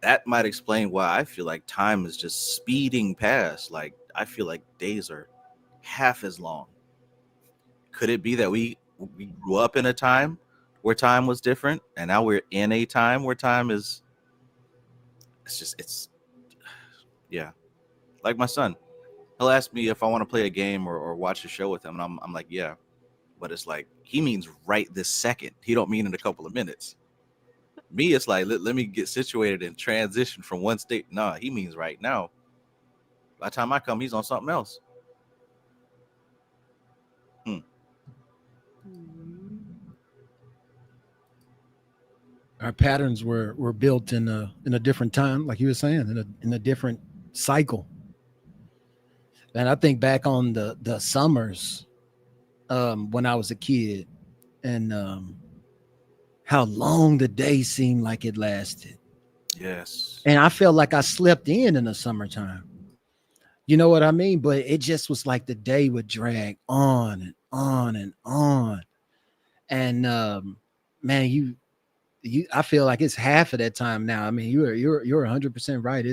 That might explain why I feel like time is just speeding past. Like I feel like days are half as long. Could it be that we grew up in a time where time was different, and now we're in a time where time is it's yeah. Like my son, he'll ask me if I want to play a game or watch a show with him, and I'm like yeah, but it's like he means right this second. He don't mean in a couple of minutes. Me, it's like let me get situated and transition from one state. Nah, he means right now. By the time I come, he's on something else. Hmm. Mm-hmm. Our patterns were built in a different time, like you were saying, in a different cycle. And I think back on the summers when I was a kid, and how long the day seemed like it lasted. Yes. And I felt like I slept in the summertime. You know what I mean? But it just was like the day would drag on and on and on. And man, I feel like it's half of that time now. I mean, you're 100% right.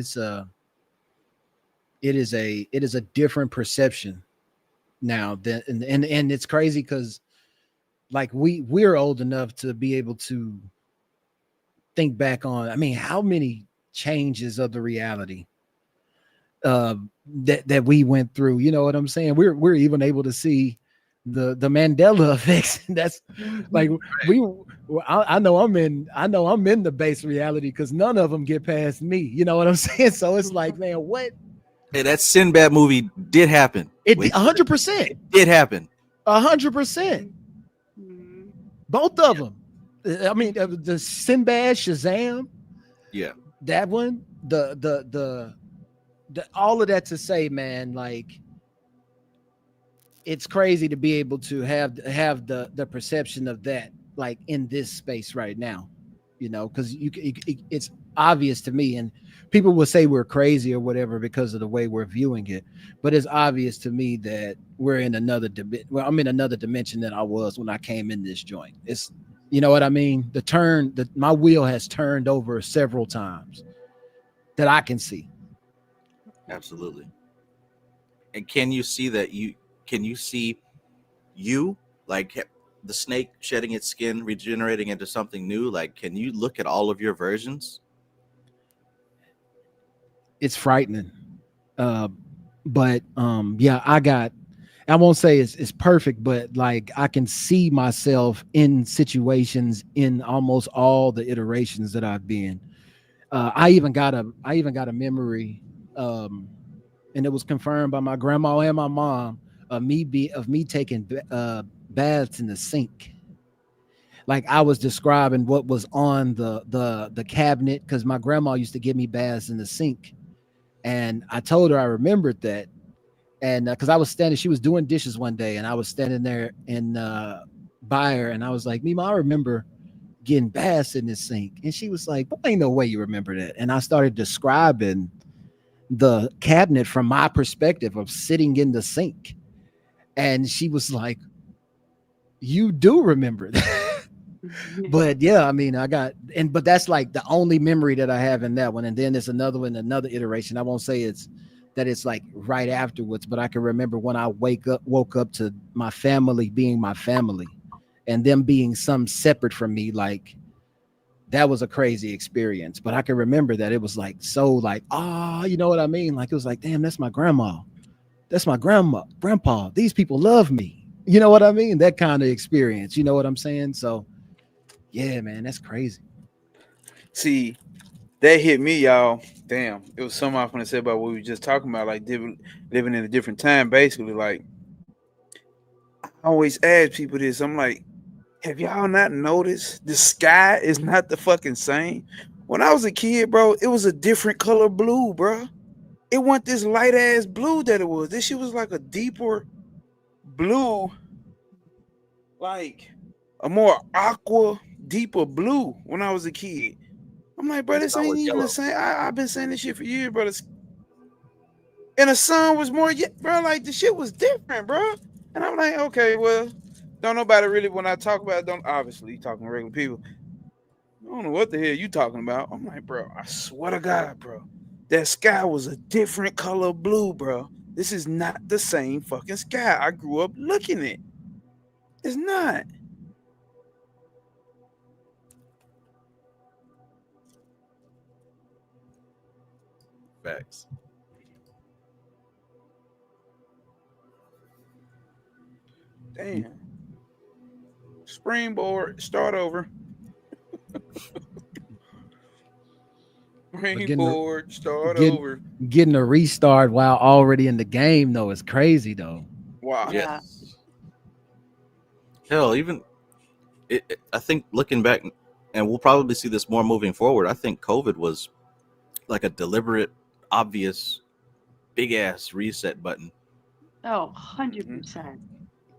It is a different perception now. That and it's crazy because like we're old enough to be able to think back on, I mean, how many changes of the reality that we went through. You know what I'm saying? We're even able to see the Mandela effects. That's like I know I'm in the base reality because none of them get past me. You know what I'm saying? So it's like, man, what? Hey, that Sinbad movie did happen. It 100%. It did happen. 100%. Both of them. I mean, the Sinbad, Shazam. Yeah. That one. The all of that to say, man, like it's crazy to be able to have the perception of that, like in this space right now, you know, because it's obvious to me, and people will say we're crazy or whatever because of the way we're viewing it, but it's obvious to me that we're in another I'm in another dimension than I was when I came in this joint. It's, you know what I mean? My wheel has turned over several times that I can see. Absolutely. And can you see that you like the snake shedding its skin, regenerating into something new? Like, can you look at all of your versions? It's frightening. But yeah, I won't say it's perfect, but like I can see myself in situations in almost all the iterations that I've been. I even got a memory, and it was confirmed by my grandma and my mom of me taking baths in the sink. Like I was describing what was on the cabinet, because my grandma used to give me baths in the sink, and I told her I remembered that, and because I was standing, she was doing dishes one day, and I was standing there and by her, and I was like, Mima, I remember getting baths in this sink, and she was like, ain't no way you remember that. And I started describing the cabinet from my perspective of sitting in the sink, and she was like, you do remember that. But yeah, I mean, but that's like the only memory that I have in that one. And then there's another one, another iteration. I won't say it's like right afterwards, but I can remember when I woke up to my family being my family and them being some separate from me. Like that was a crazy experience, but I can remember that it was like, so like, you know what I mean? Like, it was like, damn, that's my grandma. That's my grandpa. These people love me. You know what I mean? That kind of experience. You know what I'm saying? So yeah, man, that's crazy. See, that hit me, y'all. Damn, it was something I was gonna say about what we were just talking about, like living in a different time. Basically, like I always ask people this. I'm like, have y'all not noticed the sky is not the fucking same? When I was a kid, bro, it was a different color blue, bro. It wasn't this light ass blue that it was. This shit was like a deeper blue, like a more aqua, deeper blue when I was a kid. I'm like, bro, this ain't even the same. I've been saying this shit for years, bro. And the sun was more, bro, like the shit was different, bro. And I'm like, okay, well, don't nobody really, when I talk about it, don't obviously talking to regular people. I don't know what the hell you talking about. I'm like, bro, I swear to God, bro, that sky was a different color blue, bro. This is not the same fucking sky I grew up looking at. It's not. Facts. Damn. Springboard, start over. Springboard, start over. Getting a restart while already in the game, though, is crazy, though. Wow. Yeah. Hell, even I think looking back, and we'll probably see this more moving forward, I think COVID was like a deliberate, obvious, big ass reset button. Oh, 100%.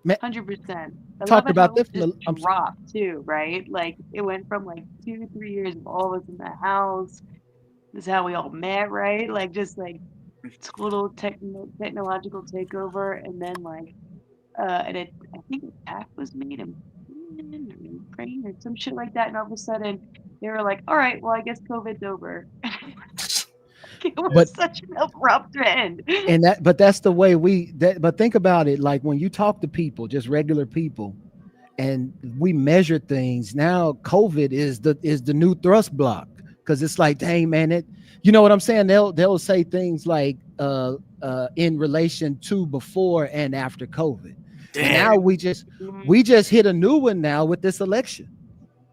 100%. Talk about this. Dropped too, right? Like it went from like 2-3 years of all of us in the house. This is how we all met, right? Like just like total technological takeover, and then like and I think a pact was made in Ukraine or some shit like that, and all of a sudden they were like, all right, well I guess COVID's over. It was such an abrupt end. But that's the way but think about it. Like when you talk to people, just regular people, and we measure things now. COVID is the new thrust block, because it's like, dang man, it, you know what I'm saying, they'll say things like in relation to before and after COVID. And Damn. now we just hit a new one now with this election.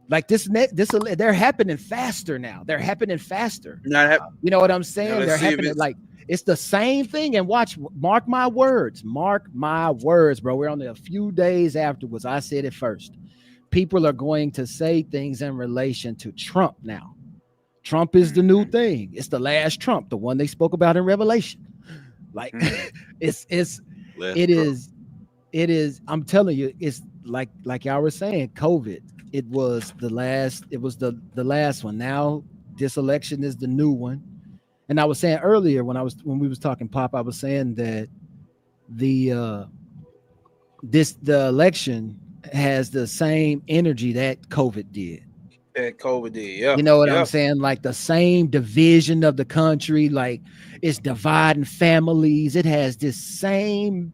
Like they're happening faster now. They're happening faster. Now, You know what I'm now saying? let's They're see if happening it's like it's the same thing. And watch, mark my words, bro. We're only a few days afterwards. I said it first. People are going to say things in relation to Trump now. Trump is the new thing. It's the last Trump, the one they spoke about in Revelation. Like it's Last it Trump. is it is. I'm telling you, it's like y'all were saying, COVID. It was the last. It was the last one. Now this election is the new one. And I was saying earlier when we was talking pop, I was saying that the the election has the same energy that COVID did. that COVID did. Yeah, You know what I'm yeah. saying? Like the same division of the country, like it's dividing families. It has the same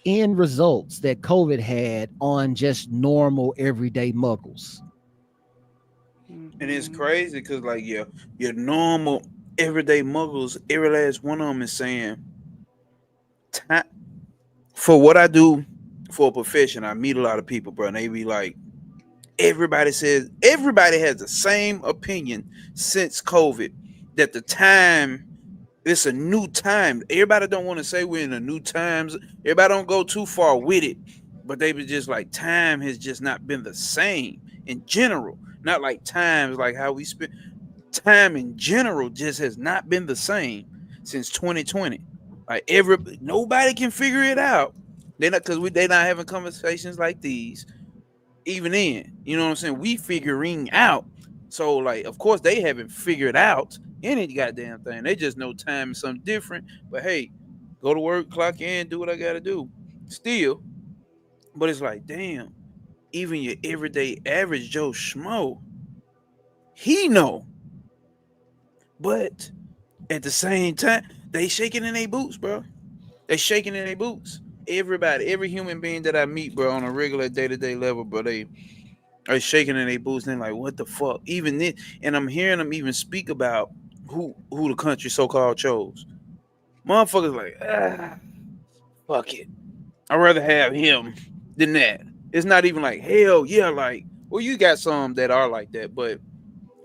end results that COVID had on just normal everyday muggles. And it's crazy because like your normal everyday muggles, every last one of them is saying, "Ti- for what I do for a profession, I meet a lot of people, bro, and they be like, everybody has the same opinion since COVID that the time it's a new time. Everybody don't want to say we're in a new times. Everybody don't go too far with it, but they be just like time has just not been the same in general. Not like times like how we spend time in general just has not been the same since 2020. Like nobody can figure it out. They not because they not having conversations like these even in. You know what I'm saying? We figuring out. So like, of course, they haven't figured out any goddamn thing. They just know time is something different. But hey, go to work, clock in, do what I gotta do. Still, but it's like, damn, even your everyday average Joe Schmo, he know. But at the same time, they shaking in their boots, bro. They shaking in their boots. Everybody, every human being that I meet, bro, on a regular day-to-day level, bro, they are shaking in their boots and like, what the fuck? Even then, and I'm hearing them even speak about who the country so-called chose. Motherfuckers like, fuck it. I'd rather have him than that. It's not even like, hell yeah, like, well, you got some that are like that, but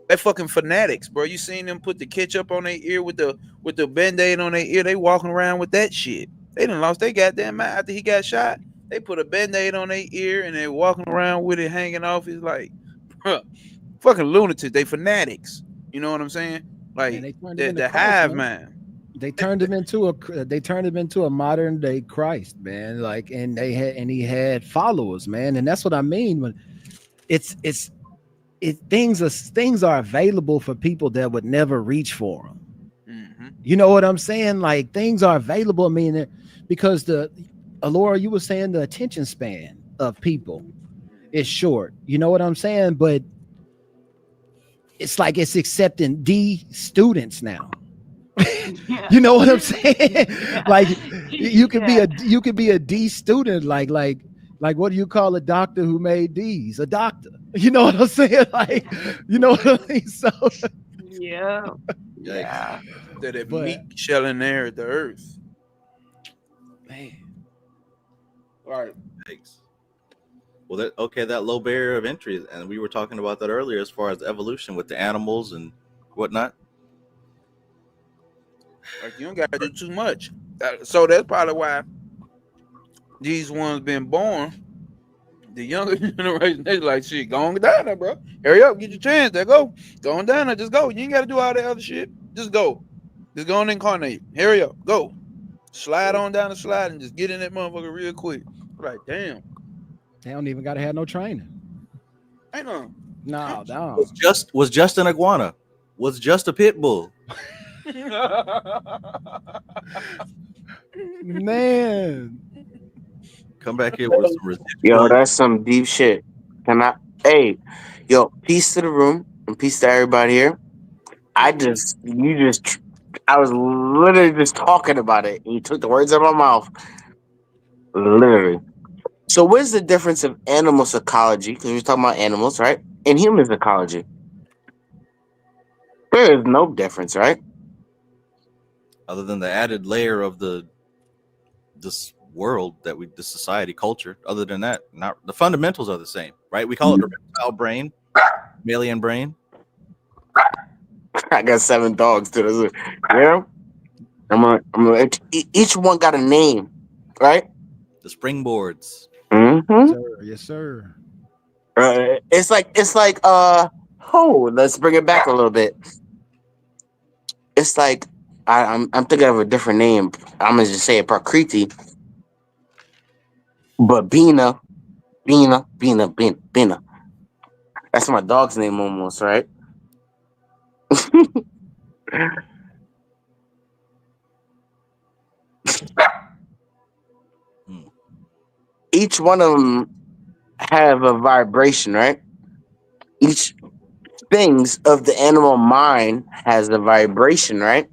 they fucking fanatics, bro. You seen them put the ketchup on their ear with the band-aid on their ear. They walking around with that shit. They done lost their goddamn mind after he got shot. They put a band-aid on their ear and they walking around with it hanging off. He's like, bruh, fucking lunatics. They fanatics. You know what I'm saying? Man, Like they turned him into the Christ, hive man. mind. They turned him into a modern day Christ, man. Like, and he had followers, man. And that's what I mean when it's things are available for people that would never reach for them. Mm-hmm. You know what I'm saying? Like things are available. I mean, because Alora, you were saying the attention span of people is short. You know what I'm saying? But it's like it's accepting D students now. Yeah. You know what I'm saying? Yeah. Like you could Yeah. be a D student, like what do you call a doctor who made D's? A doctor. You know what I'm saying? Like, you know what I mean? So Yeah. Yikes. Yeah. That if but meek shall inherit the earth. man, All right. Yikes. Well, that low barrier of entry, and we were talking about that earlier as far as evolution with the animals and whatnot. Like you don't gotta do too much. So that's probably why these ones been born. The younger generation, they like shit. Go on down there, bro. Hurry up, get your chance. There go. Go on down there. Just go. You ain't gotta do all that other shit. Just go. Just go and incarnate. Hurry up. Go. Slide on down the slide and just get in that motherfucker real quick. Like, damn. they don't even gotta have no training. Ain't no. No, no. Was just an iguana. Was just a pit bull. Man. Come back here with some Yo, residual. that's some deep shit. Can I? Hey, yo, peace to the room and peace to everybody here. I was literally just talking about it. And you took the words out of my mouth. Literally. So where's the difference of animal psychology? Because we're talking about animals, right? And human psychology. There is no difference, right? Other than the added layer of this world that we, this society culture. Other than that, not the fundamentals are the same, right? We call it the reptile brain, mammalian brain. I got 7 dogs to this. Yeah. Each one got a name, right? The springboards. Mm-hmm. Yes, sir. It's like oh, let's bring it back a little bit. It's like I'm thinking of a different name. I'm gonna just say it Prakriti, but Bina. That's my dog's name almost, right? Hmm. Each one of them have a vibration, right? Each things of the animal mind has a vibration, right?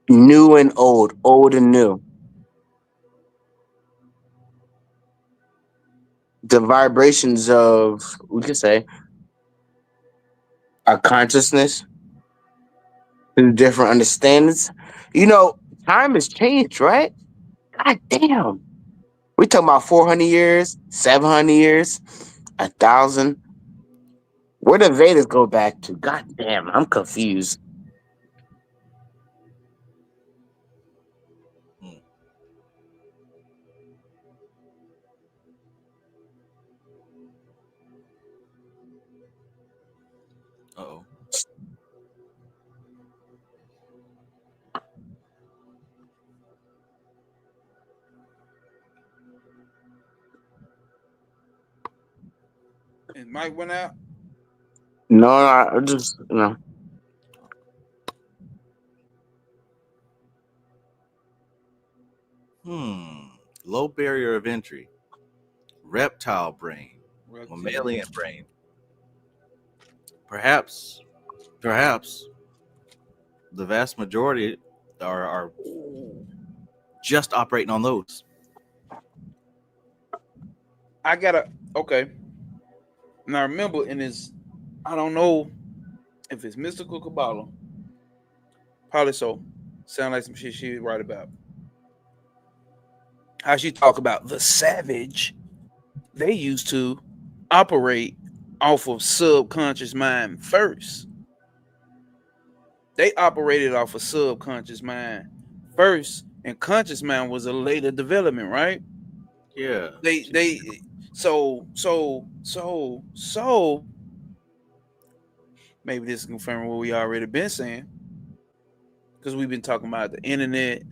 New and old, old and new. The vibrations of, we could say, our consciousness through different understandings. You know, time has changed, right? God damn. We talking about 400 years, 700 years, 1,000. Where the Vedas go back to? God damn, I'm confused. Hmm. Uh-oh. And Mike went out. No, I just, no. Low barrier of entry. Reptile brain. Reptilian. Mammalian brain. Perhaps the vast majority are just operating on those. I gotta okay. Now remember, in his, I don't know if it's mystical Kabbalah, probably so. Sound like some shit she write about. How she talk about the savage. They used to operate off of subconscious mind first. They operated off of subconscious mind first, and conscious mind was a later development, right? Yeah. They so maybe this is confirming what we already been saying, because we've been talking about the internet,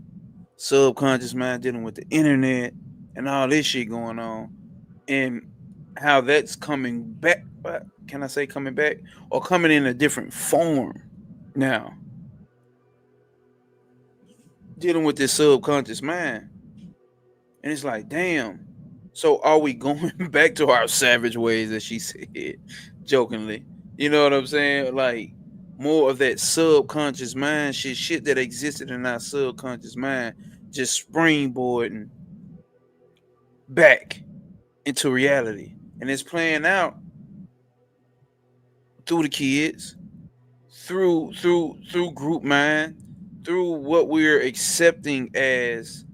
subconscious mind dealing with the internet, and all this shit going on, and how that's coming back. Can I say coming back or coming in a different form now? Dealing with this subconscious mind, and it's like, damn. So are we going back to our savage ways, as she said, jokingly? You know what I'm saying? Like more of that subconscious mind shit that existed in our subconscious mind, just springboarding back into reality, and it's playing out through the kids, through group mind, through what we're accepting as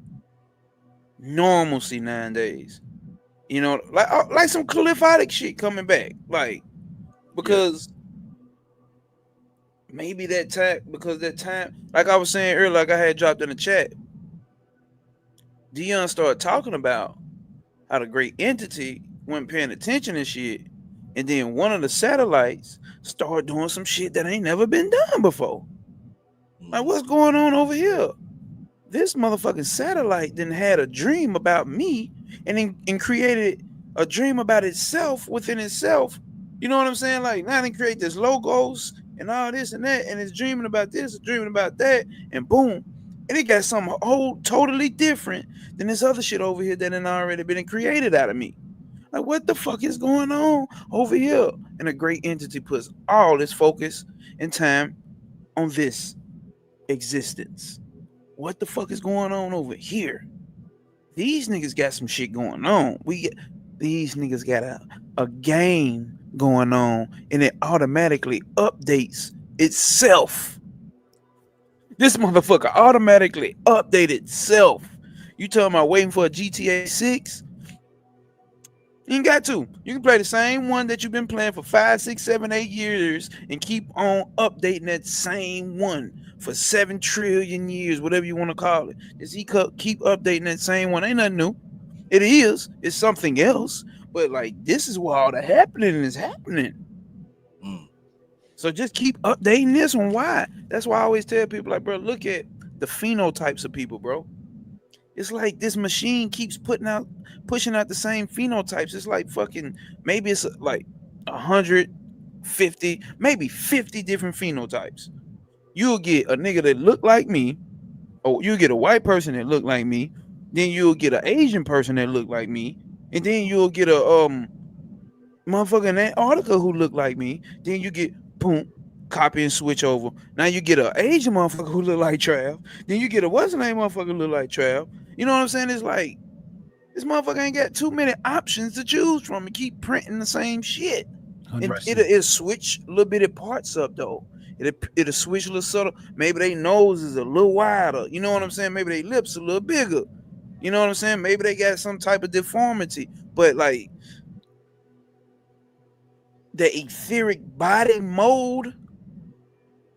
normalcy nowadays. You know, like some caliphatic shit coming back, like Yeah. because maybe that time, because that time, like I was saying earlier, like I had dropped in the chat, Dion started talking about how the great entity wasn't paying attention and shit, and then one of the satellites started doing some shit that ain't never been done before. Like, what's going on over here? This motherfucking satellite then had a dream about me, and created a dream about itself within itself. You know what I'm saying? Like now they create this logos and all this and that, and it's dreaming about this, dreaming about that, and boom. And it got something whole totally different than this other shit over here that had already been created out of me. Like, what the fuck is going on over here? And a great entity puts all its focus and time on this existence. What the fuck is going on over here? These niggas got some shit going on. These niggas got a game going on, and it automatically updates itself. This motherfucker automatically update itself. You talking about waiting for a GTA 6? You ain't got to. You can play the same one that you've been playing for 5, 6, 7, 8 years and keep on updating that same one for 7 trillion years, whatever you want to call it. Just keep updating that same one. Ain't nothing new. It is. It's something else. But like this is where all the happening is happening. So just keep updating this one. Why? That's why I always tell people, like, bro, look at the phenotypes of people, bro. It's like this machine keeps pushing out the same phenotypes. It's like fucking, maybe it's like 150, maybe 50 different phenotypes. You'll get a nigga that look like me, or you'll get a white person that look like me, then you'll get an Asian person that look like me, and then you'll get a motherfucker in Antarctica who look like me. Then you get boom, copy and switch over. Now you get an Asian motherfucker who look like Trav. Then you get a what's the name motherfucker who look like Trav. You know what I'm saying? It's like this motherfucker ain't got too many options to choose from and keep printing the same shit. And it'll switch a little bit of parts up though. It'll switch a little subtle. Maybe their nose is a little wider. You know what I'm saying? Maybe their lips a little bigger. You know what I'm saying? Maybe they got some type of deformity. But like the etheric body mode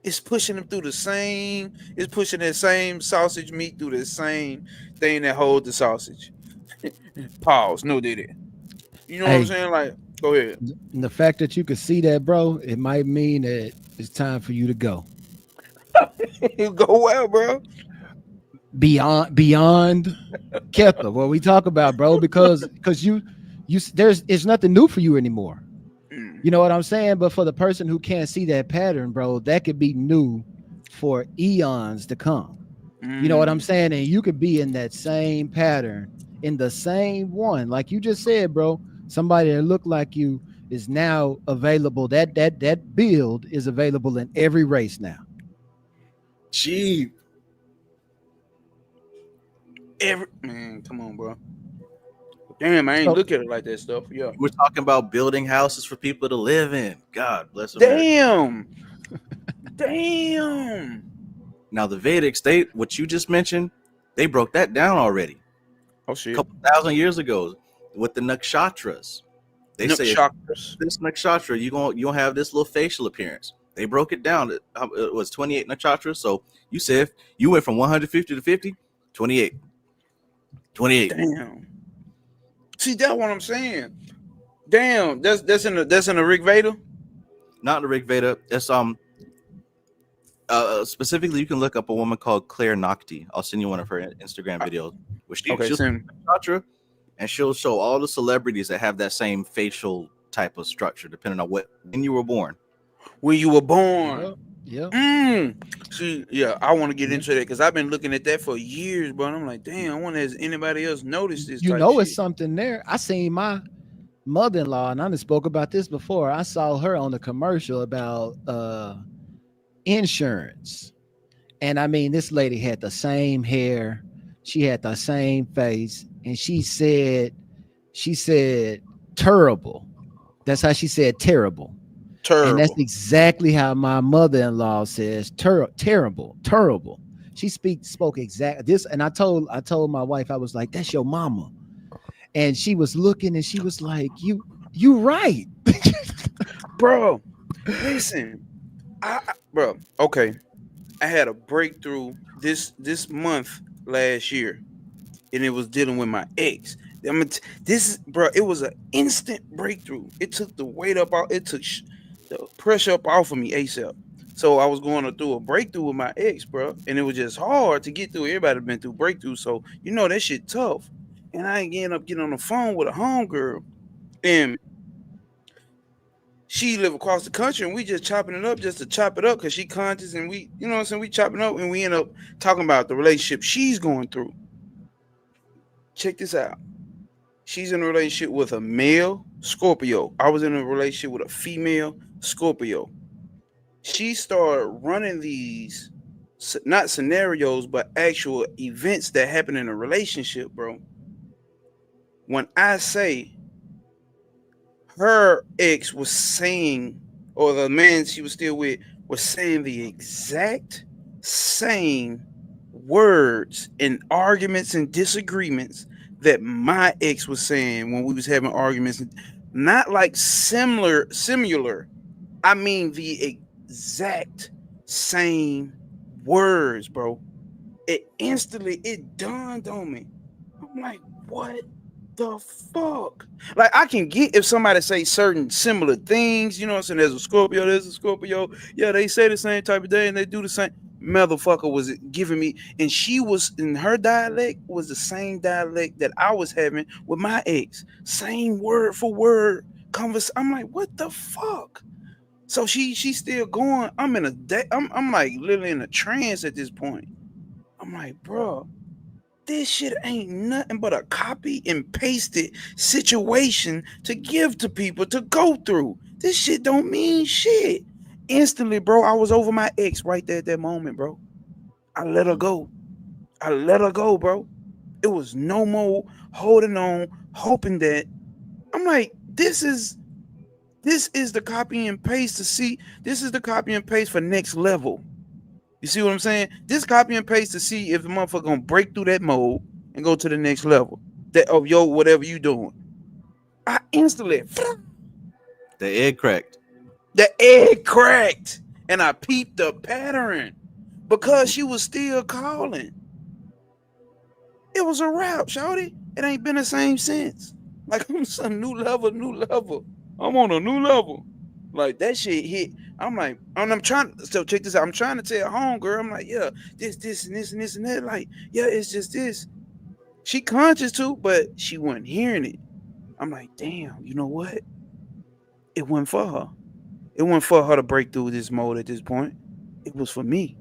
is pushing them through it's pushing that same sausage meat through the same thing that holds the sausage. Pause. No, did it. You know what I'm saying? Like, go ahead. The fact that you can see that, bro, it might mean that it's time for you to go. You go well, bro. Beyond Ketha, what we talk about, bro, because it's nothing new for you anymore. You know what I'm saying? But for the person who can't see that pattern, bro, that could be new for eons to come. You know what I'm saying? And you could be in that same pattern, in the same one, like you just said, bro. Somebody that looked like you is now available. That build is available in every race now. Gee, man, come on, bro. Damn, I ain't look at it like that stuff. Yeah, we're talking about building houses for people to live in. God bless them. Damn. Now the Vedic state, what you just mentioned, they broke that down already. Oh shit! A couple thousand years ago with the nakshatras. They say this nakshatra, you gonna have this little facial appearance. They broke it down. It was 28 nakshatras. So you said you went from 150 to 50, 28. Damn. See, that's what I'm saying. Damn, that's in the Rig Veda? Not in the Rig Veda. It's specifically you can look up a woman called Claire Nakti. I'll send you one of her Instagram videos. Where she'll nakshatra, and she'll show all the celebrities that have that same facial type of structure, depending on when you were born. Yeah. See, yeah, I want to get into that because I've been looking at that for years, bro. And I'm like, damn, I wonder has anybody else noticed this? It's something there. I seen my mother-in-law, and I done spoke about this before. I saw her on the commercial about insurance, and I mean, this lady had the same hair, she had the same face, and she said terrible. That's how she said terrible. And that's exactly how my mother-in-law says terrible. She spoke exactly this, and I told my wife, I was like, that's your mama. And she was looking and she was like, you right. Bro, listen. Okay. I had a breakthrough this month last year, and it was dealing with my ex. It was an instant breakthrough. It took the weight up out, it took the pressure up off of me ASAP. So I was going through a breakthrough with my ex, bro, and it was just hard to get through. Everybody been through breakthroughs, so you know that shit tough. And I ended up getting on the phone with a homegirl, and she live across the country, and we just chopping it up just to chop it up because she conscious, and we, you know what I'm saying, we chopping up, and we end up talking about the relationship she's going through. Check this out. She's in a relationship with a male Scorpio. I was in a relationship with a female Scorpio. She started running these, not scenarios, but actual events that happen in a relationship, bro. when I say her ex was saying, or the man she was still with was saying the exact same words and arguments and disagreements that my ex was saying when we was having arguments, not like similar. I mean the exact same words, bro. It dawned on me. I'm like, what the fuck? Like, I can get if somebody say certain similar things, you know what I'm saying? There's a Scorpio, there's a Scorpio. Yeah, they say the same type of day and they do the same. Motherfucker was giving me, and she was in her dialect was the same dialect that I was having with my ex. Same word for word converse. I'm like, what the fuck? So she's still going. I'm in a I'm like literally in a trance at this point. I'm like, bro, this shit ain't nothing but a copy and pasted situation to give to people to go through. This shit don't mean shit. Instantly, bro, I was over my ex right there at that moment, bro. I let her go. I let her go, bro. It was no more holding on, hoping that I'm like, this is the copy and paste to see. This is the copy and paste for next level. You see what I'm saying? This copy and paste to see if the motherfucker gonna break through that mode and go to the next level. That of yo, whatever you doing. I instantly The egg cracked. the egg cracked. And I peeped the pattern. Because she was still calling. It was a wrap, shawty. It ain't been the same since. Like I'm some new level. I'm on a new level. Like that shit hit. I'm like, and I'm trying. So check this out. I'm trying to tell home girl. I'm like, yeah, this, and this, and this, and that. Like, yeah, it's just this. She conscious too, but she wasn't hearing it. I'm like, damn. You know what? It wasn't for her. It wasn't for her to break through this mode at this point. It was for me.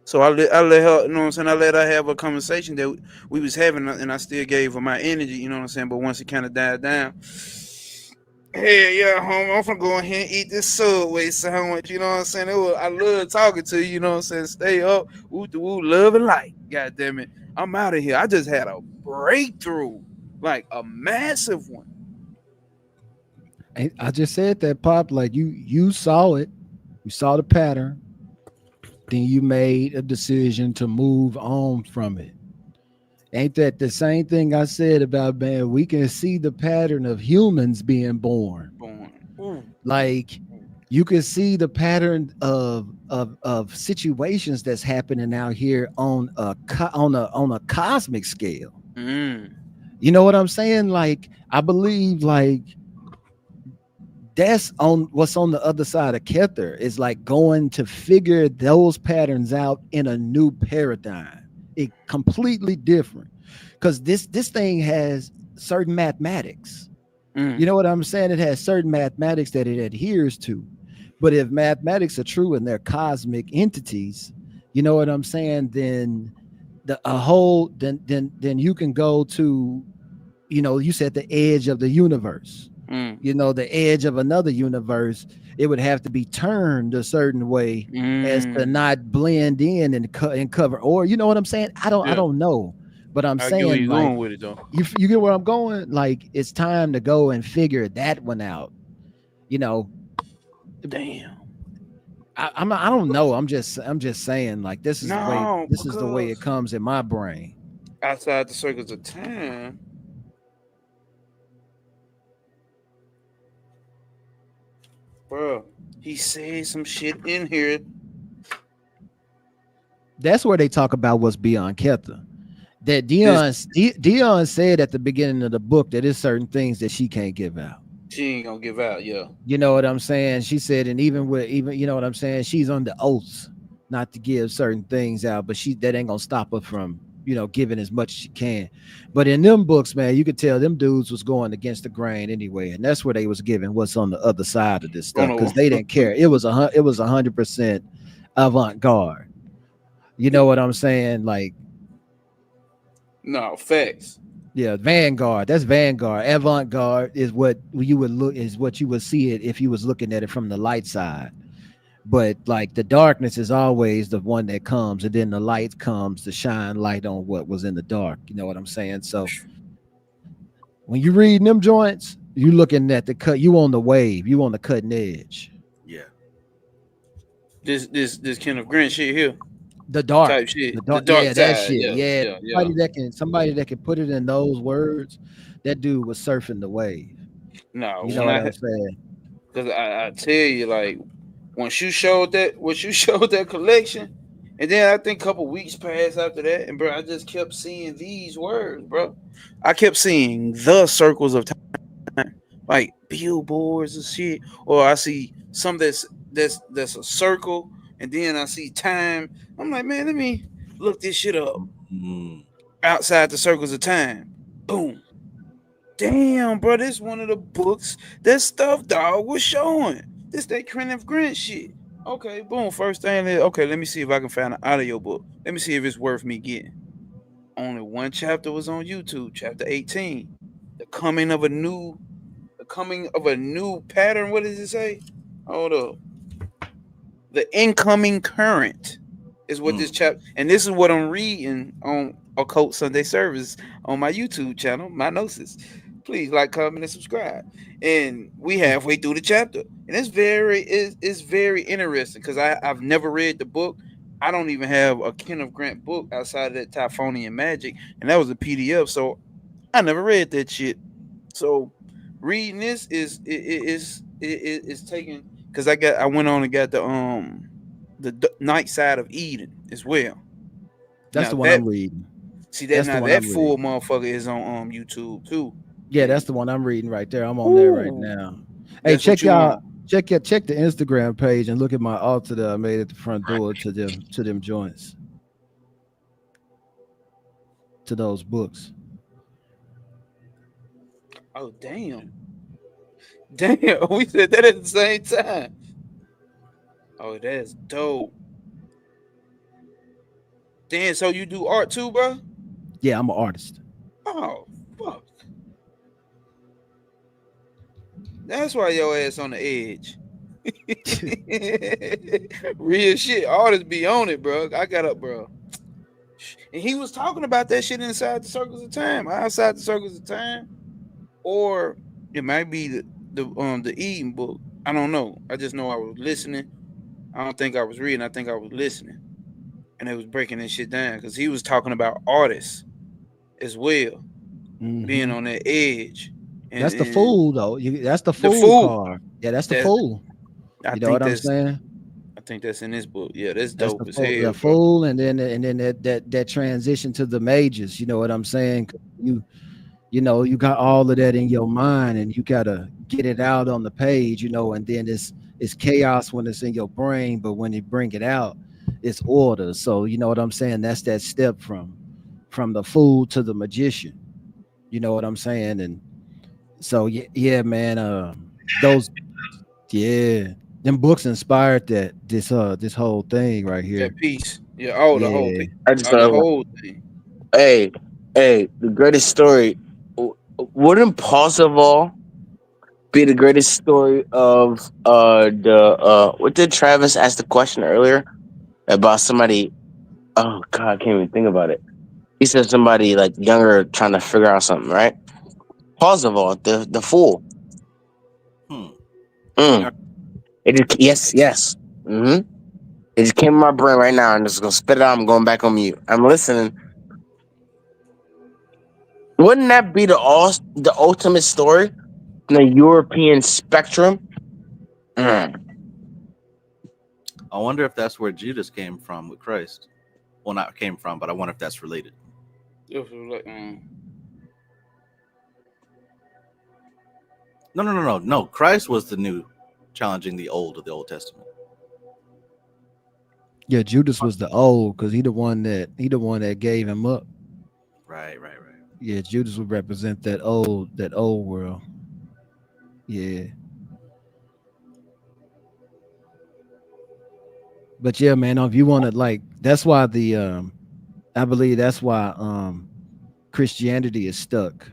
So I let her, you know what I'm saying? I let her have a conversation that we was having, and I still gave her my energy, you know what I'm saying? But once it kind of died down, hey, yeah, homie, I'm gonna go ahead and eat this Subway sandwich, you know what I'm saying? I love talking to you, you know what I'm saying? Stay up, woo, love and light. God damn it. I'm out of here. I just had a breakthrough, like a massive one. I just said that, Pop. Like you saw it, you saw the pattern, then you made a decision to move on from it. Ain't that the same thing I said about, man? We can see the pattern of humans being born. Like you can see the pattern of situations that's happening out here on a cosmic scale. Mm. You know what I'm saying? Like I believe like that's on what's on the other side of Kether is like going to figure those patterns out in a new paradigm. It completely different because this thing has certain mathematics. You know what I'm saying? It has certain mathematics that it adheres to. But if mathematics are true and they're cosmic entities, you know what I'm saying? Then then you can go to, you know, you said the edge of the universe. You know, the edge of another universe, it would have to be turned a certain way as to not blend in and cover. Or you know what I'm saying? I don't know, but I'm I get where saying you're like going with it though. you get where I'm going. Like it's time to go and figure that one out. You know, Damn. I don't know. I'm just saying like this is No, the way it because comes in my brain. outside the circles of time, bro, he said some shit in here. That's where they talk about what's beyond Ketha. That Dion said at the beginning of the book that there's certain things that she can't give out. She ain't gonna give out, yeah. You know what I'm saying? She said, and even you know what I'm saying, she's under oaths not to give certain things out, but that ain't gonna stop her from, you know, giving as much as she can. But in them books, man, you could tell them dudes was going against the grain anyway, and that's where they was giving what's on the other side of this stuff because they didn't care. It was 100% avant-garde. You know what I'm saying? Like, no facts. yeah, Vanguard. That's Vanguard. Avant-garde is what you would see it if you was looking at it from the light side. But like the darkness is always the one that comes, and then the light comes to shine light on what was in the dark. You know what I'm saying? So When you read them joints, you looking at the cut. You on the wave. You on the cutting edge. Yeah. This Kenneth Grant shit here The dark, type shit. the The dark. dark Yeah, that side. shit. Yeah, Yeah, yeah, yeah. somebody that can put it in those words. That dude was surfing the wave. No, You know when what I'm saying? because I tell you, like, once you showed that collection, and then I think a couple weeks passed after that, and bro, I just kept seeing these words, bro. I kept seeing the circles of time, like billboards and shit, or I see some that's a circle, and then I see time. I'm like, man, let me look this shit up. Mm. Outside the circles of time, boom. Damn, bro, this one of the books that Stuff Dog was showing. This that Kenneth Grant shit. Okay, boom. First thing, okay, let me see if I can find an audio book. Let me see if it's worth me getting. Only one chapter was on YouTube, chapter 18. The coming of a new pattern. What does it say? Hold up. The incoming current is what this chapter, and this is what I'm reading on Occult Sunday Service on my YouTube channel, my Gnosis. Please like, comment, and subscribe. And we halfway through the chapter, and it's very interesting because I've never read the book. I don't even have a Kenneth Grant book outside of that Typhonian Magic, and that was a PDF, so I never read that shit. So reading this is taking, because I went on and got the Night Side of Eden as well. That's Now the one that I'm reading. see that That's now the one that I'm full reading. motherfucker is on YouTube too. Yeah, And that's the one I'm reading right there. I'm on there right ooh, now. Hey, that's what check you y'all. on. Check the Instagram page and look at my altar that I made at the front door to them joints, to those books. Oh damn, damn, we said that at the same time. Oh, that's dope. Damn, so you do art too, bro? Yeah, I'm an artist. Oh fuck, that's why your ass on the edge. Real shit. Artists be on it, bro. I got up, bro. And he was talking about that shit inside the circles of time, outside the circles of time, or it might be the Eden book. I don't know. I just know I was listening. I don't think I was reading. I think I was listening, and it was breaking this shit down because he was talking about artists as well being Mm-hmm. on that edge, That's the and fool though. That's the the fool fool. card. Yeah, that's the That fool. I You know what think I'm that's saying? I think that's in this book. Yeah, that's That's the dope as fool, hell, bro. and then that transition to the mages. You know what I'm saying? You know, you got all of that in your mind and you gotta get it out on the page, you know, and then it's chaos when it's in your brain, but when you bring it out, it's order. So you know what I'm saying? That's that step from the fool to the magician. You know what I'm saying? And so yeah, man, those yeah, them books inspired this whole thing right That here. piece. Yeah, oh, the whole Yeah. piece. I just Oh, the thought, whole thing. hey, hey, the greatest story. Wouldn't Paul be the greatest story of the what did Travis ask the question earlier about somebody? Oh God, I can't even think about it. He said somebody like younger trying to figure out something, right? Paul, the fool. Hmm. Mm. Yes. Mm-hmm. It just came in my brain right now. I'm just gonna spit it out. I'm going back on mute. I'm listening. Wouldn't that be the ultimate story in the European spectrum? Mm. I wonder if that's where Judas came from with Christ. Well, not came from, but I wonder if that's related. It was like, No. Christ was the new, challenging the old of the Old Testament. Yeah, Judas was the old because he the one that gave him up. Right. Yeah, Judas would represent that old world. Yeah. But yeah, man, if you want to like that's why I believe that's why Christianity is stuck.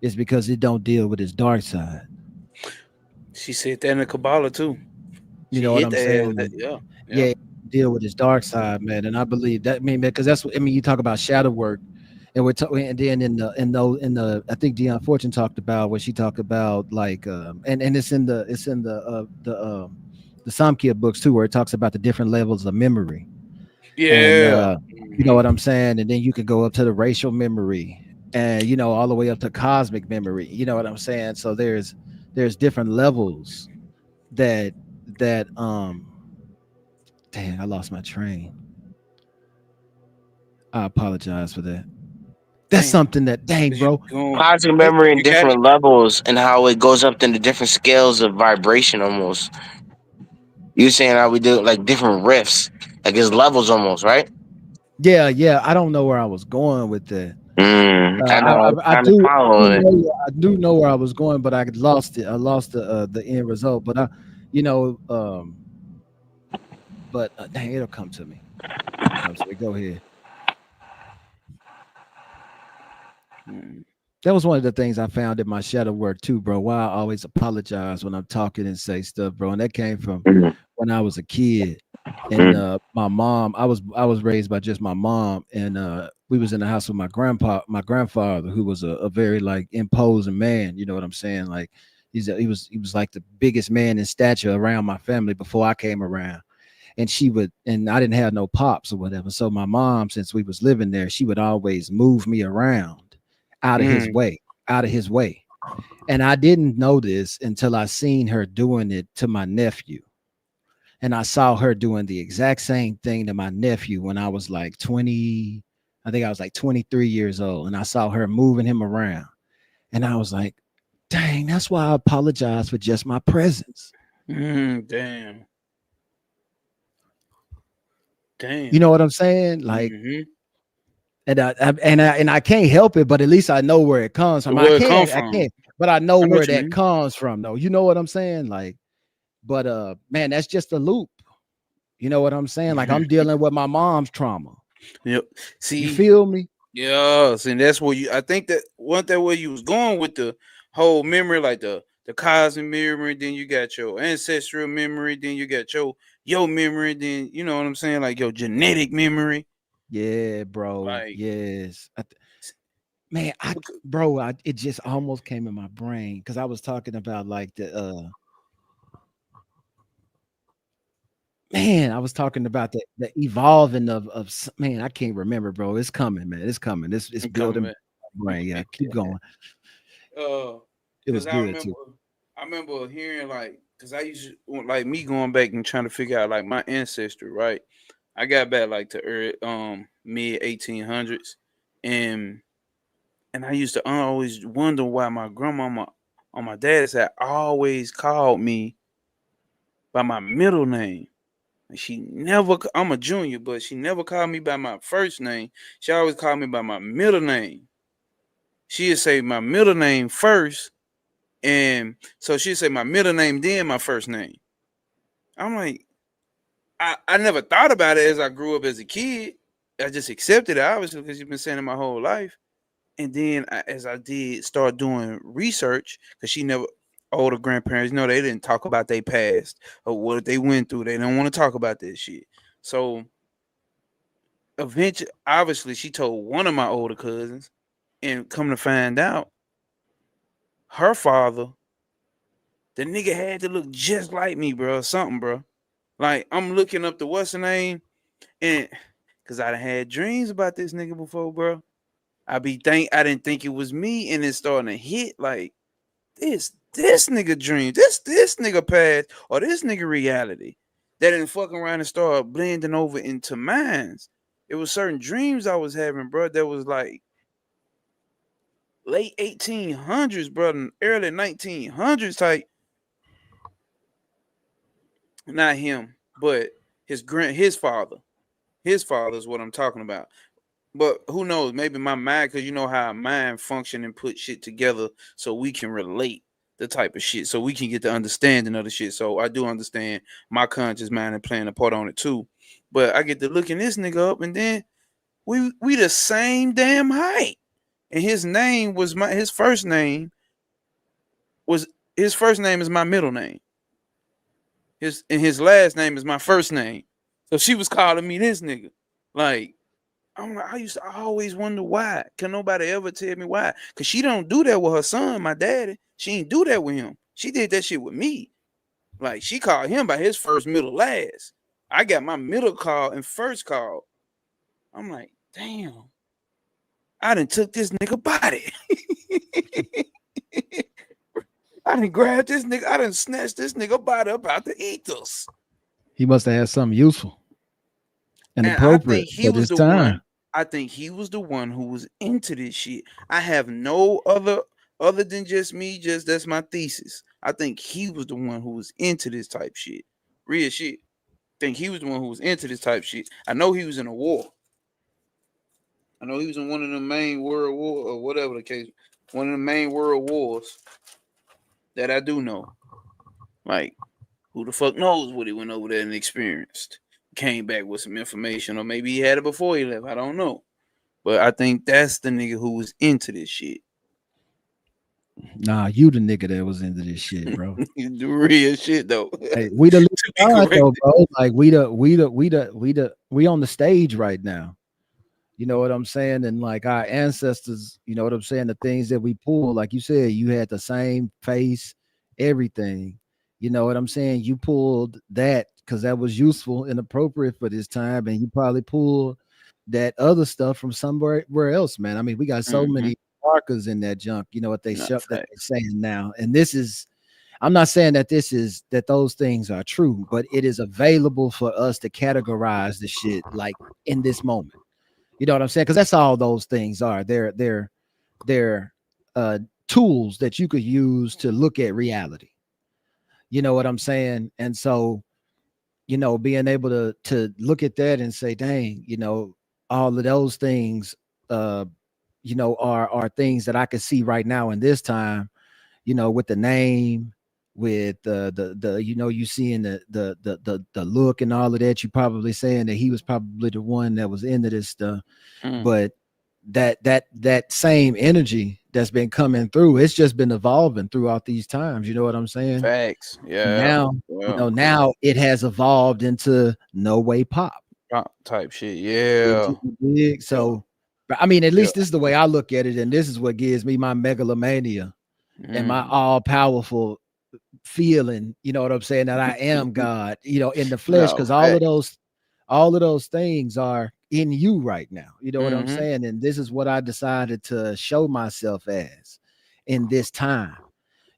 It's because it don't deal with its dark side. she said that in the Kabbalah too. You She know what hit I'm the head saying? with that. And Yeah, yeah. yeah, deal with its dark side, man. And I believe that, I mean, because that's what I mean. You talk about shadow work, And we're talking, and then in the I think Dion Fortune talked about what she talked about, like and it's in the Samkhya books too, where it talks about the different levels of memory. And Yeah. you know what I'm saying? And then you could go up to the racial memory, and all the way up to cosmic memory. You know what I'm saying? So there's different levels that dang, I lost my train. I apologize for that. That's Damn. something that, dang, You bro. going? Positive memory in You got it. different levels and how it goes up into different scales of vibration almost. You saying how we do like different riffs, like it's levels almost, right? Yeah. I don't know where I was going with that. I know. I was I trying to do follow it. I do know where I was going, but I lost it. I lost the end result. But you know, but dang, it'll come to me. It'll come to me. Go ahead. Mm. That was one of the things I found in my shadow work too, bro. Why I always apologize when I'm talking and say stuff, bro. And that came from Mhm, when I was a kid. And mhm, my mom, I was raised by just my mom, and we was in the house with my grandfather, who was a very like imposing man. You know what I'm saying? Like he was like the biggest man in stature around my family before I came around. And I didn't have no pops or whatever. So my mom, since we was living there, she would always move me around out of his Mm. way, out of his way. And I didn't know this until I seen her doing it to my nephew. And I saw her doing the exact same thing to my nephew when I was like 20. I think I was like 23 years old. And I saw her moving him around. And I was like, dang, that's why I apologize for just my presence. Damn. You Damn. know what I'm saying? Like, Mm-hmm. and I can't help it, but at least I know where it comes from. Where it come I from? can't, but I know I know where what you that mean. comes from, though. You know what I'm saying? Like, but man, that's just a loop. You know what I'm saying? Like I'm dealing with my mom's trauma. Yep. You See. feel me? Yes, and that's where you. I think that one that where you was going with the whole memory, like the cosmic memory. Then you got your ancestral memory. Then you got your memory. Then you know what I'm saying, like your genetic memory. Yeah, bro. Like, Yes. Man, it just almost came in my brain because I was talking about like the man, I was talking about the evolving man, I can't remember, bro. It's coming, man. It's coming. It's I'm coming building back. my brain. Yeah, keep going. It was Cause I good remember, too. I remember hearing like, cause I used to like me going back and trying to figure out like my ancestry, right? I got back like to early, mid 1800s, and I used to always wonder why my grandmama on my dad's side always called me by my middle name. And she never, I'm a junior, but she never called me by my first name. She always called me by my middle name. She'd say my middle name first, and so she'd say my middle name, then my first name. I'm like, I never thought about it as I grew up as a kid. I just accepted it, obviously, because you've been saying it my whole life. And then as I did start doing research, because she never, older grandparents, they didn't talk about their past or what they went through. They don't want to talk about this shit. So eventually, obviously, she told one of my older cousins, and come to find out, her father, the nigga had to look just like me, bro. Something, bro. Like I'm looking up the what's the name, and because I done had dreams about this nigga before, bro. I didn't think it was me, and it's starting to hit like this nigga dream, this nigga past, or this nigga reality that didn't fucking around and start blending over into mines. It was certain dreams I was having, bro, that was like late 1800s, bro, and early 1900s type. Not him, but his father. His father is what I'm talking about. But who knows? Maybe my mind, because you know how mind function and put shit together so we can relate the type of shit, so we can get the understanding of the shit. So I do understand my conscious mind and playing a part on it too. But I get to looking this nigga up, and then we the same damn height. And was his first name is my middle name. His last name is my first name. So she was calling me this nigga. Like, I'm like, I always wonder why. Can nobody ever tell me why? Cause she don't do that with her son, my daddy. She ain't do that with him. She did that shit with me. Like she called him by his first, middle, last. I got my middle call and first call. I'm like, damn. I done took this nigga body. I done grabbed this nigga. I done snatched this nigga body up out the eteals. He must have had something useful and And I appropriate think he for was this the time. one. I think he was the one who was into this shit. I have no other than just me. Just that's my thesis. I think he was the one who was into this type shit. Real shit. I think he was the one who was into this type shit. I know he was in a war. I know he was in one of the main world war or whatever the case. One of the main world wars. That I do know. Like, who the fuck knows what he went over there and experienced? Came back with some information, or maybe he had it before he left. I don't know. But I think that's the nigga who was into this shit. Nah, you the nigga that was into this shit, bro. You do real shit though. Hey, we the God, corrected. though, bro. Like we on the stage right now. You know what I'm saying? And like our ancestors, you know what I'm saying? The things that we pull, like you said, you had the same face, everything. You know what I'm saying? You pulled that because that was useful and appropriate for this time, and you probably pulled that other stuff from somewhere else, man. I mean, we got so many markers in that junk. You know what they that they're saying now, and this is. I'm not saying that that those things are true, but it is available for us to categorize the shit like in this moment. You know what I'm saying? Because that's all those things are. They're tools that you could use to look at reality. You know what I'm saying? And so, you know, being able to look at that and say, dang, you know, all of those things, you know, are things that I can see right now in this time. You know, with the name, with the you know, you seeing the look and all of that. You probably saying that he was probably the one that was into this stuff. But that same energy that's been coming through, it's just been evolving throughout these times. You know what I'm saying? Facts. Yeah. And now, you know, now it has evolved into no way pop type shit. Yeah. So, I mean, at least this is the way I look at it, and this is what gives me my megalomania and my all powerful feeling. You know what I'm saying? That I am God. You know, in the flesh, because all of those things are in you right now. You know what I'm saying? And this is what I decided to show myself as in this time.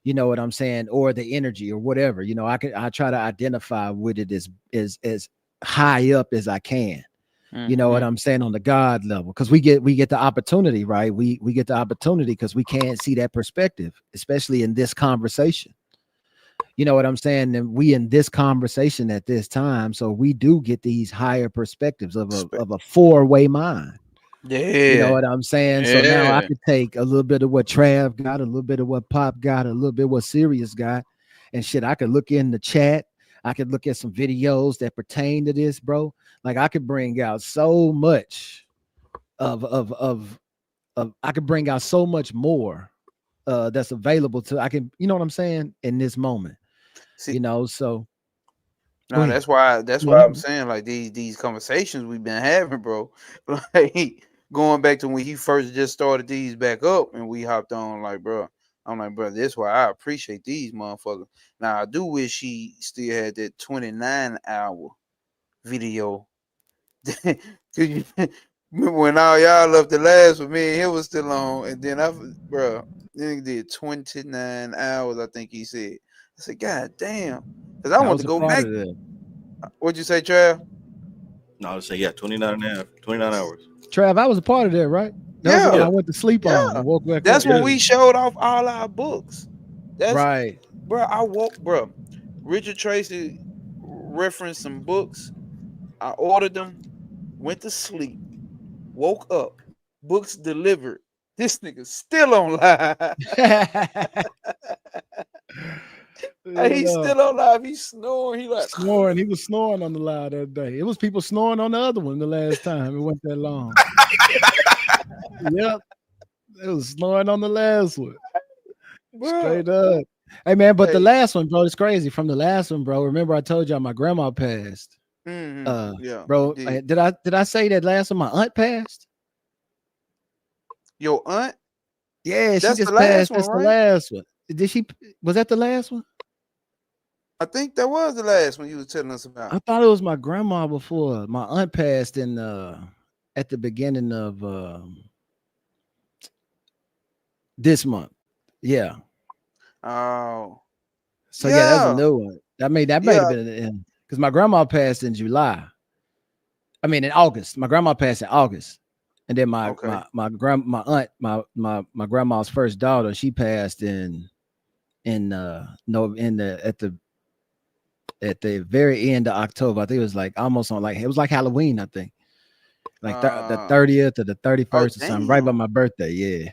You know what I'm saying? Or the energy or whatever. You know, I try to identify with it as high up as I can. You know what I'm saying? On the God level. Because we get the opportunity, right? We get the opportunity because we can't see that perspective, especially in this conversation. You know what I'm saying? And we in this conversation at this time, so we do get these higher perspectives of a four-way mind. Yeah. You know what I'm saying? So now I could take a little bit of what Trav got, a little bit of what Pop got, a little bit of what Sirius got, and shit. I could look in the chat. I could look at some videos that pertain to this, bro. Like I could bring out so much of I could bring out so much more that's available to I can, you know what I'm saying, in this moment. See, you know, so no, that's why I'm saying like these conversations we've been having, bro. Like going back to when he first just started these back up and we hopped on, like, bro. I'm like, bro, that's why I appreciate these motherfuckers. Now I do wish he still had that 29-hour video. Remember when all y'all left the last with me and he was still on, and then bro, then he did 29 hours, I think he said. I said, God damn. Because I want to go back. What'd you say, Trav? No, I would say, 29 hours. Trav, I was a part of that, right? That's what I went to sleep on and woke back That's up. when we showed off all our books. That's right. Bro. Richard Tracy referenced some books. I ordered them, went to sleep, woke up, books delivered. This nigga still on live. Hey, he's still on live. He's snoring. He like snoring. He was snoring on the live that day. It was people snoring on the other one the last time. It went that long. Yep. It was snoring on the last one. Bro. Straight up. Hey man, but the last one, bro, it's crazy. From the last one, bro. Remember I told y'all my grandma passed. Yeah, you Bro, did. did I say that last one my aunt passed? Your aunt? Yeah, she That's the just last passed. one, That's the right? last one. Did she? Was that the last one? I think that was the last one you was telling us about. I thought it was my grandma before. My aunt passed in at the beginning of this month. Yeah. Oh, So yeah, that was a yeah, new one. I mean, that might have yeah. been in because my grandma passed in July. I mean, in August. My grandma passed in August, and then Okay. my aunt my grandma's first daughter, she passed in no in the at the very end of October. I think it was like almost on like it was like Halloween. I think like the Uh, 30th or the oh 31st or something, right by damn. my birthday. Yeah.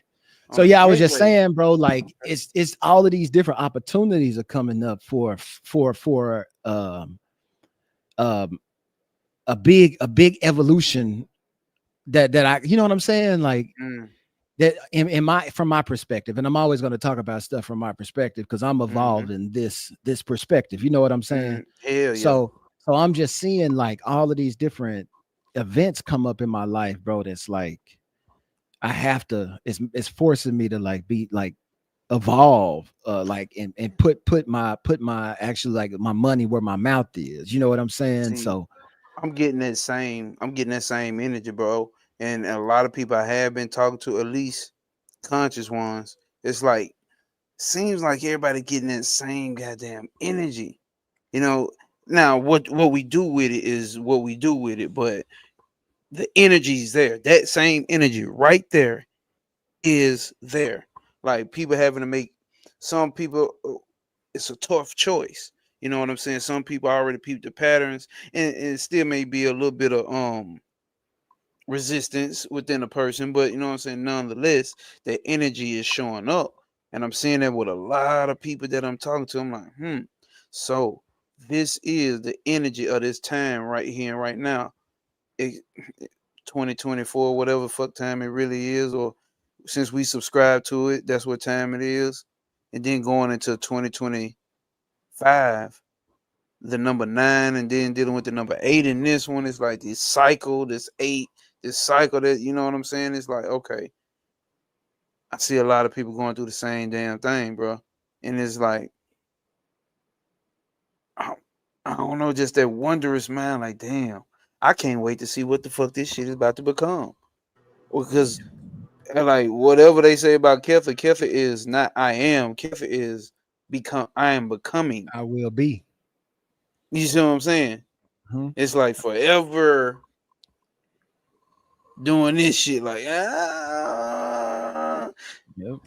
So On the yeah, I was just gateway. saying, bro, like Okay. it's all of these different opportunities are coming up for um a big evolution that I you know what I'm saying? Like Mm, that in my from my perspective, and I'm always going to talk about stuff from my perspective because I'm mm-hmm, evolved in this perspective. You know what I'm saying? hell yeah. So I'm just seeing like all of these different events come up in my life, bro. That's like I have to. It's forcing me to like be like evolve, like and put my actually like my money where my mouth is. You know what I'm saying? See, So I'm getting that same energy, bro. And a lot of people I have been talking to, at least conscious ones, it's like seems like everybody getting that same goddamn energy. You know, now what we do with it is what we do with it, but the energy's there. That same energy right there is there. Like people having to make some people it's a tough choice. You know what I'm saying? Some people already peep the patterns and it still may be a little bit of resistance within a person, but you know what I'm saying, nonetheless, the energy is showing up. And I'm seeing that with a lot of people that I'm talking to. I'm like, so this is the energy of this time right here and right now. It, 2024, whatever fuck time it really is, or since we subscribe to it, that's what time it is. And then going into 2025, the number 9, and then dealing with the number 8 in this one is like this cycle, this 8, this cycle that you know what I'm saying. It's like okay, I see a lot of people going through the same damn thing, bro, and it's like I, I don't know, just that wondrous mind. Like damn, I can't wait to see what the fuck this shit is about to become. Because like whatever they say about Kefa, Kefa is not I am. Kefa is become. I am becoming. I will be. You see what I'm saying? Mhm. It's like forever doing this shit. Like Yep.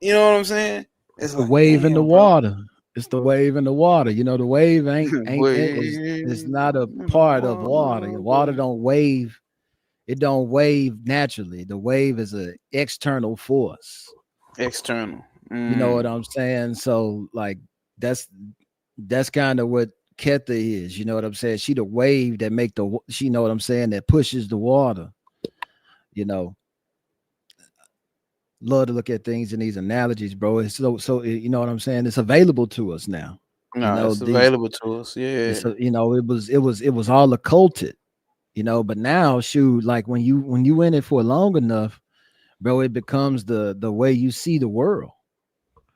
you know what I'm saying? It's It's the like wave in the damn, bro. water. It's the wave in the water. You know, the wave ain't it is Wait, not a part of water. The water don't wave. It don't wave naturally. The wave is an external force. external. You know what I'm saying? So like that's that's kind of what Ketha is. You know what I'm saying? She the wave that make the she know what I'm saying that pushes the water. You know, love to look at things in these analogies, bro. It's you know what I'm saying? It's available to us now. You No, know, it's these available to us. it's Yeah. you know, it was all occulted, you know, but now shoot, like when you in it for long enough, bro, it becomes the way you see the world.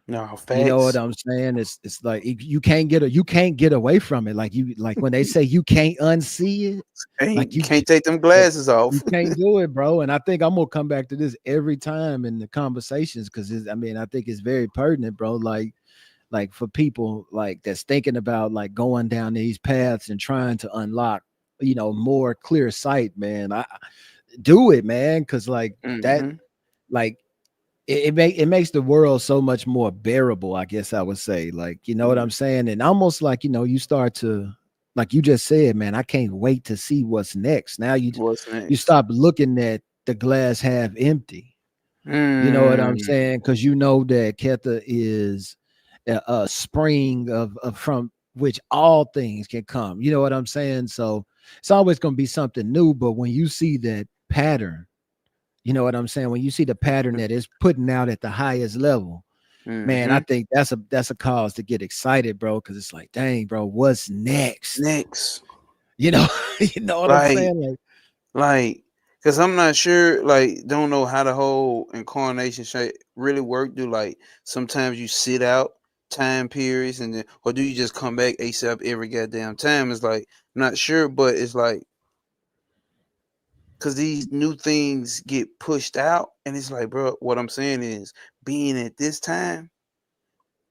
No You know what facts. I'm saying? It's like you can't get away from it. Like you like when they say you can't unsee it, Ain't like you can't take them glasses you off. can't do it, bro. And I think I'm gonna come back to this every time in the conversations because I mean I think it's very pertinent, bro. Like for people like that's thinking about like going down these paths and trying to unlock, you know, more clear sight, man. I do it, man, because like that, hmm like it makes the world so much more bearable, I guess I would say. Like, you know what I'm saying? And almost like, you know, you start to like you just said, man, I can't wait to see what's next. Now What's you next? stop looking at the glass half empty. You know what I'm Mm. saying? Because you know that Ketha is a spring of from which all things can come. You know what I'm saying? So it's always going to be something new. But when you see that pattern, you know what I'm saying? When you see the pattern that is putting out at the highest level, man, I Mm-hmm. think that's a cause to get excited, bro. Because it's like, dang, bro, what's next? Next. You know, you know what I'm Like, saying? like, because I'm not sure, like, don't know how the whole incarnation shit really work. Do like sometimes you sit out time periods and then, or do you just come back ASAP every goddamn time? It's like, not sure, but it's like, because these new things get pushed out, and it's like, bro, what I'm saying is being at this time,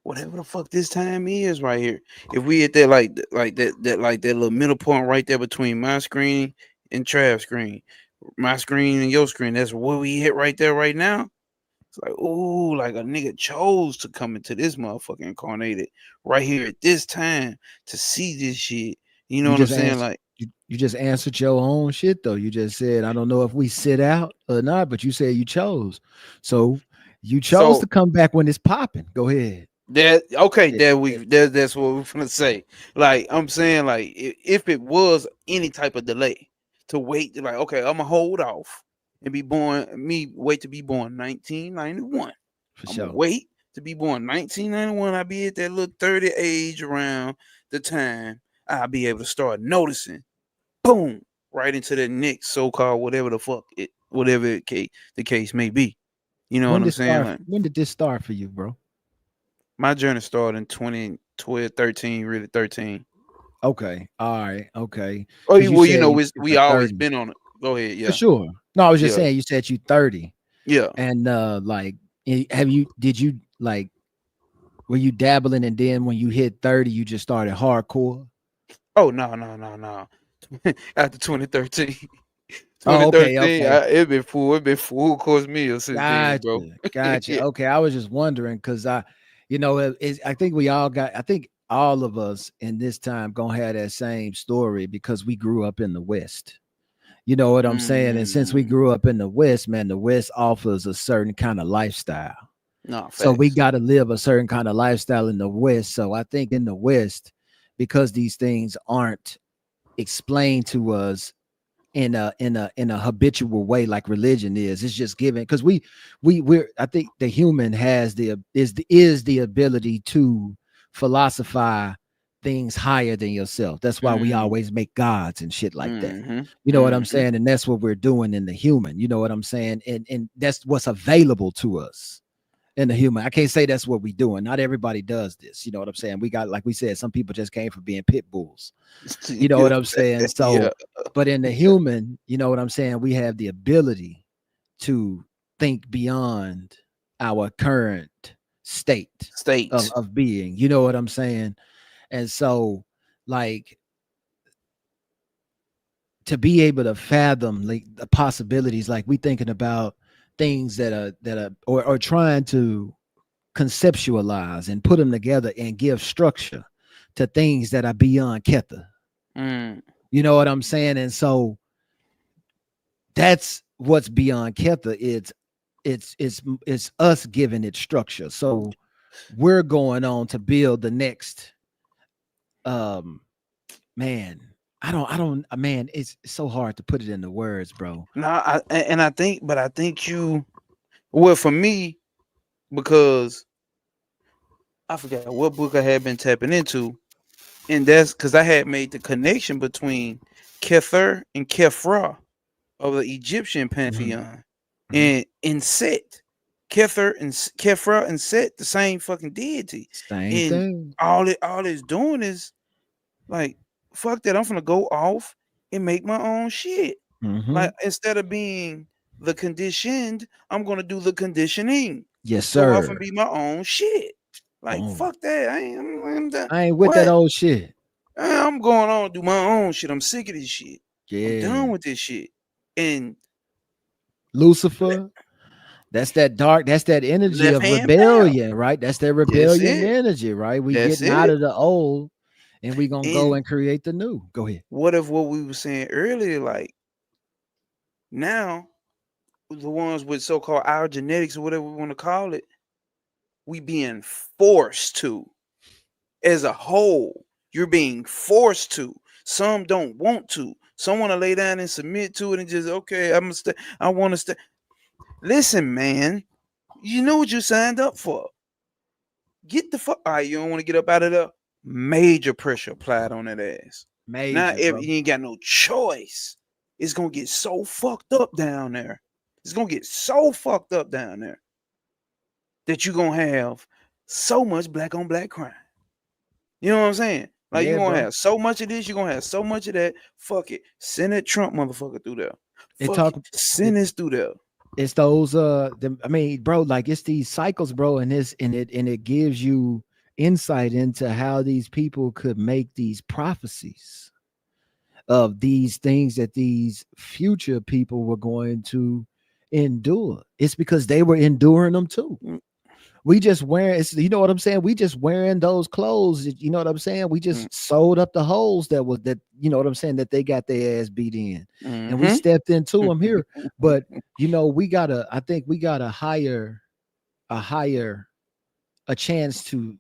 whatever the fuck this time is right here. If we at that like that little middle point right there between my screen and Trav's screen, my screen and your screen, that's where we hit right there right now. It's like, ooh, like a nigga chose to come into this motherfucker incarnated right here at this time to see this shit. You know You what I'm just saying? answered. Like, You just answered your own shit though. You just said, I don't know if we sit out or not, but you said you chose. So you chose so to come back when it's popping. Go ahead. that okay, Yeah, that's what we're gonna say. Like I'm saying, like if it was any type of delay to wait, like okay, I'm gonna hold off and be born. Me wait to be born 1991. for I'm gonna sure. wait to be born 1991. I'll be at that little 30 age around the time I'll be able to start noticing. Boom, right into the next so-called whatever the fuck it, whatever the case may be. You know what I'm saying? Like When did this start for you, bro? my journey started in 2012, 13, really 13. Okay. All right. Okay. Oh, Because you well, you said know, you we were always 30. been on it. Go ahead, For yeah, sure. No, I was just yeah, saying you said you 30. yeah. And like did you like were you dabbling and then when you hit 30, you just started hardcore? Oh no, no, no, no. After 2013, Oh, okay, 2013, okay. it been full course meal since then, bro. Gotcha, gotcha. Yeah. Okay, I was just wondering because I think I think all of us in this time gonna have that same story because we grew up in the West. You know what I'm saying? And since we Mm-hmm. grew up in the West, man, the West offers a certain kind of lifestyle. No So we facts. got to live a certain kind of lifestyle in the West. So I think in the West, because these things aren't explained to us in a habitual way like religion is, it's just given because we're I think the human has the ability to philosophize things higher than yourself. That's why we Mm-hmm. always make gods and shit like that. Mm-hmm. You know what I'm Mm-hmm. saying? And that's what we're doing in the human. You know what I'm saying? And that's what's available to us in the human. I can't say that's what we're doing. Not everybody does this. You know what I'm saying? We got, like we said, some people just came from being pit bulls. You know Yeah, what I'm saying? yeah, So, but in the human, you know what I'm saying? We have the ability to think beyond our current state state. of being. You know what I'm saying? And so, like, to be able to fathom like the possibilities, like we thinking about things that are or trying to conceptualize and put them together and give structure to things that are beyond Ketha. Mm. You know what I'm saying? And so that's what's beyond Ketha. It's us giving it structure. So we're going on to build the next um man. I don't man, it's so hard to put it into words, bro. No, and I think, but I think you, well, for me, because I forgot what book I had been tapping into, and that's because I had made the connection between Kether and Kefra of the Egyptian Mhm, pantheon, mhm. and Set, Kether and Kefra and Set, the same fucking deity, Same and thing. all it's doing is like, fuck that, I'm gonna go off and make my own shit. Like Mhm. instead of being the conditioned, I'm gonna do the conditioning. Yes, Go off and sir. be my own shit. Like Boom. fuck that. I'm done. I ain't with that What? old shit. I'm going on and do my own shit. I'm sick of this shit. I'm Yeah. done with this shit. And Lucifer, that's that energy left of hand path. rebellion, right? That's that That's rebellion it. energy, right? We That's getting out it. of the old and we gonna go And and create the new. Go ahead. what if what we were saying earlier, like now, the ones with so-called our genetics or whatever we want to call it, we being forced to. As a whole, you're being forced to. Some don't want to. Some want to lay down and submit to it and just okay. I'm gonna stay. I want to stay. Listen, man. You know what you signed up for. Get the fuck. All right, you don't want to get up out of there. Major pressure applied on that ass. Now, if bro. you ain't got no choice, it's gonna get so fucked up down there. It's gonna get so fucked up down there that you're gonna have so much black on black crime. You know what I'm saying? Like, you're Yeah, gonna bro. have so much of this, you're gonna have so much of that. Fuck it. Send that Trump motherfucker through there. It Fuck talk it. Send this through there. it's those I mean, bro, like it's these cycles, bro, and it gives you insight into how these people could make these prophecies of these things that these future people were going to endure. It's because they were enduring them too. We just wearing, it's, you know what I'm saying? We just wearing those clothes. You know what I'm saying? We just sewed up the holes that, you know what I'm saying, that they got their ass beat in, and we stepped into them here. But you know, I think we got a chance to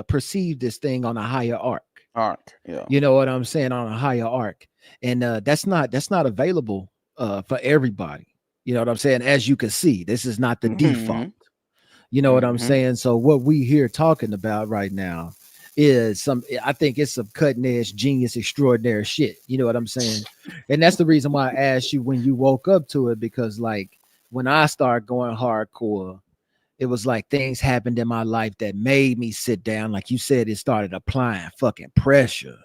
perceive this thing on a higher arc. Yeah. You know what I'm saying? On a higher arc. And that's not available for everybody. You know what I'm saying? As you can see, this is not the default. You know what I'm saying? So what we here talking about right now is I think it's some cutting edge, genius, extraordinary shit. You know what I'm saying? And that's the reason why I asked you when you woke up to it, because like when I started going hardcore, it was like things happened in my life that made me sit down. Like you said, it started applying fucking pressure.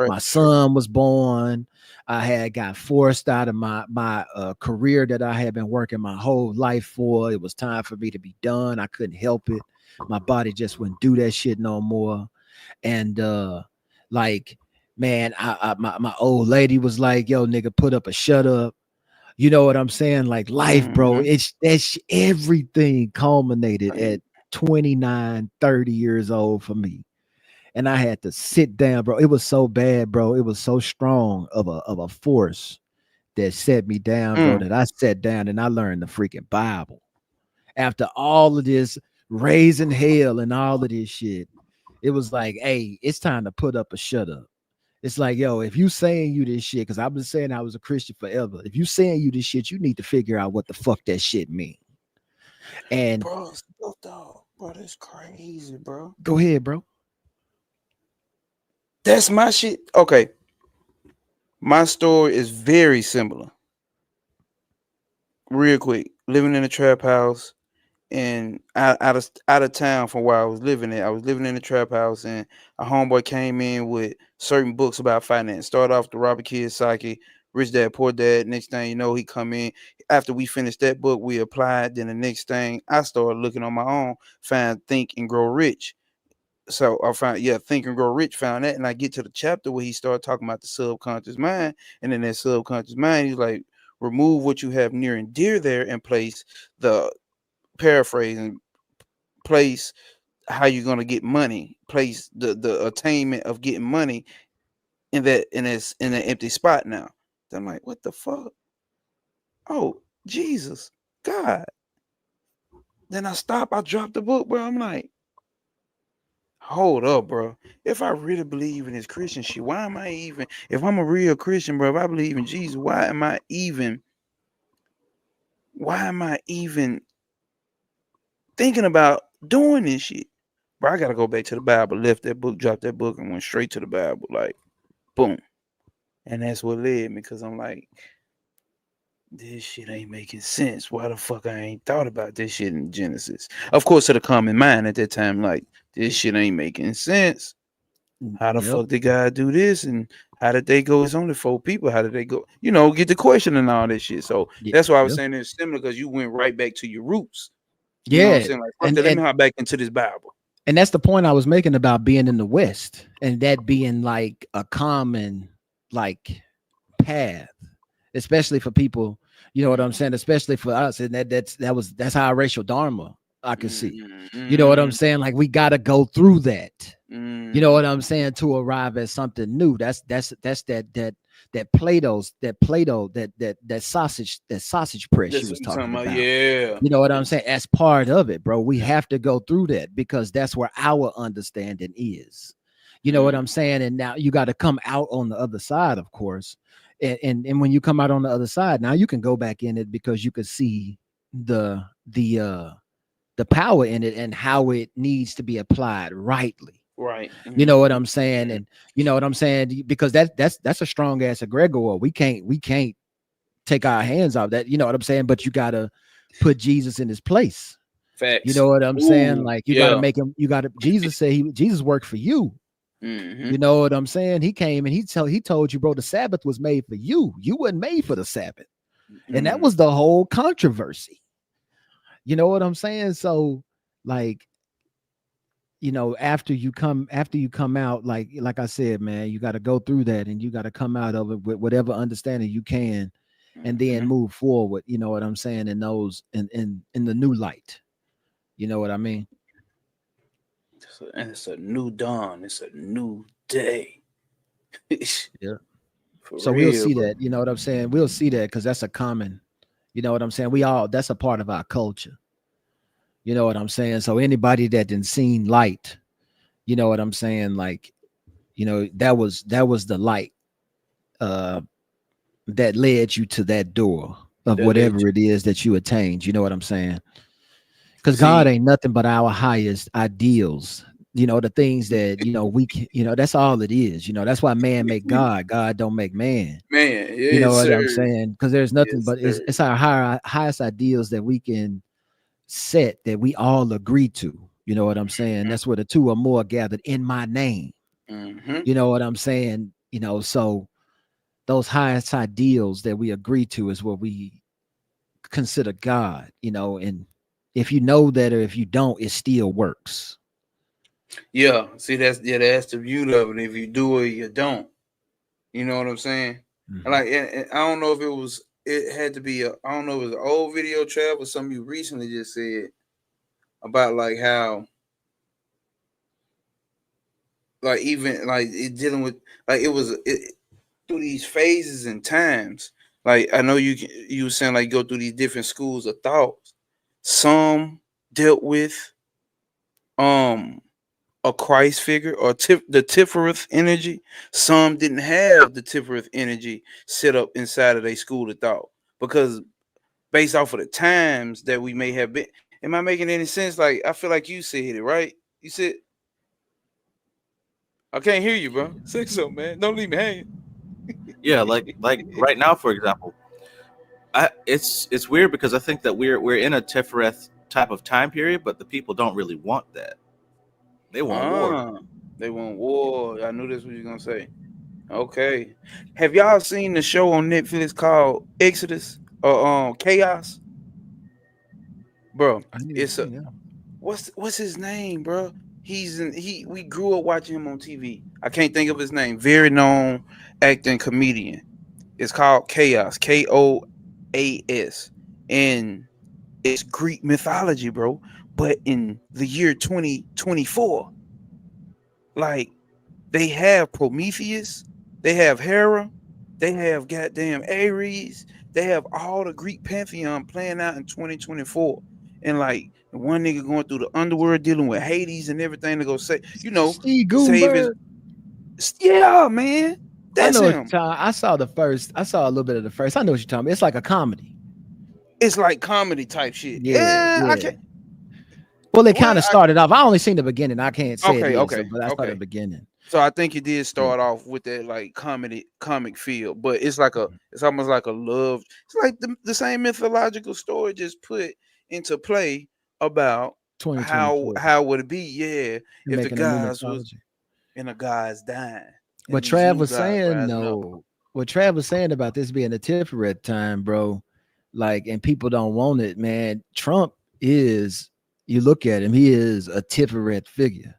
My son was born. I had got forced out of my career that I had been working my whole life for. It was time for me to be done. I couldn't help it. My body just wouldn't do that shit no more. And like, man, my old lady was like, yo, nigga, put up a shut up. You know what I'm saying? Like life, bro. That's everything culminated at 29, 30 years old for me. And I had to sit down, bro. It was so bad, bro. It was so strong of a force that set me down, bro, that I sat down and I learned the freaking Bible. After all of this raising hell and all of this shit, it was like, hey, it's time to put up a shut up. It's like, yo, if you saying you this shit, because I've been saying I was a Christian forever. If you saying you this shit, you need to figure out what the fuck that shit mean. And bro, that's crazy, bro. Go ahead, bro. That's my shit. Okay. My story is very similar. Real quick. Living in a trap house and out of town from where I was living at. I was living in a trap house, and a homeboy came in with certain books about finance. Started off the Robert Kiyosaki, Rich Dad Poor Dad. Next thing you know, he come in. After we finished that book, we applied. Then the next thing, I started looking on my own, find Think and Grow Rich. So I found, Think and Grow Rich, found that, and I get to the chapter where he started talking about the subconscious mind, and then that subconscious mind, he's like, remove what you have near and dear there and place the paraphrasing, place how you're gonna get money, place the attainment of getting money in that in an empty spot now. I'm like, what the fuck? Oh, Jesus, God. Then I dropped the book, bro. I'm like, hold up, bro. If I really believe in this Christian shit, why am I even, if I'm a real Christian, bro, if I believe in Jesus, why am I even thinking about doing this shit? Bro, I gotta go back to the Bible, left that book, dropped that book, and went straight to the Bible, like, boom. And that's what led me, because I'm like, this shit ain't making sense. Why the fuck I ain't thought about this shit in Genesis? Of course, to the common mind at that time, like, this shit ain't making sense. How the fuck did God do this? And how did they go? It's only 4 people. How did they go? You know, get the question and all this shit. So that's why I was saying it's similar, because you went right back to your roots. You know what I'm saying? Like, let me hop back into this Bible. And that's the point I was making about being in the West, and that being like a common like path, especially for people, you know what I'm saying, especially for us. And that's our racial dharma, I can see. You know what I'm saying? Like, we got to go through that. You know what I'm saying, to arrive at something new. That's that sausage press you was talking about. Yeah. You know what I'm saying? As part of it, bro. We have to go through that, because that's where our understanding is. You know what I'm saying? And now you got to come out on the other side, of course. And when you come out on the other side, now you can go back in it, because you can see the power in it and how it needs to be applied rightly. Right. You know what I'm saying? And you know what I'm saying? Because that's a strong ass egregore. We can't take our hands off that. You know what I'm saying? But you gotta put Jesus in his place. Facts. You know what I'm saying? Like you gotta make him. You gotta. Jesus said Jesus worked for you. You know what I'm saying? He came and he told you, bro, the Sabbath was made for you. You wasn't made for the Sabbath, and that was the whole controversy. You know what I'm saying? So, like, you know, after you come out, like I said, man, you got to go through that, and you got to come out of it with whatever understanding you can, and then move forward. You know what I'm saying? In those in the new light. You know what I mean? And it's a new dawn. It's a new day. Yeah. For So real, we'll see bro. that. You know what I'm saying? We'll see that because that's a common. You know what I'm saying? That's a part of our culture. You know what I'm saying? So anybody that didn't seen light, you know what I'm saying? Like, you know, that was the light that led you to that door of That led whatever it is that you attained. You know what I'm saying? Because God See, ain't nothing but our highest ideals. You know, the things that, you know, we can, you know, that's all it is. You know, that's why man make God. God don't make man. man, You know yes, what sir. I'm saying? Because there's nothing Yes, but sir. it's our highest ideals that we can set that we all agree to. You know what I'm saying? That's where the two or more gathered in my name. You know what I'm saying? You know, so those highest ideals that we agree to is what we consider God, you know, and if you know that or if you don't, it still works. Yeah, see, that's the beauty of it. If you do it, you don't. You know what I'm saying? And like, and I don't know if it had to be I don't know if it was an old video trap or something you recently just said about like how, like even like it dealing with like it through these phases and times. Like I know you were saying like go through these different schools of thought. Some dealt with um a Christ figure or the Tiffereth energy. Some didn't have the Tiffereth energy set up inside of their school of thought because based off of the times that we may have been. Am I making any sense? Like I feel like you said it right. You said I can't hear you, bro. Say so, man. Don't leave me hanging. Yeah, like right now, for example, it's weird because I think that we're in a Tiferet type of time period, but the people don't really want that. They want war. Ah, they want war. I knew this was you gonna say. Okay. Have y'all seen the show on Netflix called Exodus or Chaos? Bro, I didn't even it's see a that. what's his name, bro? We grew up watching him on TV. I can't think of his name. Very known acting comedian. It's called Chaos, Koas. And it's Greek mythology, bro. But in the year 2024, like they have Prometheus, they have Hera, they have goddamn Ares, they have all the Greek pantheon playing out in 2024. And like one nigga going through the underworld dealing with Hades and everything to go say, Steve save his. Gutenberg. Yeah, man. I That's know what him. you're talking. I saw a little bit of the first. I know what you're talking about. It's like a comedy. It's like comedy type shit. Yeah, Yeah, I yeah. can't. Well, it kind Well, of started off. I only seen the beginning. I can't say it okay, is, okay, but I started the okay. beginning. So I think it did Yeah. start off with that like comic feel, but it's almost like a love. It's like the same mythological story just put into play about how 2024. would it be, yeah, You're if the making a new guys was mythology. and the guys dying and What these Trav new was guys saying, rising up. no. What Trav was saying about this being a Tiferet time, bro. Like, and people don't want it, man. Trump is. You look at him. He is a Tiferet figure.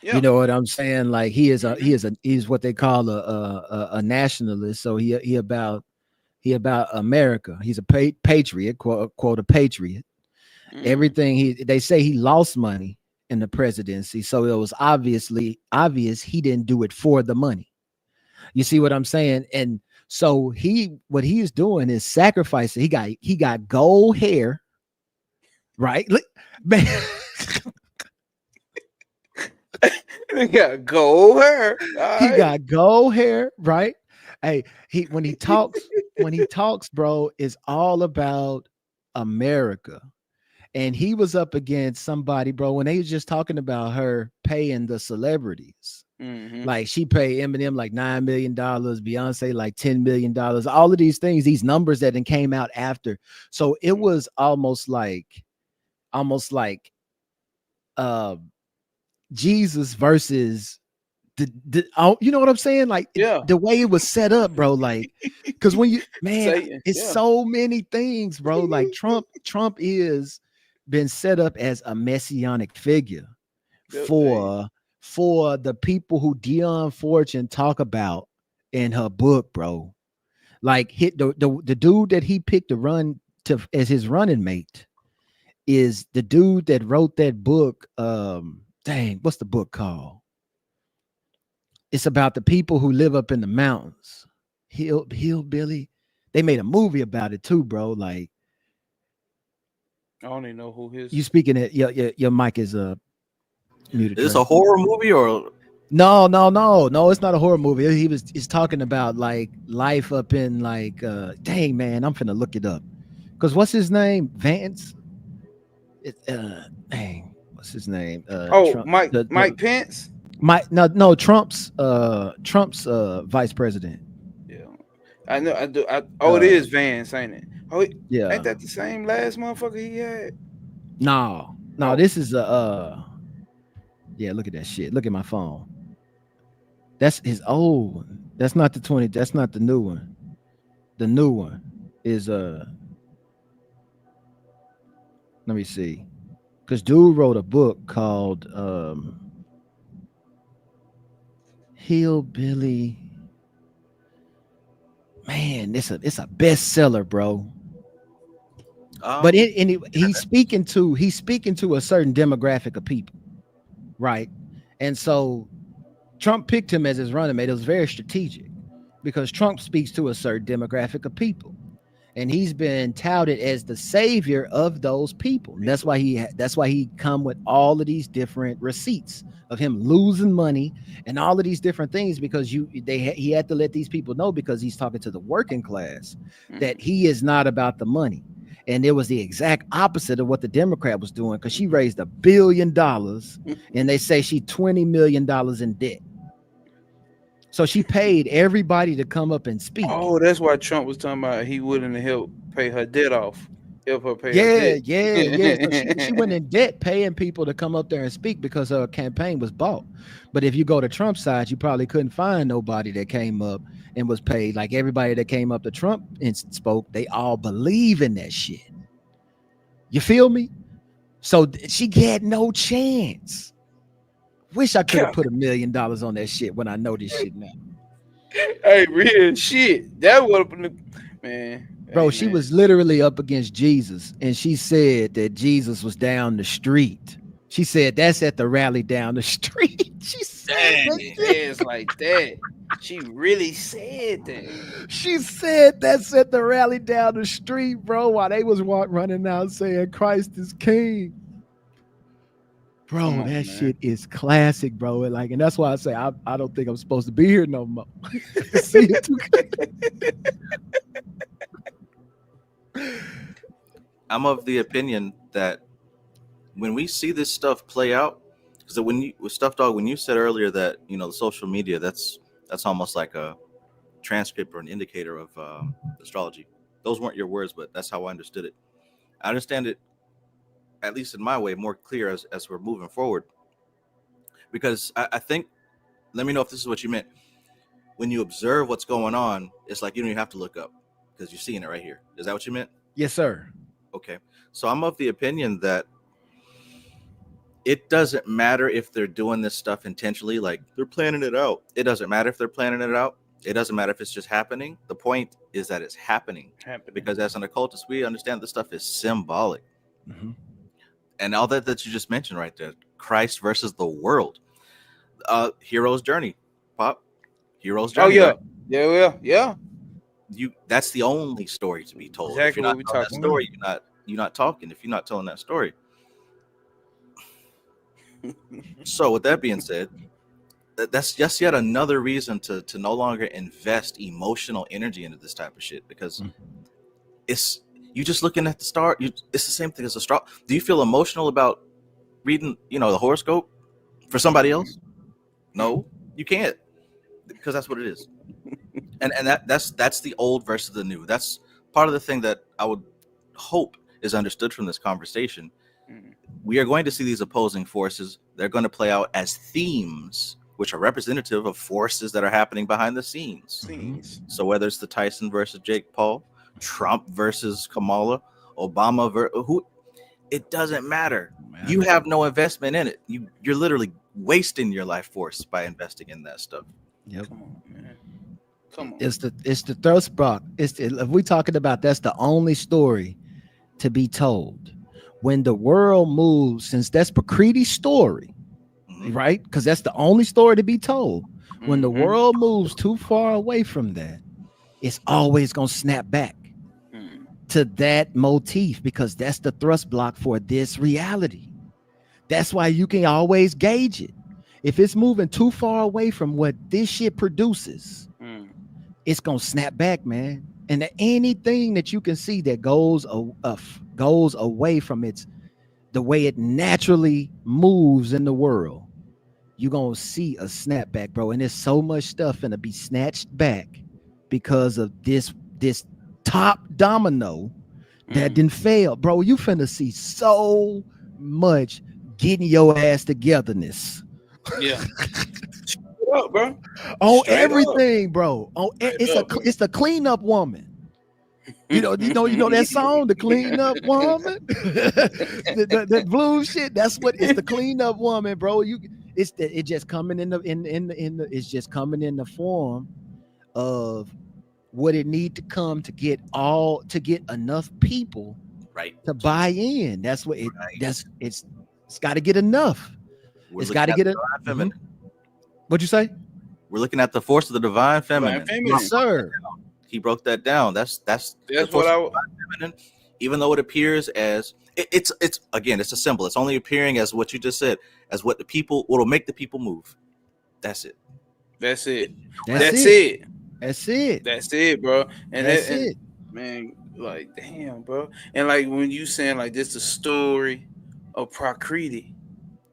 You Yeah. know what I'm saying? Like Mm-hmm. he's what they call a nationalist. So he about America. He's a patriot, quote a patriot. Mm. Everything they say he lost money in the presidency, so it was obvious he didn't do it for the money. You see what I'm saying? And so what he's doing is sacrificing. He got gold hair, right? Look, man. They got gold hair. All He right. got gold hair, right? Hey, when he talks, bro, it's all about America. and he was up against somebody, bro, when they was just talking about her paying the celebrities. Mm-hmm. Like she paid Eminem like $9 million, Beyonce like $10 million, all of these things, these numbers that then came out after. So it was almost like uh Jesus versus you know what I'm saying? Like Yeah. the way it was set up, bro. Like, because when you Satan, it's yeah. so many things, bro. Like Trump is been set up as a messianic figure Yep, for the people who Dion Fortune talk about in her book, bro. Like hit the dude that he picked to run to as his running mate is the dude that wrote that book. Dang, what's the book called? It's about the people who live up in the mountains. Hillbilly. They made a movie about it too, bro. Like I don't even know who his. you speaking it, your mic is muted. Is this Trey. a horror movie or No, it's not a horror movie. He's talking about like life up in like dang man, I'm finna look it up. Cause what's his name? Vance. Dang, what's his name? Trump. Mike Pence. Trump's vice president. Yeah, I know. I do. It is Vance, ain't it? Oh, Yeah. ain't that the same last motherfucker he had? No, this is yeah, look at that shit. Look at my phone. That's his old one. That's not the 20. That's not the new one. The new one is let me see. Because dude wrote a book called Hillbilly. Man, it's a bestseller, bro. But he's speaking to a certain demographic of people, right? And so Trump picked him as his running mate. It was very strategic because Trump speaks to a certain demographic of people, and he's been touted as the savior of those people. And that's why he come with all of these different receipts of him losing money and all of these different things because he had to let these people know, because he's talking to the working class, that he is not about the money. And it was the exact opposite of what the Democrat was doing, because she raised $1 billion and they say she $20 million in debt. So she paid everybody to come up and speak. Oh, that's why Trump was talking about he willing to help pay her debt off. Help her pay her debt. Yeah. So she went in debt paying people to come up there and speak because her campaign was bought. But if you go to Trump's side, you probably couldn't find nobody that came up and was paid. Like everybody that came up to Trump and spoke, they all believe in that shit. You feel me? So she had no chance. Wish I could have put $1 million on that shit when I know this shit now. Hey, real shit. That would have been, man. Bro, she was literally up against Jesus, and she said that Jesus was down the street. She said that's at the rally down the street. She said it's like that. She really said that. She said that's at the rally down the street, bro, while they was running out saying Christ is king. Bro, that shit is classic, bro. Like, and that's why I say I don't think I'm supposed to be here no more. See you too. I'm of the opinion that when we see this stuff play out, because with Stuff Dog, when you said earlier that the social media, that's almost like a transcript or an indicator of astrology. Those weren't your words, but that's how I understood it. I understand it, at least in my way, more clear as we're moving forward. Because I think, let me know if this is what you meant. When you observe what's going on, it's like you don't even have to look up because you're seeing it right here. Is that what you meant? Yes, sir. Okay. So I'm of the opinion that it doesn't matter if they're doing this stuff intentionally, like they're planning it out. It doesn't matter if they're planning it out. It doesn't matter if it's just happening. The point is that it's happening. Because as an occultist, we understand this stuff is symbolic. Mm-hmm. And all that you just mentioned right there, Christ versus the world. Hero's journey, Pop. Hero's journey. Oh, yeah. Right? Yeah. That's the only story to be told. Exactly if you're not what telling that story, you're not talking. If you're not telling that story. So with that being said, that's just yet another reason to no longer invest emotional energy into this type of shit, because You just looking at the star. It's the same thing as astrology. Do you feel emotional about reading, the horoscope for somebody else? No, you can't, because that's what it is. And that's the old versus the new. That's part of the thing that I would hope is understood from this conversation. We are going to see these opposing forces. They're going to play out as themes, which are representative of forces that are happening behind the scenes. So whether it's the Tyson versus Jake Paul, Trump versus Kamala, Obama who, it doesn't matter. You have no investment in it. You're literally wasting your life force by investing in that stuff. Yep. Come on, man. Come on. It's the thrust block. If we talking about, that's the only story to be told. When the world moves, since that's Prakriti's story, right? Because that's the only story to be told. When the world moves too far away from that, it's always gonna snap back to that motif, because that's the thrust block for this reality. That's why you can always gauge it. If it's moving too far away from what this shit produces, it's gonna snap back, man. And anything that you can see that goes away from the way it naturally moves in the world, you're gonna see a snapback, bro. And there's so much stuff gonna be snatched back because of this top domino that didn't fail, bro. You finna see so much getting your ass togetherness. Yeah. Up, bro. On everything, bro. It's the cleanup woman. You know that song, the cleanup woman. the blue shit. That's what it's, the cleanup woman, bro. It's just coming it's just coming in the form of what it need to come to get enough people to buy in. That's what it's got to get enough. It's got to get a feminine. What'd you say? We're looking at the force of the divine feminine. Yes, sir. He broke that down. That's what I. Feminine, even though it appears as it's again, it's a symbol. It's only appearing as what you just said, as what'll make the people move. That's it. That's it. That's it. That's it, bro. And that's it, man. Like, damn, bro. And like when you saying like this, the story of Prakriti.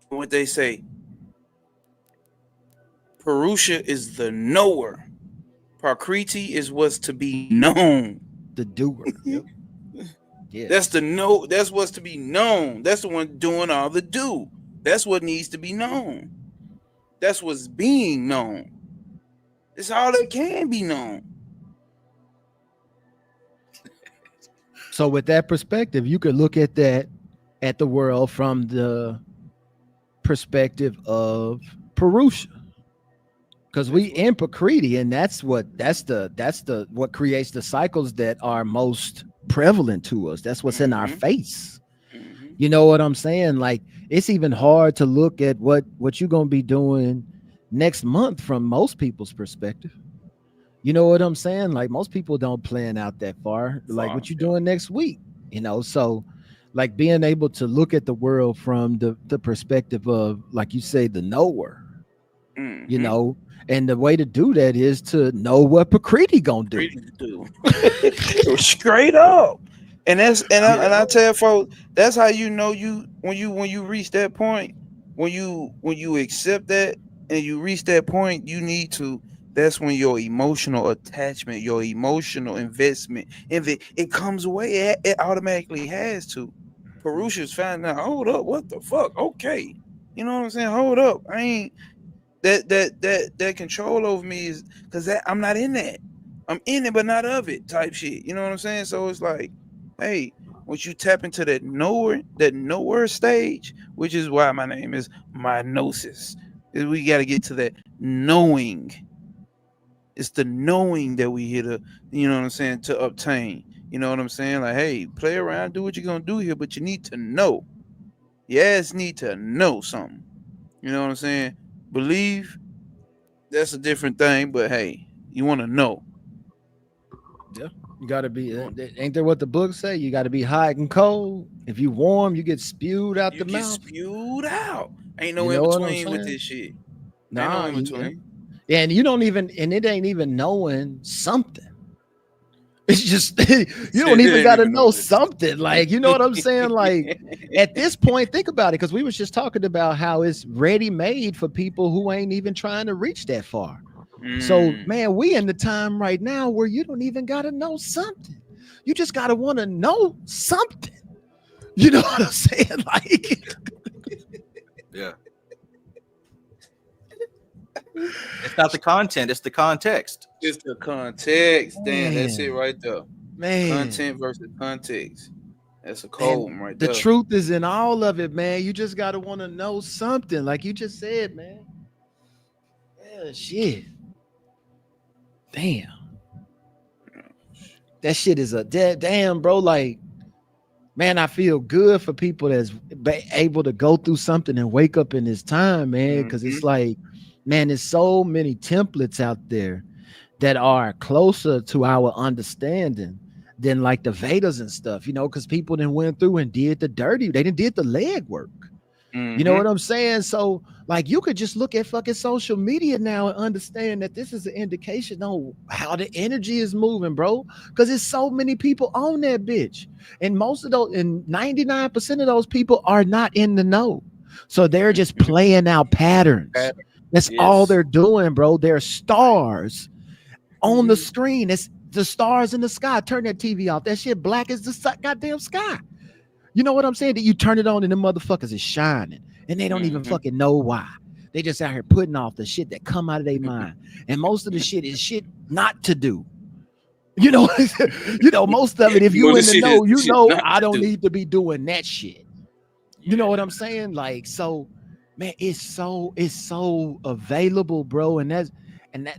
What they say, Purusha is the knower. Prakriti is what's to be known. The doer. Yep. Yeah. That's what's to be known. That's the one doing all the do. That's what needs to be known. That's what's being known. It's all that can be known. So with that perspective, you could look at the world from the perspective of Purusha. Because we in Prakriti, and that's what creates the cycles that are most prevalent to us. That's what's in our face. You know what I'm saying? Like, it's even hard to look at what you're gonna be doing next month from most people's perspective. You know what I'm saying? Like, most people don't plan out that far. Like, what you doing next week? So like being able to look at the world from the perspective of, like you say, the knower. And the way to do that is to know what Prakriti gonna do. Straight up. And I tell folks, that's how you know when you reach that point, when you accept that and you reach that point, that's when your emotional attachment, your emotional investment, it comes away. It automatically has to. Purusha's finding out, hold up, what the fuck? Okay. You know what I'm saying? Hold up. I ain't that control over me is because I'm not in that. I'm in it, but not of it type shit. You know what I'm saying? So it's like, hey, once you tap into that knower stage, which is why my name is Gnosis, is we got to get to that knowing. It's the knowing that we here to, you know what I'm saying, to obtain. You know what I'm saying? Like, hey, play around, do what you're gonna do here, but you need to know. Yes, need to know something. You know what I'm saying? Believe, that's a different thing, but hey, you want to know. Yeah, you got to be. Ain't there what the book say? You got to be hot and cold. If you warm, you get spewed out the mouth. Spewed out. Ain't no in between with this shit. Nah, ain't no in between. Yeah, and you don't even, and it ain't even knowing something. It's just you don't even got to know something. Like, you know what I'm saying? Like at this point, think about it, because we was just talking about how it's ready made for people who ain't even trying to reach that far. So man, we in the time right now where you don't even got to know something. You just got to want to know something. You know what I'm saying? Like, yeah. It's not the content, it's the context. It's the context. Damn, Man. that's it right there. Man. Content versus context. That's a cold one right The there. truth is in all of it, man. You just got to want to know something. Like you just said, man. Yeah, shit. Damn. That shit is a damn, bro. Like, man, I feel good for people that's able to go through something and wake up in this time, man. Because it's like, man, there's so many templates out there that are closer to our understanding than like the Vedas and stuff, you know, because people then went through and did the dirty. They didn't did the leg work. You know what I'm saying? So like you could just look at fucking social media now and understand that this is an indication on how the energy is moving, bro. Because there's so many people on that bitch. And most of those, and 99% of those people are not in the know. So they're just playing out patterns. That's all they're doing, bro. They're stars on the screen. It's the stars in the sky. Turn that TV off. That shit black as the goddamn sky. You know what I'm saying? That you turn it on and the motherfuckers is shining. And they don't even fucking know why. They just out here putting off the shit that come out of their mind. And most of the shit is shit not to do. You know, most of it, if you in the know, you know I don't need to be doing that shit. You know what I'm saying? Like, so man, it's so available, bro. And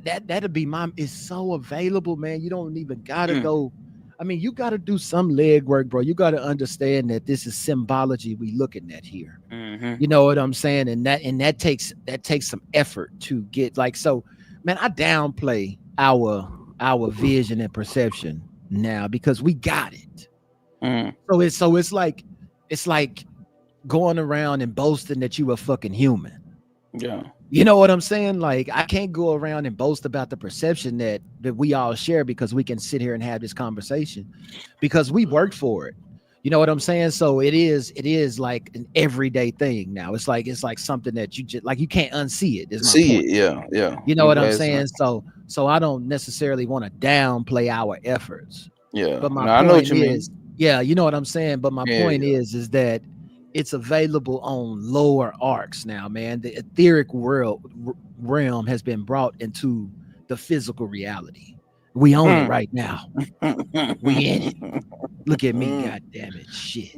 that'll be it's so available, man. You don't even gotta go. I mean, you gotta do some leg work, bro. You gotta understand that this is symbology we looking at here. You know what I'm saying? And that takes some effort to get like, so man, I downplay our vision and perception now because we got it. So it's like going around and boasting that you a fucking human. Yeah. You know what I'm saying? Like, I can't go around and boast about the perception that we all share because we can sit here and have this conversation because we worked for it. You know what I'm saying? So it is like an everyday thing now. It's like something that you just like, you can't unsee it. See it, yeah. You know what I'm saying? So I don't necessarily want to downplay our efforts. Yeah. But my point I know what you is, mean. Yeah, you know what I'm saying? But my point is that it's available on lower arcs now, man. The etheric realm has been brought into the physical reality. We own it right now. We in it. Look at me, god damn it, shit.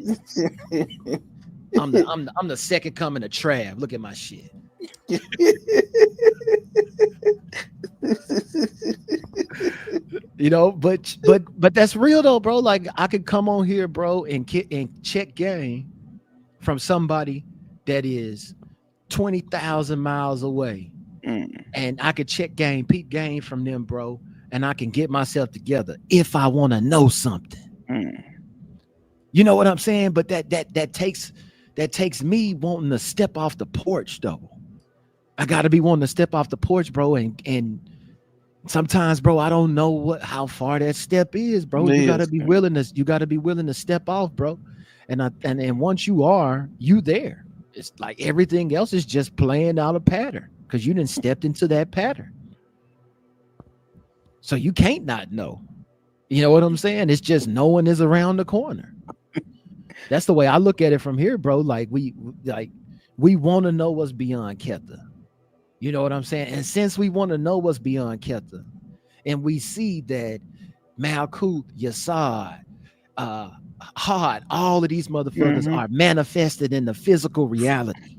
I'm the second coming of Trav. Look at my shit. You know, but that's real though, bro. Like I could come on here, bro, and check game from somebody that is 20,000 miles away. And I could check game, peep game from them, bro. And I can get myself together if I want to know something. You know what I'm saying? But that takes me wanting to step off the porch, though. I gotta be wanting to step off the porch, bro. And sometimes, bro, I don't know how far that step is, bro. You gotta be willing to step off, bro. And once you are, you there. It's like everything else is just playing out a pattern because you didn't stepped into that pattern. So you can't not know. You know what I'm saying? It's just knowing is around the corner. That's the way I look at it from here, bro. Like we want to know what's beyond Ketha. You know what I'm saying? And since we want to know what's beyond Ketha, and we see that Malkuth, Yasad, Hard, all of these motherfuckers are manifested in the physical reality.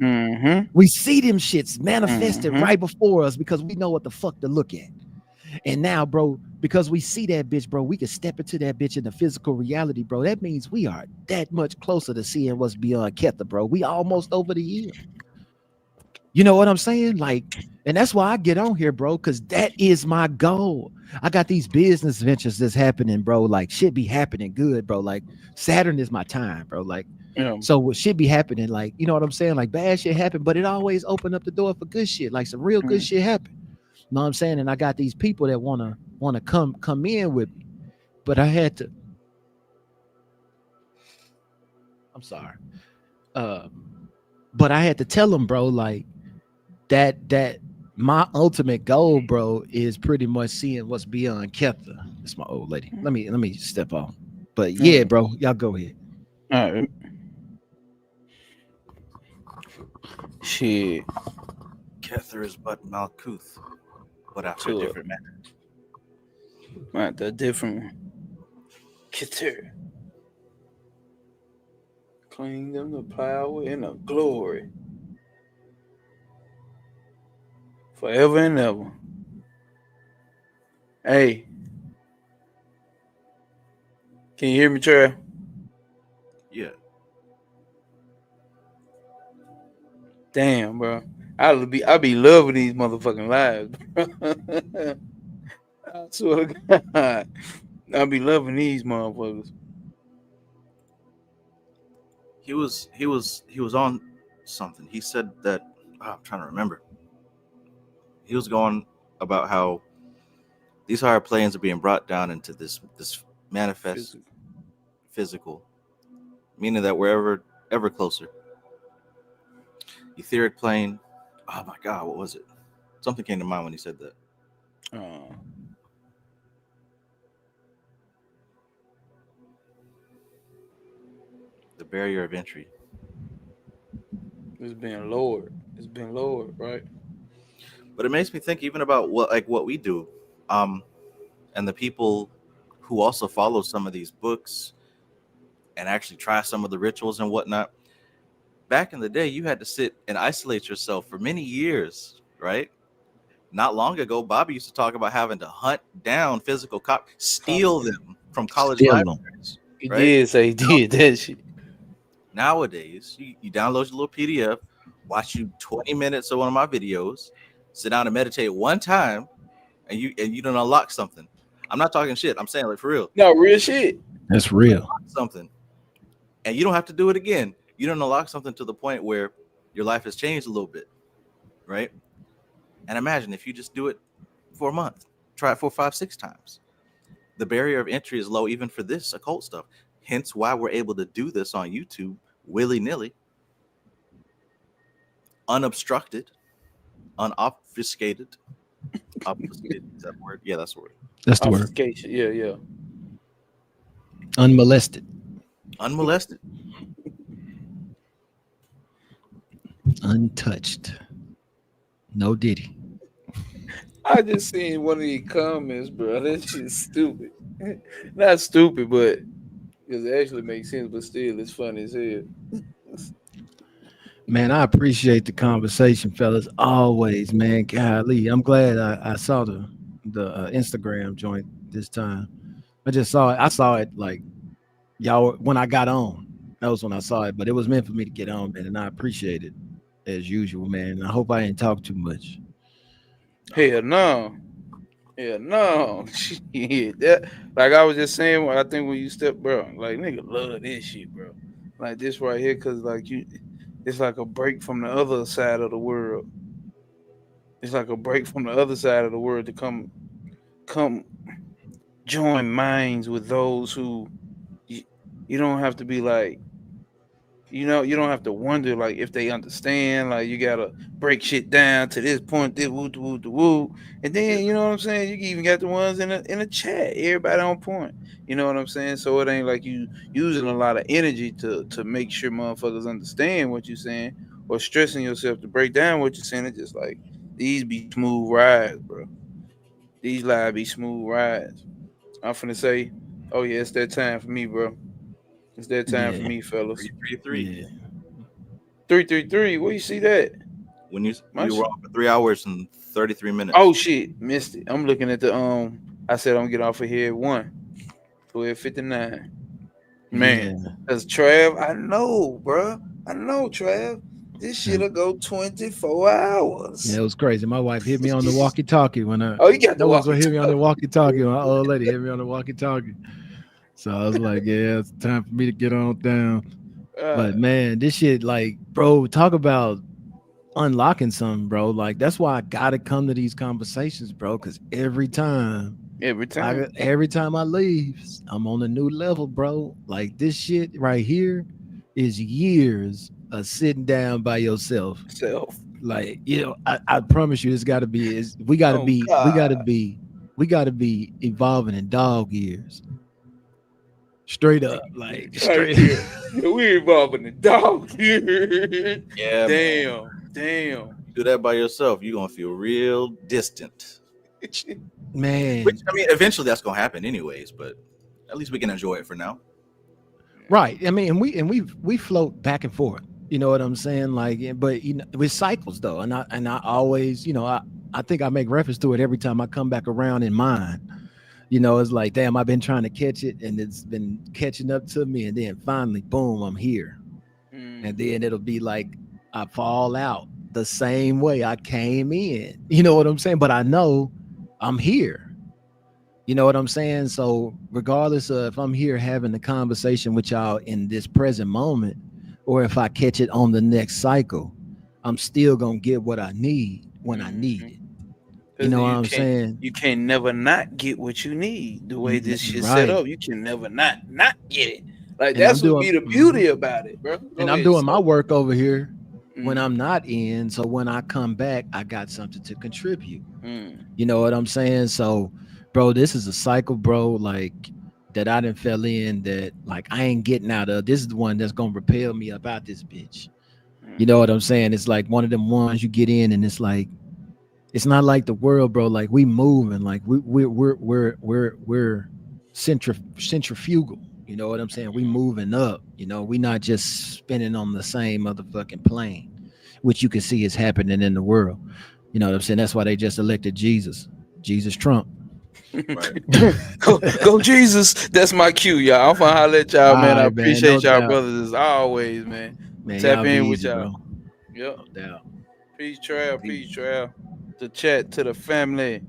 We see them shits manifested right before us because we know what the fuck to look at. And now, bro, because we see that bitch, bro, we can step into that bitch in the physical reality, bro. That means we are that much closer to seeing what's beyond Ketha, bro. We almost over the year. You know what I'm saying? Like, and that's why I get on here, bro, because that is my goal. I got these business ventures that's happening, bro. Like, shit be happening good, bro. Like, Saturn is my time, bro. Like, so what shit be happening, like, you know what I'm saying? Like, bad shit happen, but it always opened up the door for good shit. Like, some real good shit happen. You know what I'm saying? And I got these people that wanna come in with me. but I had to. I'm sorry. But I had to tell him, bro, like that my ultimate goal, bro, is pretty much seeing what's beyond Ketha. It's my old lady. Let me step off. But yeah, bro, y'all go ahead. All right. Shit. Kether is but Malkuth, but after a To different manner. Right, the different one. Keter. Clean them the power and the glory. Forever and ever. Hey. Can you hear me, Trey? Yeah. Damn, bro. I be loving these motherfucking lives, bro. I swear to God. I be loving these motherfuckers. He was on something. He said that I'm trying to remember. He was going about how these higher planes are being brought down into this manifest physical, meaning that we're ever closer. Etheric plane. Oh my God, what was it? Something came to mind when he said that. The barrier of entry. It's been lowered. It's been lowered, right? But it makes me think even about what we do, and the people who also follow some of these books and actually try some of the rituals and whatnot. Back in the day, you had to sit and isolate yourself for many years, right? Not long ago, Bobby used to talk about having to hunt down physical copies, steal them from college libraries. He right? did say he did that shit. Nowadays, you download your little PDF, watch you 20 minutes of one of my videos, sit down and meditate one time, and you don't unlock something. I'm not talking shit. I'm saying like for real. No, real shit. That's real. Something. And you don't have to do it again. You don't unlock something to the point where your life has changed a little bit, right? And imagine if you just do it for a month, try it 4, 5, 6 times. The barrier of entry is low even for this occult stuff. Hence why we're able to do this on YouTube willy-nilly, unobstructed, unobfuscated. Obfuscated, is that the word? Yeah, that's the word. That's the word. Obfuscation. Yeah. Unmolested. Unmolested. Untouched. No Diddy. I just seen one of these comments, bro. That shit's stupid. Not stupid, but because it actually makes sense, but still, it's funny as hell. Man, I appreciate the conversation, fellas. Always, man. Golly, I'm glad I saw the Instagram joint this time. I just saw it. I saw it like y'all when I got on. That was when I saw it, but it was meant for me to get on, man, and I appreciate it as usual, man. And I hope I didn't talk too much. Hell no. Shit. That, like I was just saying, I think when you step, bro, like nigga love this shit, bro. Like this right here, cause like it's like a break from the other side of the world. It's like a break from the other side of the world to come join minds with those who you don't have to be like, you don't have to wonder like if they understand. Like you gotta break shit down to this point, this woo, and then you know what I'm saying. You even got the ones in the chat, everybody on point. You know what I'm saying. So it ain't like you using a lot of energy to make sure motherfuckers understand what you're saying or stressing yourself to break down what you're saying. It's just like these be smooth rides, bro. These lives be smooth rides. I'm finna say, oh yeah, it's that time for me, bro. It's that time for me, fellas. 333. Yeah. 333. Where you see that? When you were on for 3 hours and 33 minutes. Oh shit, missed it. I'm looking at the I said I'm gonna get off of here at 12:59. Man, that's Trav. I know, bro. I know, Trav. This shit'll go 24 hours. Yeah, it was crazy. My wife hit me on the walkie-talkie when I. Oh, you got the walkie-talkie. Hit me on the walkie-talkie. My old lady hit me on the walkie-talkie. So I was like, yeah, it's time for me to get on down. But man, this shit, like, bro, talk about unlocking something, bro. Like, that's why I gotta come to these conversations, bro. Because every time Every time. Every time I leave, I'm on a new level, bro. Like this shit right here is years of sitting down by yourself. Self. Like, I promise you it's gotta be is we gotta Oh be we gotta God. be we gotta be evolving in dog years. Straight up. Like Right straight. here. Yeah, we involving the dog here. Yeah, man. Damn. Do that by yourself, you're gonna feel real distant. Which Man. I mean, eventually that's gonna happen anyways, but at least we can enjoy it for now. Right. I mean, and we float back and forth. You know what I'm saying? Like, but with cycles though, and I always, I think I make reference to it every time I come back around in mine. It's like, damn, I've been trying to catch it, and it's been catching up to me, and then finally, boom, I'm here, and then it'll be like I fall out the same way I came in. You know what I'm saying? But I know I'm here. You know what I'm saying? So regardless of if I'm here having the conversation with y'all in this present moment, or if I catch it on the next cycle, I'm still gonna get what I need when I need it. You know what I'm saying? You can't never not get what you need. The way this shit set Right. up, you can never not get it. Like And I'm that's what doing be the beauty about it, bro. and Go I'm ahead. doing my So, work over here when mm, I'm not in. So when I come back, I got something to contribute. mm, You know what I'm saying? So, bro, this is a cycle, bro, like that I done fell in that like I ain't getting out of. This is the one that's gonna repel me about this bitch. You know what I'm saying? It's like one of them ones you get in and it's like it's not like the world, bro. Like we moving, like we're centrifugal. You know what I'm saying? We moving up. We not just spinning on the same motherfucking plane, which you can see is happening in the world. You know what I'm saying? That's why they just elected Jesus Trump. Right. go Jesus. That's my cue, y'all. I'm gonna holler at y'all, All man. I right, man. No appreciate y'all, doubt, brothers, as always, man. man. Tap Y'all be in with easy, y'all. bro. Yep. No doubt. Peace, trail. Peace. Peace, trail. The chat to the family.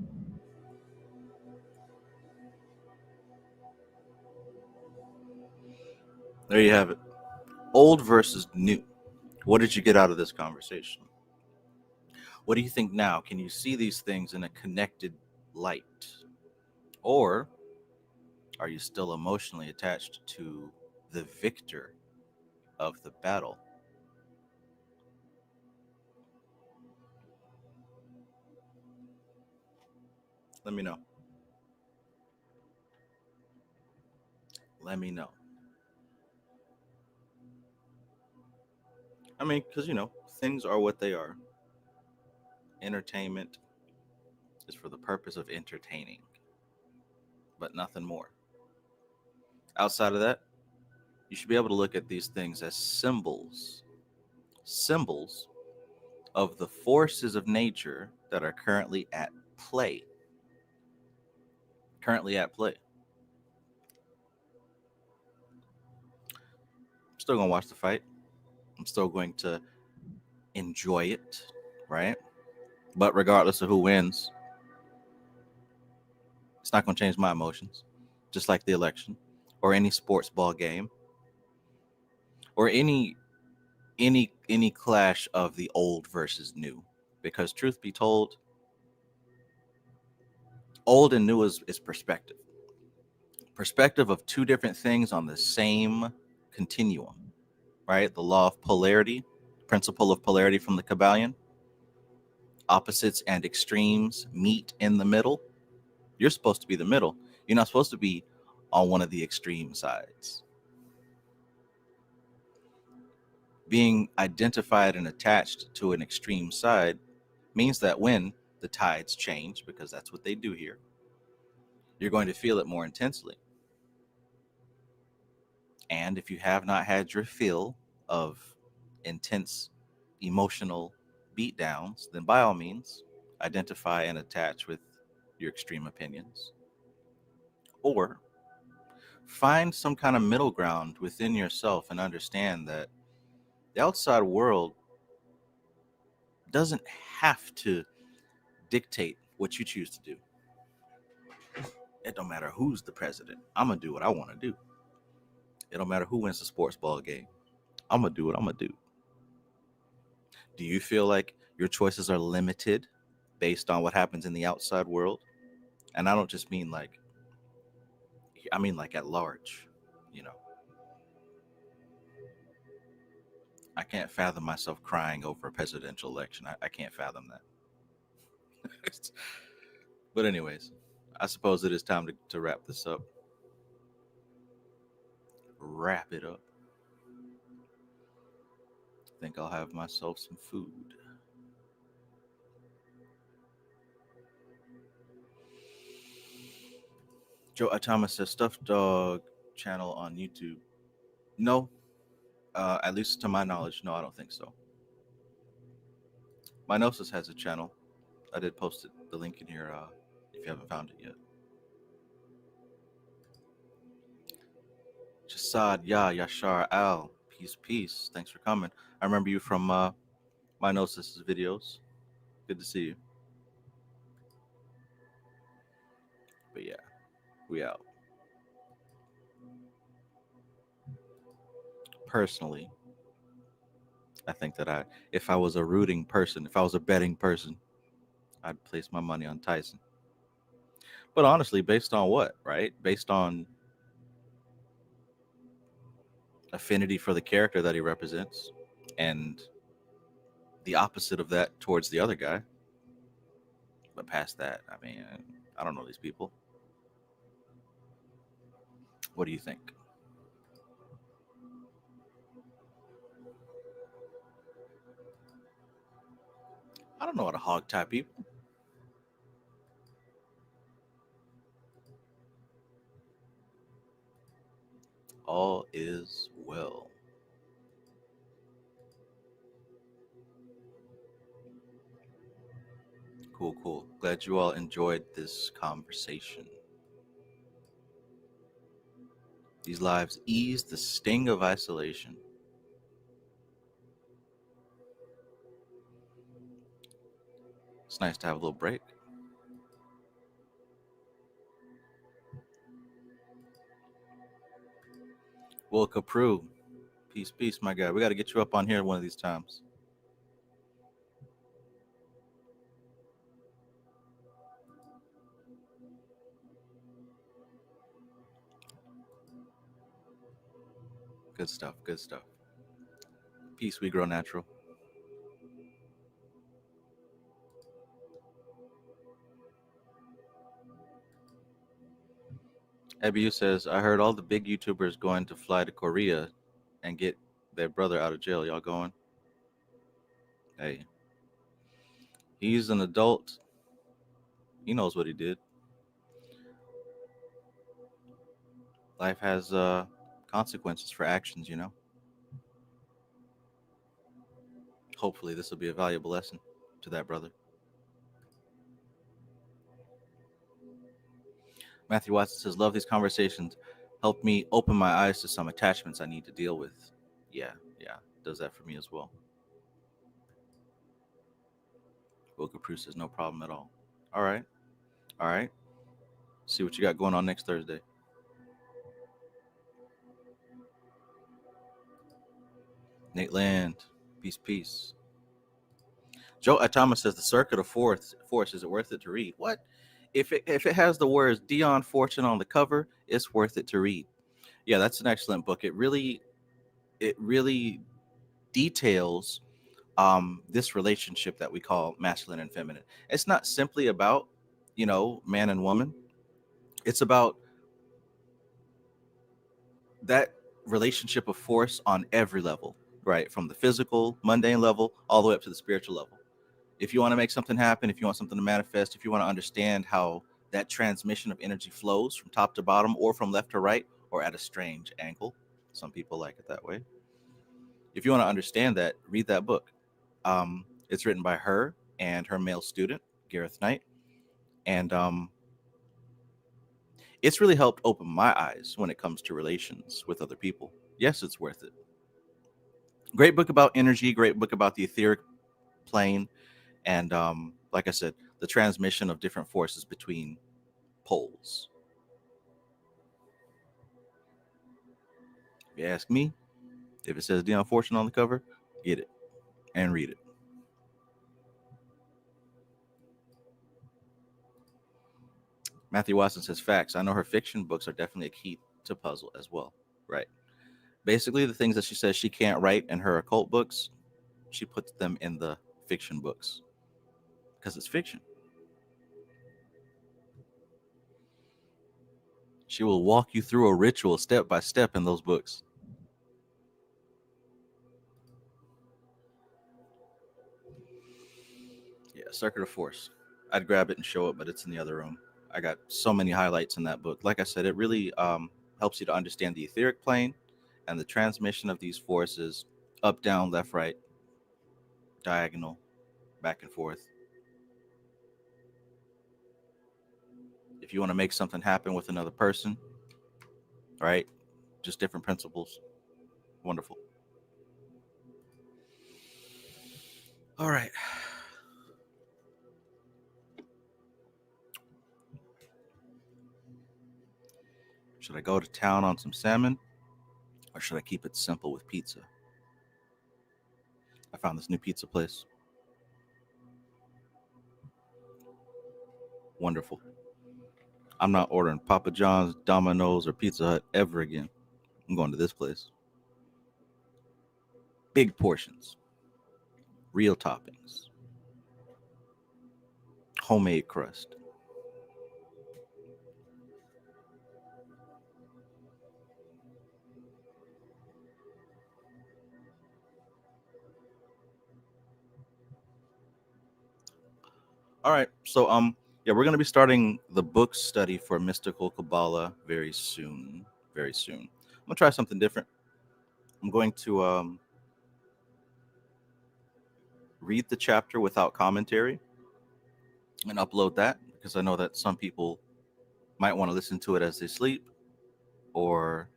There you have it. Old versus new. What did you get out of this conversation? What do you think now? Can you see these things in a connected light? Or are you still emotionally attached to the victor of the battle? Let me know. Let me know. I mean, because, things are what they are. Entertainment is for the purpose of entertaining, but nothing more. Outside of that, you should be able to look at these things as symbols of the forces of nature that are currently at play. Currently at play. I'm still going to watch the fight. I'm still going to enjoy it, right? But regardless of who wins, it's not going to change my emotions, just like the election or any sports ball game or any clash of the old versus new. Because truth be told, old and new is perspective. Perspective of two different things on the same continuum, right? The law of polarity, principle of polarity from the Kabbalion. Opposites and extremes meet in the middle. You're supposed to be the middle. You're not supposed to be on one of the extreme sides. Being identified and attached to an extreme side means that when the tides change, because that's what they do here, you're going to feel it more intensely. And if you have not had your fill of intense emotional beatdowns, then by all means, identify and attach with your extreme opinions. Or find some kind of middle ground within yourself and understand that the outside world doesn't have to dictate what you choose to do. It don't matter who's the president. I'm going to do what I want to do. It don't matter who wins the sports ball game. I'm going to do what I'm going to do. Do you feel like your choices are limited based on what happens in the outside world? And I don't just mean like, I mean like at large, you know. I can't fathom myself crying over a presidential election. I can't fathom that. But anyways, I suppose it is time to wrap this up. Wrap it up. I think I'll have myself some food. Joe Atama says stuffed dog channel on YouTube. No, at least to my knowledge, no, I don't think so. Minosis has a channel. I did post the link in here if you haven't found it yet. Jasad, Yashar, Al, peace. Thanks for coming. I remember you from Minosis' videos. Good to see you. But yeah, we out. Personally, I think that if I was a rooting person, if I was a betting person, I'd place my money on Tyson. But honestly, based on what, right? Based on affinity for the character that he represents and the opposite of that towards the other guy. But past that, I mean, I don't know these people. What do you think? I don't know how to hog tie people. All is well. Cool. Glad you all enjoyed this conversation. These lives ease the sting of isolation. It's nice to have a little break. Will Capru, peace, my guy. We got to get you up on here one of these times. Good stuff. Peace, we grow natural. Ebu says, I heard all the big YouTubers going to fly to Korea and get their brother out of jail. Y'all going? Hey, he's an adult. He knows what he did. Life has consequences for actions, you know. Hopefully this will be a valuable lesson to that brother. Matthew Watson says, love these conversations. Helped me open my eyes to some attachments I need to deal with. Yeah, does that for me as well. Will Capru says, no problem at all. All right. See what you got going on next Thursday. Nate Land, peace. Joe Atama says, the Circuit of Force, is it worth it to read? What? If it has the words Dion Fortune on the cover, it's worth it to read. Yeah, that's an excellent book. It really details this relationship that we call masculine and feminine. It's not simply about, man and woman. It's about that relationship of force on every level, right? From the physical, mundane level, all the way up to the spiritual level. If you want to make something happen, if you want something to manifest, if you want to understand how that transmission of energy flows from top to bottom or from left to right or at a strange angle, some people like it that way. If you want to understand that, read that book. It's written by her and her male student, Gareth Knight. And it's really helped open my eyes when it comes to relations with other people. Yes, it's worth it. Great book about energy, great book about the etheric plane. And like I said, the transmission of different forces between poles. If you ask me, if it says Dion Fortune on the cover, get it and read it. Matthew Watson says facts. I know her fiction books are definitely a key to puzzle as well. Right. Basically, the things that she says she can't write in her occult books, she puts them in the fiction books because it's fiction. She will walk you through a ritual step by step in those books. Yeah, Circuit of Force. I'd grab it and show it, but it's in the other room. I got so many highlights in that book. Like I said, it really helps you to understand the etheric plane and the transmission of these forces up, down, left, right, diagonal, back and forth. If you want to make something happen with another person, right? Just different principles. Wonderful. All right. Should I go to town on some salmon, or should I keep it simple with pizza? I found this new pizza place. Wonderful. I'm not ordering Papa John's, Domino's, or Pizza Hut ever again. I'm going to this place. Big portions, real toppings, homemade crust. All right, so yeah, we're gonna be starting the book study for Mystical Kabbalah very soon. Very soon. I'm gonna try something different. I'm going to read the chapter without commentary and upload that because I know that some people might want to listen to it as they sleep, or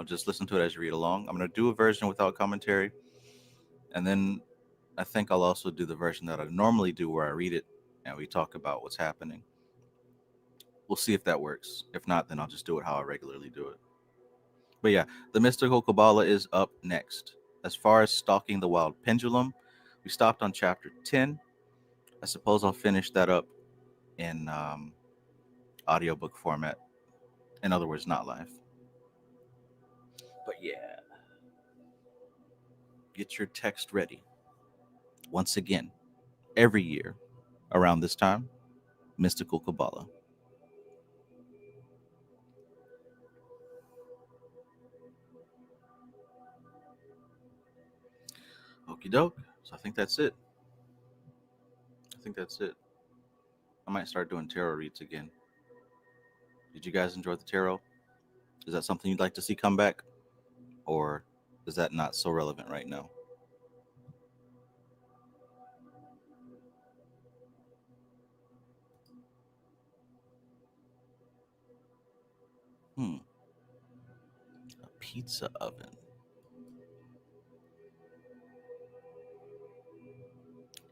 just listen to it as you read along. I'm gonna do a version without commentary, and then I think I'll also do the version that I normally do where I read it and we talk about what's happening. We'll see if that works. If not, then I'll just do it how I regularly do it. But yeah, the Mystical Kabbalah is up next. As far as Stalking the Wild Pendulum, we stopped on chapter 10. I suppose I'll finish that up in audiobook format. In other words, not live. But yeah, get your text ready. Once again, every year around this time, Mystical Kabbalah. Okie doke. So I think that's it. I might start doing tarot reads again. Did you guys enjoy the tarot? Is that something you'd like to see come back? Or is that not so relevant right now? A pizza oven.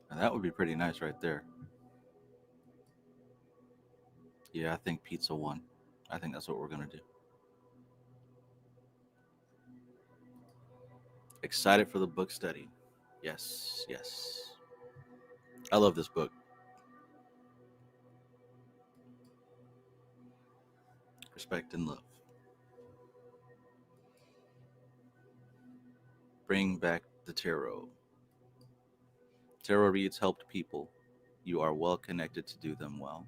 Now that would be pretty nice right there. Yeah, I think pizza won. I think that's what we're going to do. Excited for the book study. Yes. I love this book. Respect and love. Bring back the tarot. Tarot reads helped people. You are well connected to do them well.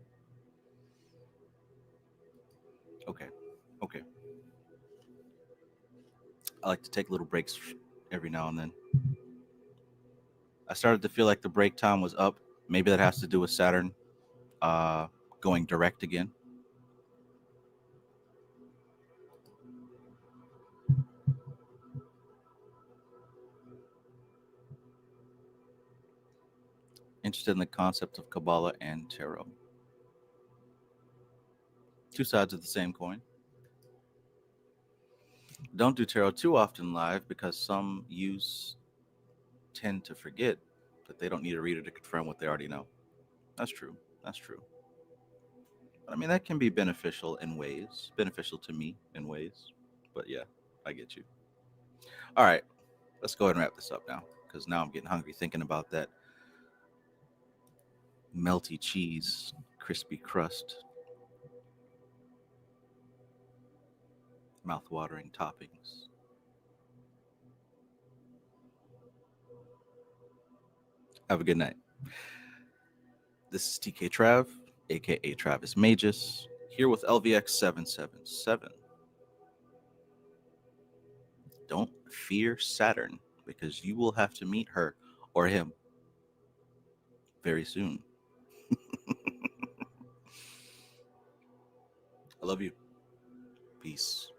Okay. I like to take little breaks every now and then. I started to feel like the break time was up. Maybe that has to do with Saturn going direct again. Interested in the concept of Kabbalah and tarot. Two sides of the same coin. Don't do tarot too often live because some use tend to forget that they don't need a reader to confirm what they already know. That's true. But I mean, that can be beneficial in ways, beneficial to me in ways. But yeah, I get you. All right, let's go ahead and wrap this up now because now I'm getting hungry thinking about that melty cheese crispy crust, mouth-watering toppings. Have a good night. This is TK Trav, aka Travis Magus, here with LVX777. Don't fear Saturn, because you will have to meet her or him very soon. I love you. Peace.